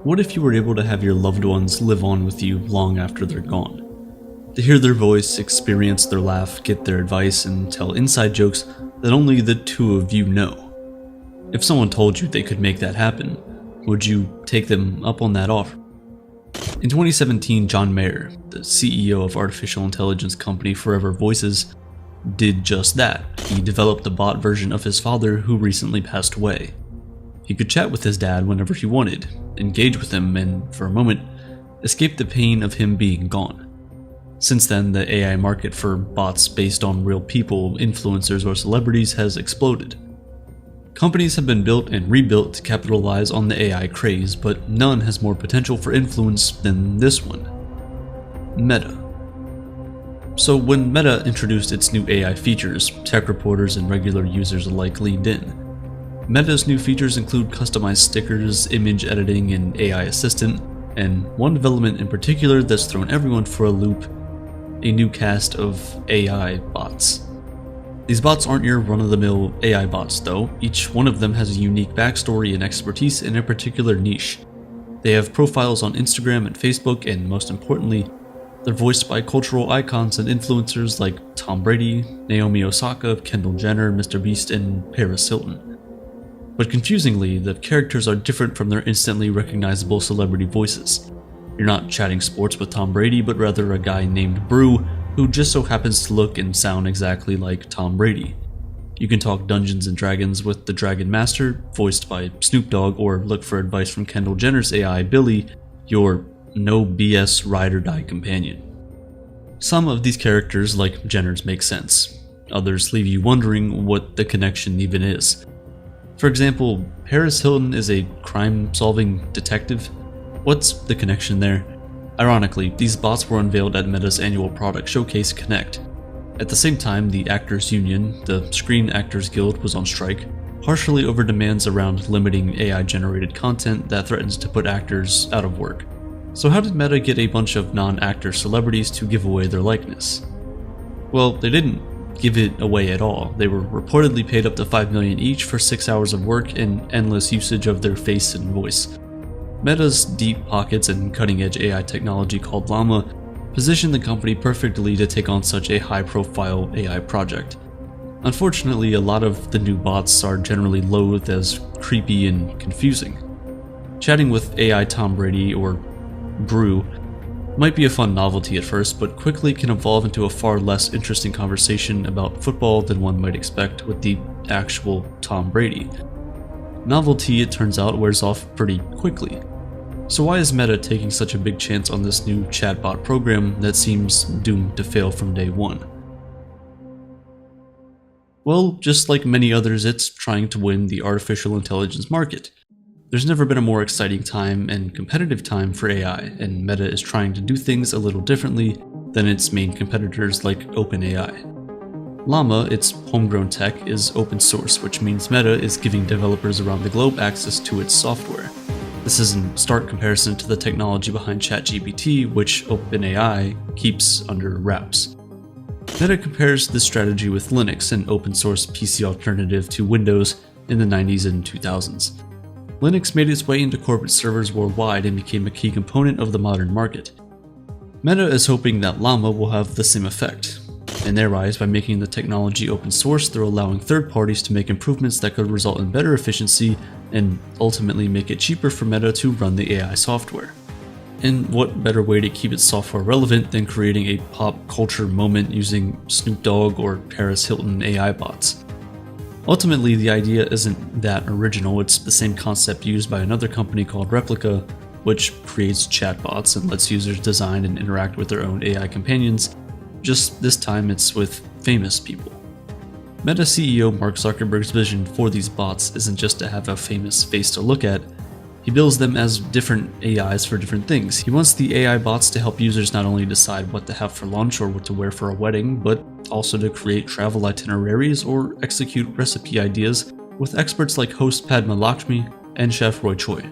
What if you were able to have your loved ones live on with you long after they're gone? To hear their voice, experience their laugh, get their advice, and tell inside jokes that only the two of you know. If someone told you they could make that happen, would you take them up on that offer? In 2017, John Mayer, the CEO of artificial intelligence company Forever Voices, did just that. He developed a bot version of his father who recently passed away. He could chat with his dad whenever he wanted, engage with him, and, for a moment, escape the pain of him being gone. Since then, the AI market for bots based on real people, influencers, or celebrities has exploded. Companies have been built and rebuilt to capitalize on the AI craze, but none has more potential for influence than this one: Meta. So when Meta introduced its new AI features, tech reporters and regular users alike leaned in. Meta's new features include customized stickers, image editing, and AI assistant, and one development in particular that's thrown everyone for a loop: a new cast of AI bots. These bots aren't your run-of-the-mill AI bots though. Each one of them has a unique backstory and expertise in a particular niche. They have profiles on Instagram and Facebook, and most importantly, they're voiced by cultural icons and influencers like Tom Brady, Naomi Osaka, Kendall Jenner, MrBeast, and Paris Hilton. But confusingly, the characters are different from their instantly recognizable celebrity voices. You're not chatting sports with Tom Brady, but rather a guy named Brew, who just so happens to look and sound exactly like Tom Brady. You can talk Dungeons and Dragons with the Dragon Master, voiced by Snoop Dogg, or look for advice from Kendall Jenner's AI Billy, your no BS ride or die companion. Some of these characters, like Jenner's, make sense. Others leave you wondering what the connection even is. For example, Paris Hilton is a crime-solving detective. What's the connection there? Ironically, these bots were unveiled at Meta's annual product showcase Connect. At the same time, the Actors Union, the Screen Actors Guild, was on strike, partially over demands around limiting AI-generated content that threatens to put actors out of work. So how did Meta get a bunch of non-actor celebrities to give away their likeness? Well, they didn't give it away at all. They were reportedly paid up to $5 million each for 6 hours of work and endless usage of their face and voice. Meta's deep pockets and cutting-edge AI technology called Llama position the company perfectly to take on such a high-profile AI project. Unfortunately, a lot of the new bots are generally loathed as creepy and confusing. Chatting with AI Tom Brady or Brew might be a fun novelty at first, but quickly can evolve into a far less interesting conversation about football than one might expect with the actual Tom Brady. Novelty, it turns out, wears off pretty quickly. So why is Meta taking such a big chance on this new chatbot program that seems doomed to fail from day one? Well, just like many others, it's trying to win the artificial intelligence market. There's never been a more exciting time and competitive time for AI, and Meta is trying to do things a little differently than its main competitors like OpenAI. Llama, its homegrown tech, is open source, which means Meta is giving developers around the globe access to its software. This is in stark comparison to the technology behind ChatGPT, which OpenAI keeps under wraps. Meta compares this strategy with Linux, an open source PC alternative to Windows in the 90s and 2000s. Linux made its way into corporate servers worldwide and became a key component of the modern market. Meta is hoping that Llama will have the same effect. In their eyes, by making the technology open source, they're allowing third parties to make improvements that could result in better efficiency and ultimately make it cheaper for Meta to run the AI software. And what better way to keep its software relevant than creating a pop culture moment using Snoop Dogg or Paris Hilton AI bots? Ultimately, the idea isn't that original. It's the same concept used by another company called Replica, which creates chatbots and lets users design and interact with their own AI companions. Just this time it's with famous people. Meta CEO Mark Zuckerberg's vision for these bots isn't just to have a famous face to look at. He bills them as different AIs for different things. He wants the AI bots to help users not only decide what to have for lunch or what to wear for a wedding, but also to create travel itineraries or execute recipe ideas with experts like host Padma Lakshmi and chef Roy Choi.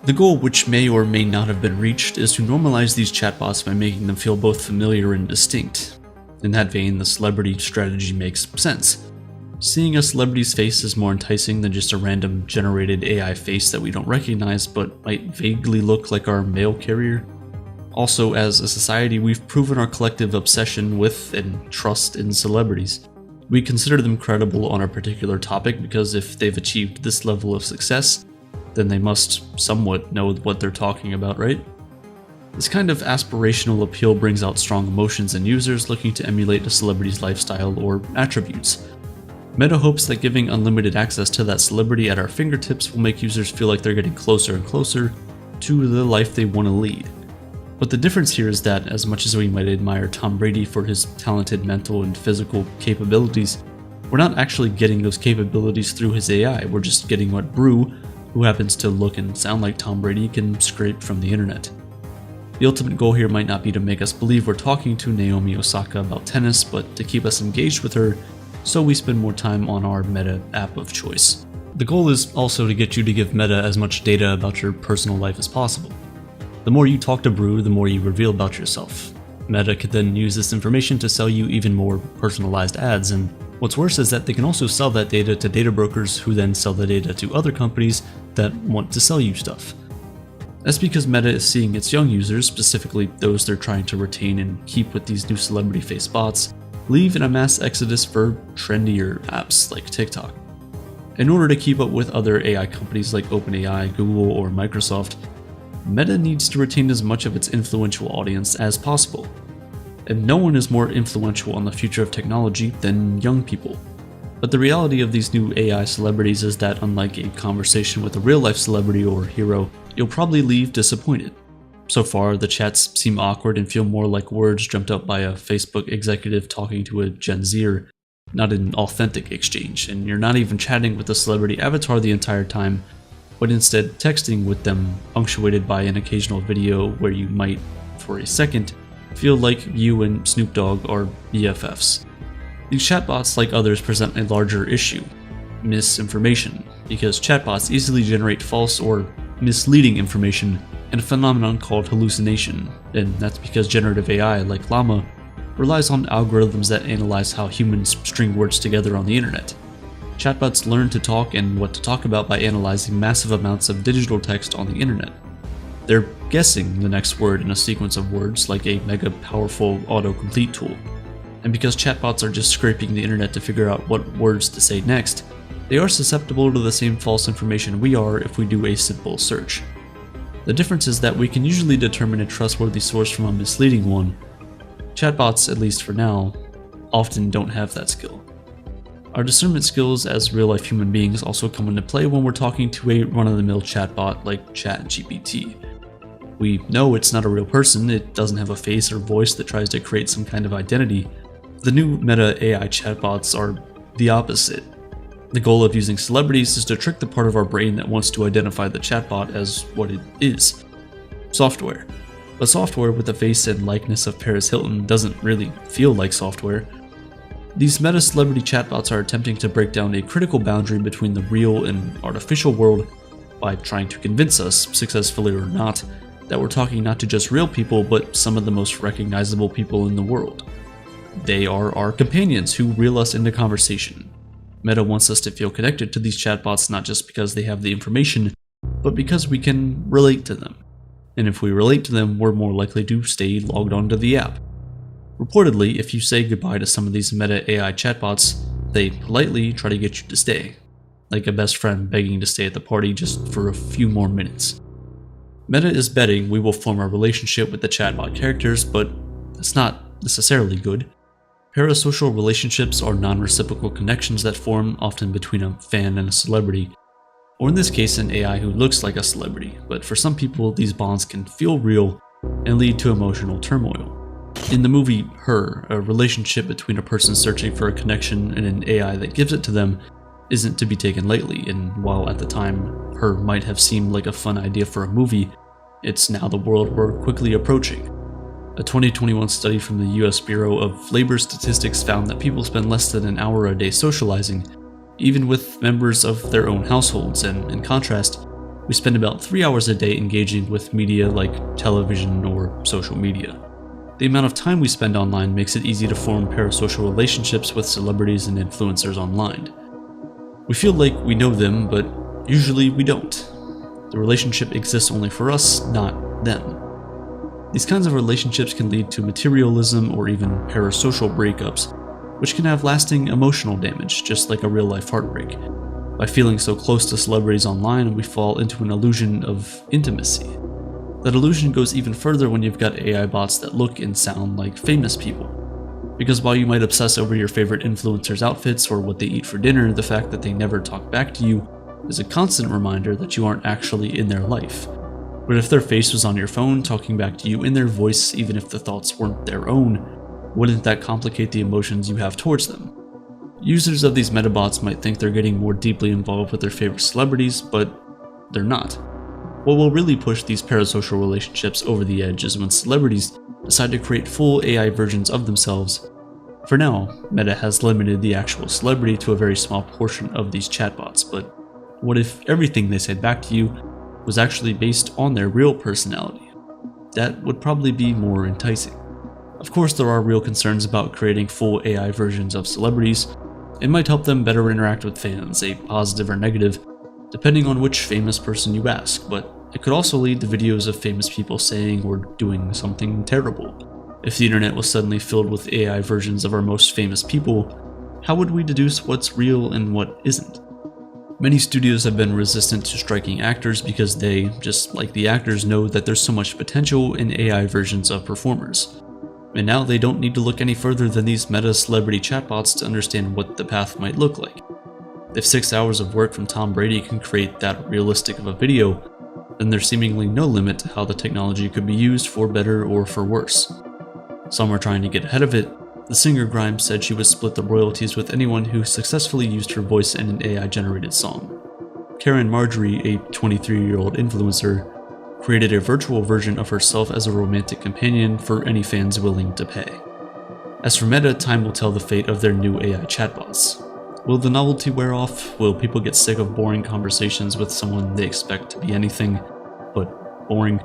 The goal, which may or may not have been reached, is to normalize these chatbots by making them feel both familiar and distinct. In that vein, the celebrity strategy makes sense. Seeing a celebrity's face is more enticing than just a random generated AI face that we don't recognize but might vaguely look like our mail carrier. Also, as a society, we've proven our collective obsession with and trust in celebrities. We consider them credible on a particular topic because if they've achieved this level of success, then they must somewhat know what they're talking about, right? This kind of aspirational appeal brings out strong emotions in users looking to emulate a celebrity's lifestyle or attributes. Meta hopes that giving unlimited access to that celebrity at our fingertips will make users feel like they're getting closer and closer to the life they want to lead. But the difference here is that as much as we might admire Tom Brady for his talented mental and physical capabilities, we're not actually getting those capabilities through his AI, we're just getting what Brew, who happens to look and sound like Tom Brady, can scrape from the internet. The ultimate goal here might not be to make us believe we're talking to Naomi Osaka about tennis, but to keep us engaged with her so we spend more time on our Meta app of choice. The goal is also to get you to give Meta as much data about your personal life as possible. The more you talk to Brew, the more you reveal about yourself. Meta could then use this information to sell you even more personalized ads, and what's worse is that they can also sell that data to data brokers who then sell the data to other companies that want to sell you stuff. That's because Meta is seeing its young users, specifically those they're trying to retain and keep with these new celebrity face bots, leave in a mass exodus for trendier apps like TikTok. In order to keep up with other AI companies like OpenAI, Google, or Microsoft, Meta needs to retain as much of its influential audience as possible. And no one is more influential on the future of technology than young people. But the reality of these new AI celebrities is that unlike a conversation with a real-life celebrity or hero, you'll probably leave disappointed. So far, the chats seem awkward and feel more like words dreamt up by a Facebook executive talking to a Gen Zer, not an authentic exchange, and you're not even chatting with the celebrity avatar the entire time, but instead texting with them, punctuated by an occasional video where you might, for a second, feel like you and Snoop Dogg are BFFs. These chatbots, like others, present a larger issue: misinformation, because chatbots easily generate false or misleading information in a phenomenon called hallucination, and that's because generative AI, like Llama, relies on algorithms that analyze how humans string words together on the internet. Chatbots learn to talk and what to talk about by analyzing massive amounts of digital text on the internet. They're guessing the next word in a sequence of words like a mega powerful autocomplete tool. And because chatbots are just scraping the internet to figure out what words to say next, they are susceptible to the same false information we are if we do a simple search. The difference is that we can usually determine a trustworthy source from a misleading one. Chatbots, at least for now, often don't have that skill. Our discernment skills as real-life human beings also come into play when we're talking to a run-of-the-mill chatbot like chatgpt. We know it's not a real person, it doesn't have a face or voice that tries to create some kind of identity. The new Meta AI chatbots are the opposite. The goal of using celebrities is to trick the part of our brain that wants to identify the chatbot as what it is: software. But software with the face and likeness of Paris Hilton doesn't really feel like software. These meta celebrity chatbots are attempting to break down a critical boundary between the real and artificial world by trying to convince us, successfully or not, that we're talking not to just real people, but some of the most recognizable people in the world. They are our companions who reel us into conversation. Meta wants us to feel connected to these chatbots not just because they have the information, but because we can relate to them. And if we relate to them, we're more likely to stay logged onto the app. Reportedly, if you say goodbye to some of these Meta AI chatbots, they politely try to get you to stay, like a best friend begging to stay at the party just for a few more minutes. Meta is betting we will form a relationship with the chatbot characters, but that's not necessarily good. Parasocial relationships are non-reciprocal connections that form often between a fan and a celebrity, or in this case an AI who looks like a celebrity, but for some people these bonds can feel real and lead to emotional turmoil. In the movie Her, a relationship between a person searching for a connection and an AI that gives it to them isn't to be taken lightly, and while at the time Her might have seemed like a fun idea for a movie, it's now the world we're quickly approaching. A 2021 study from the US Bureau of Labor Statistics found that people spend less than an hour a day socializing, even with members of their own households, and in contrast, we spend about 3 hours a day engaging with media like television or social media. The amount of time we spend online makes it easy to form parasocial relationships with celebrities and influencers online. We feel like we know them, but usually we don't. The relationship exists only for us, not them. These kinds of relationships can lead to materialism or even parasocial breakups, which can have lasting emotional damage, just like a real-life heartbreak. By feeling so close to celebrities online, we fall into an illusion of intimacy. That illusion goes even further when you've got AI bots that look and sound like famous people. Because while you might obsess over your favorite influencers' outfits or what they eat for dinner, the fact that they never talk back to you is a constant reminder that you aren't actually in their life. But if their face was on your phone talking back to you in their voice, even if the thoughts weren't their own, wouldn't that complicate the emotions you have towards them? Users of these metabots might think they're getting more deeply involved with their favorite celebrities, but they're not. What will really push these parasocial relationships over the edge is when celebrities decide to create full AI versions of themselves. For now, Meta has limited the actual celebrity to a very small portion of these chatbots, but what if everything they said back to you was actually based on their real personality? That would probably be more enticing. Of course, there are real concerns about creating full AI versions of celebrities. It might help them better interact with fans, a positive or negative, depending on which famous person you ask, but it could also lead to videos of famous people saying or doing something terrible. If the internet was suddenly filled with AI versions of our most famous people, how would we deduce what's real and what isn't? Many studios have been resistant to striking actors because they, just like the actors, know that there's so much potential in AI versions of performers. And now they don't need to look any further than these meta celebrity chatbots to understand what the path might look like. If 6 hours of work from Tom Brady can create that realistic of a video, then there's seemingly no limit to how the technology could be used for better or for worse. Some are trying to get ahead of it. The singer Grimes said she would split the royalties with anyone who successfully used her voice in an AI-generated song. Karen Marjorie, a 23-year-old influencer, created a virtual version of herself as a romantic companion for any fans willing to pay. As for Meta, time will tell the fate of their new AI chatbots. Will the novelty wear off? Will people get sick of boring conversations with someone they expect to be anything but boring?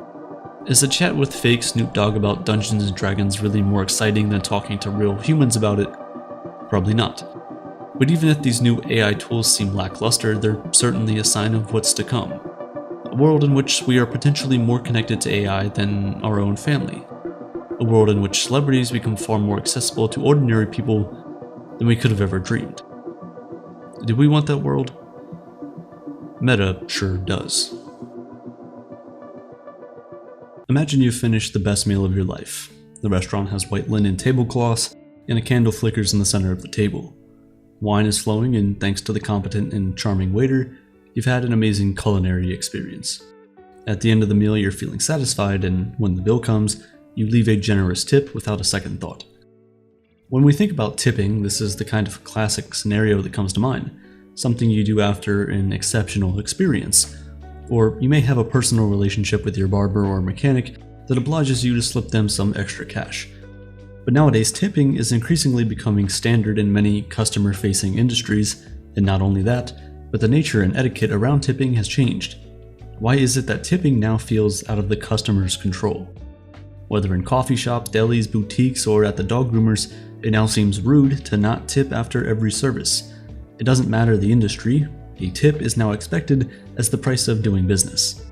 Is a chat with fake Snoop Dogg about Dungeons & Dragons really more exciting than talking to real humans about it? Probably not. But even if these new AI tools seem lackluster, they're certainly a sign of what's to come. A world in which we are potentially more connected to AI than our own family. A world in which celebrities become far more accessible to ordinary people than we could have ever dreamed. Do we want that world? Meta sure does. Imagine you've finished the best meal of your life. The restaurant has white linen tablecloths, and a candle flickers in the center of the table. Wine is flowing, and thanks to the competent and charming waiter, you've had an amazing culinary experience. At the end of the meal, you're feeling satisfied, and when the bill comes, you leave a generous tip without a second thought. When we think about tipping, this is the kind of classic scenario that comes to mind, something you do after an exceptional experience. Or you may have a personal relationship with your barber or mechanic that obliges you to slip them some extra cash. But nowadays, tipping is increasingly becoming standard in many customer-facing industries, and not only that, but the nature and etiquette around tipping has changed. Why is it that tipping now feels out of the customer's control? Whether in coffee shops, delis, boutiques, or at the dog groomers, it now seems rude to not tip after every service. It doesn't matter the industry, a tip is now expected as the price of doing business.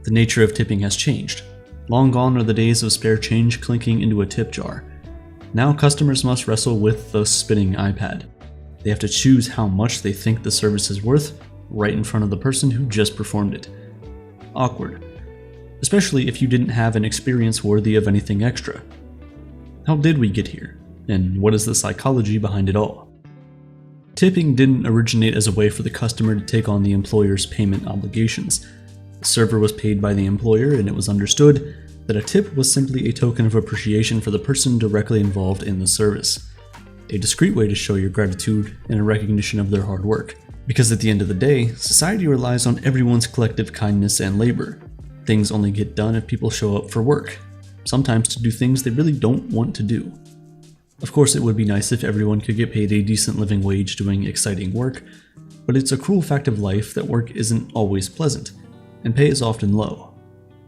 The nature of tipping has changed. Long gone are the days of spare change clinking into a tip jar. Now customers must wrestle with the spinning iPad. They have to choose how much they think the service is worth right in front of the person who just performed it. Awkward. Especially if you didn't have an experience worthy of anything extra. How did we get here? And what is the psychology behind it all? Tipping didn't originate as a way for the customer to take on the employer's payment obligations. The server was paid by the employer, and it was understood that a tip was simply a token of appreciation for the person directly involved in the service. A discreet way to show your gratitude and a recognition of their hard work. Because at the end of the day, society relies on everyone's collective kindness and labor. Things only get done if people show up for work, sometimes to do things they really don't want to do. Of course, it would be nice if everyone could get paid a decent living wage doing exciting work, but it's a cruel fact of life that work isn't always pleasant, and pay is often low.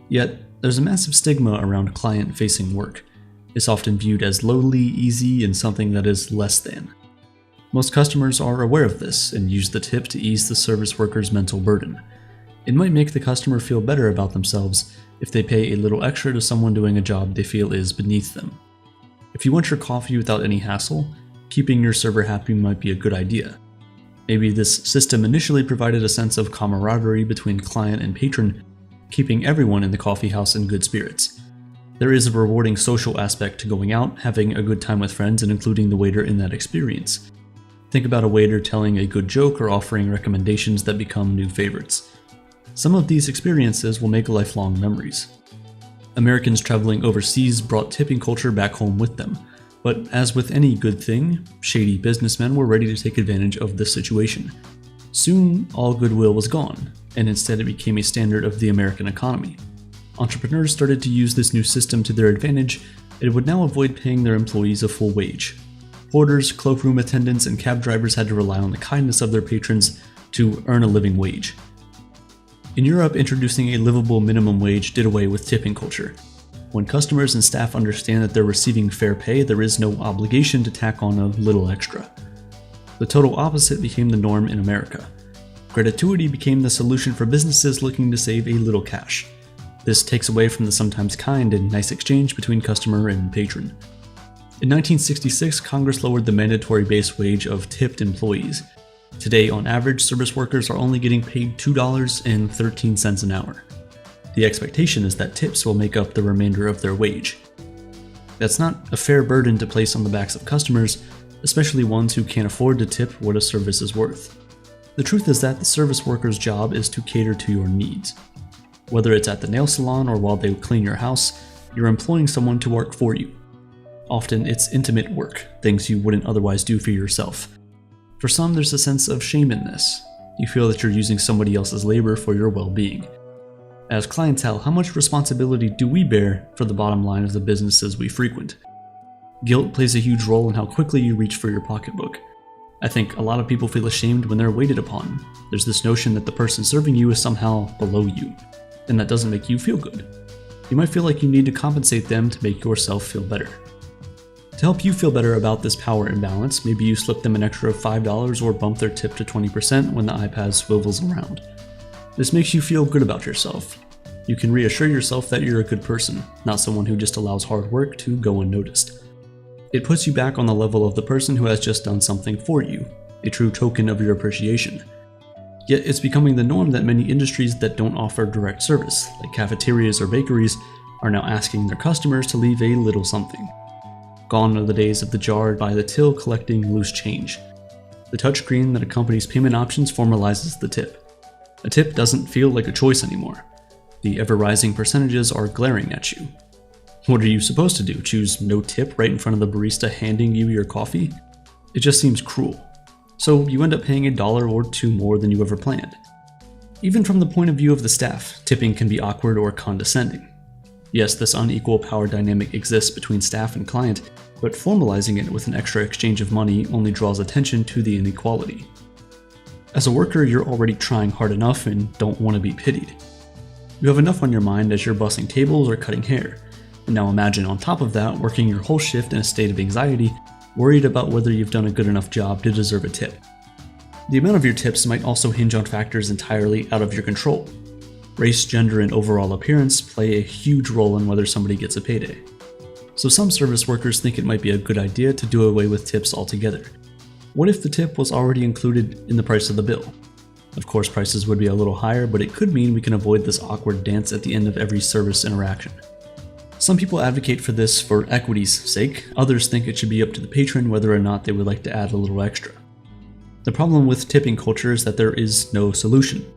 Yet, there's a massive stigma around client-facing work. It's often viewed as lowly, easy, and something that is less than. Most customers are aware of this and use the tip to ease the service worker's mental burden. It might make the customer feel better about themselves if they pay a little extra to someone doing a job they feel is beneath them. If you want your coffee without any hassle, keeping your server happy might be a good idea. Maybe this system initially provided a sense of camaraderie between client and patron, keeping everyone in the coffee house in good spirits. There is a rewarding social aspect to going out, having a good time with friends, and including the waiter in that experience. Think about a waiter telling a good joke or offering recommendations that become new favorites. Some of these experiences will make lifelong memories. Americans traveling overseas brought tipping culture back home with them, but as with any good thing, shady businessmen were ready to take advantage of this situation. Soon, all goodwill was gone, and instead it became a standard of the American economy. Entrepreneurs started to use this new system to their advantage and would now avoid paying their employees a full wage. Porters, cloakroom attendants, and cab drivers had to rely on the kindness of their patrons to earn a living wage. In Europe, introducing a livable minimum wage did away with tipping culture. When customers and staff understand that they're receiving fair pay, there is no obligation to tack on a little extra. The total opposite became the norm in America. Gratuity became the solution for businesses looking to save a little cash. This takes away from the sometimes kind and nice exchange between customer and patron. In 1966, Congress lowered the mandatory base wage of tipped employees. Today, on average, service workers are only getting paid $2.13 an hour. The expectation is that tips will make up the remainder of their wage. That's not a fair burden to place on the backs of customers, especially ones who can't afford to tip what a service is worth. The truth is that the service worker's job is to cater to your needs. Whether it's at the nail salon or while they clean your house, you're employing someone to work for you. Often it's intimate work, things you wouldn't otherwise do for yourself. For some, there's a sense of shame in this. You feel that you're using somebody else's labor for your well-being. As clientele, how much responsibility do we bear for the bottom line of the businesses we frequent? Guilt plays a huge role in how quickly you reach for your pocketbook. I think a lot of people feel ashamed when they're waited upon. There's this notion that the person serving you is somehow below you, and that doesn't make you feel good. You might feel like you need to compensate them to make yourself feel better. To help you feel better about this power imbalance, maybe you slip them an extra $5 or bump their tip to 20% when the iPad swivels around. This makes you feel good about yourself. You can reassure yourself that you're a good person, not someone who just allows hard work to go unnoticed. It puts you back on the level of the person who has just done something for you, a true token of your appreciation. Yet it's becoming the norm that many industries that don't offer direct service, like cafeterias or bakeries, are now asking their customers to leave a little something. Gone are the days of the jar by the till collecting loose change. The touchscreen that accompanies payment options formalizes the tip. A tip doesn't feel like a choice anymore. The ever-rising percentages are glaring at you. What are you supposed to do? Choose no tip right in front of the barista handing you your coffee? It just seems cruel. So you end up paying $1 or $2 more than you ever planned. Even from the point of view of the staff, tipping can be awkward or condescending. Yes, this unequal power dynamic exists between staff and client, but formalizing it with an extra exchange of money only draws attention to the inequality. As a worker, you're already trying hard enough and don't want to be pitied. You have enough on your mind as you're bussing tables or cutting hair, and now imagine on top of that working your whole shift in a state of anxiety, worried about whether you've done a good enough job to deserve a tip. The amount of your tips might also hinge on factors entirely out of your control. Race, gender, and overall appearance play a huge role in whether somebody gets a payday. So some service workers think it might be a good idea to do away with tips altogether. What if the tip was already included in the price of the bill? Of course, prices would be a little higher, but it could mean we can avoid this awkward dance at the end of every service interaction. Some people advocate for this for equity's sake, others think it should be up to the patron whether or not they would like to add a little extra. The problem with tipping culture is that there is no solution.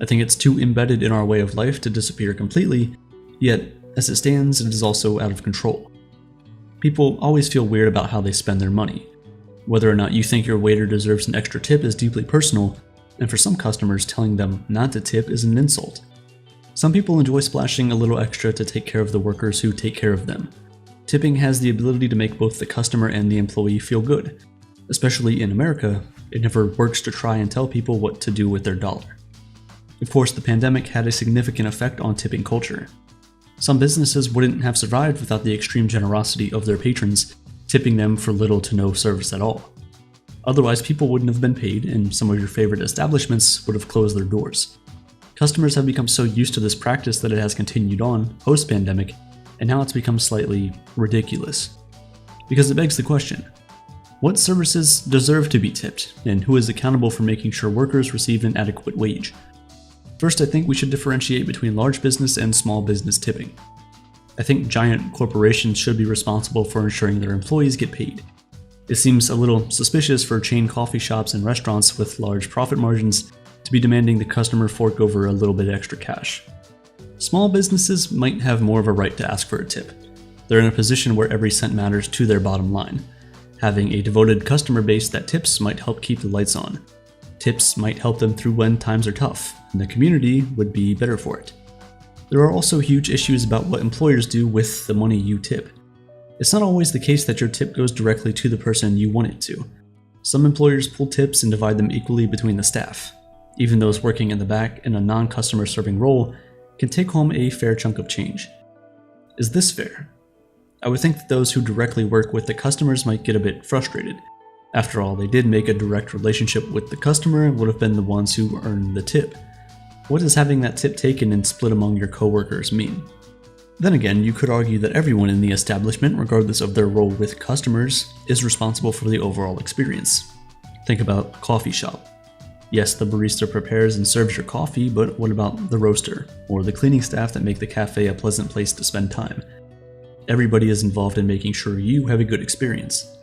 I think it's too embedded in our way of life to disappear completely, yet as it stands, it is also out of control. People always feel weird about how they spend their money. Whether or not you think your waiter deserves an extra tip is deeply personal, and for some customers, telling them not to tip is an insult. Some people enjoy splashing a little extra to take care of the workers who take care of them. Tipping has the ability to make both the customer and the employee feel good. Especially in America, it never works to try and tell people what to do with their dollar. Of course, the pandemic had a significant effect on tipping culture. Some businesses wouldn't have survived without the extreme generosity of their patrons, tipping them for little to no service at all. Otherwise, people wouldn't have been paid, and some of your favorite establishments would have closed their doors. Customers have become so used to this practice that it has continued on post-pandemic, and now it's become slightly ridiculous. Because it begs the question, what services deserve to be tipped, and who is accountable for making sure workers receive an adequate wage? First, I think we should differentiate between large business and small business tipping. I think giant corporations should be responsible for ensuring their employees get paid. It seems a little suspicious for chain coffee shops and restaurants with large profit margins to be demanding the customer fork over a little bit extra cash. Small businesses might have more of a right to ask for a tip. They're in a position where every cent matters to their bottom line. Having a devoted customer base that tips might help keep the lights on. Tips might help them through when times are tough, and the community would be better for it. There are also huge issues about what employers do with the money you tip. It's not always the case that your tip goes directly to the person you want it to. Some employers pull tips and divide them equally between the staff. Even those working in the back in a non-customer serving role can take home a fair chunk of change. Is this fair? I would think that those who directly work with the customers might get a bit frustrated. After all, they did make a direct relationship with the customer and would have been the ones who earned the tip. What does having that tip taken and split among your coworkers mean? Then again, you could argue that everyone in the establishment, regardless of their role with customers, is responsible for the overall experience. Think about a coffee shop. Yes, the barista prepares and serves your coffee, but what about the roaster, or the cleaning staff that make the cafe a pleasant place to spend time? Everybody is involved in making sure you have a good experience.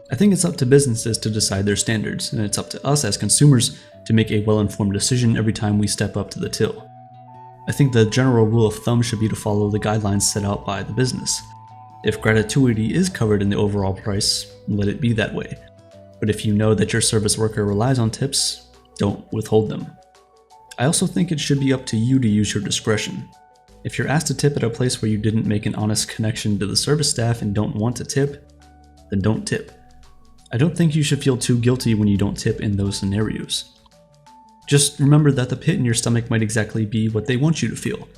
I think it's up to businesses to decide their standards, and it's up to us as consumers to make a well-informed decision every time we step up to the till. I think the general rule of thumb should be to follow the guidelines set out by the business. If gratuity is covered in the overall price, let it be that way. But if you know that your service worker relies on tips, don't withhold them. I also think it should be up to you to use your discretion. If you're asked to tip at a place where you didn't make an honest connection to the service staff and don't want to tip, then don't tip. I don't think you should feel too guilty when you don't tip in those scenarios. Just remember that the pit in your stomach might exactly be what they want you to feel.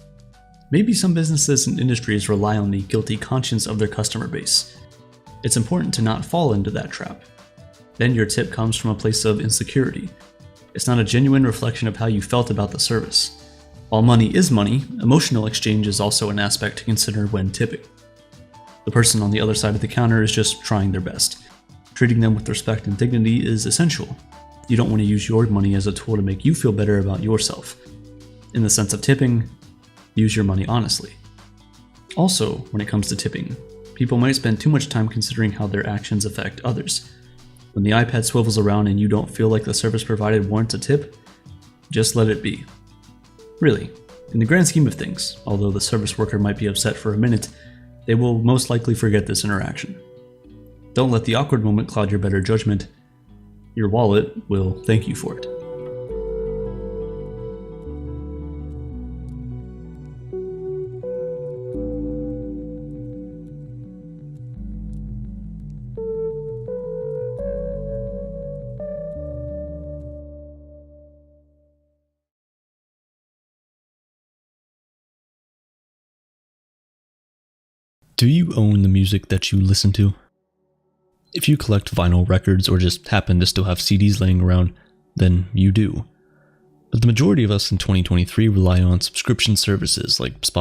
Maybe some businesses and industries rely on the guilty conscience of their customer base. It's important to not fall into that trap. Then your tip comes from a place of insecurity. It's not a genuine reflection of how you felt about the service. While money is money, emotional exchange is also an aspect to consider when tipping. The person on the other side of the counter is just trying their best. Treating them with respect and dignity is essential. You don't want to use your money as a tool to make you feel better about yourself. In the sense of tipping, use your money honestly. Also, when it comes to tipping, people might spend too much time considering how their actions affect others. When the iPad swivels around and you don't feel like the service provided warrants a tip, just let it be. Really, in the grand scheme of things, although the service worker might be upset for a minute, they will most likely forget this interaction. Don't let the awkward moment cloud your better judgment. Your wallet will thank you for it. Do you own the music that you listen to? If you collect vinyl records or just happen to still have CDs laying around, then you do. But the majority of us in 2023 rely on subscription services like Spotify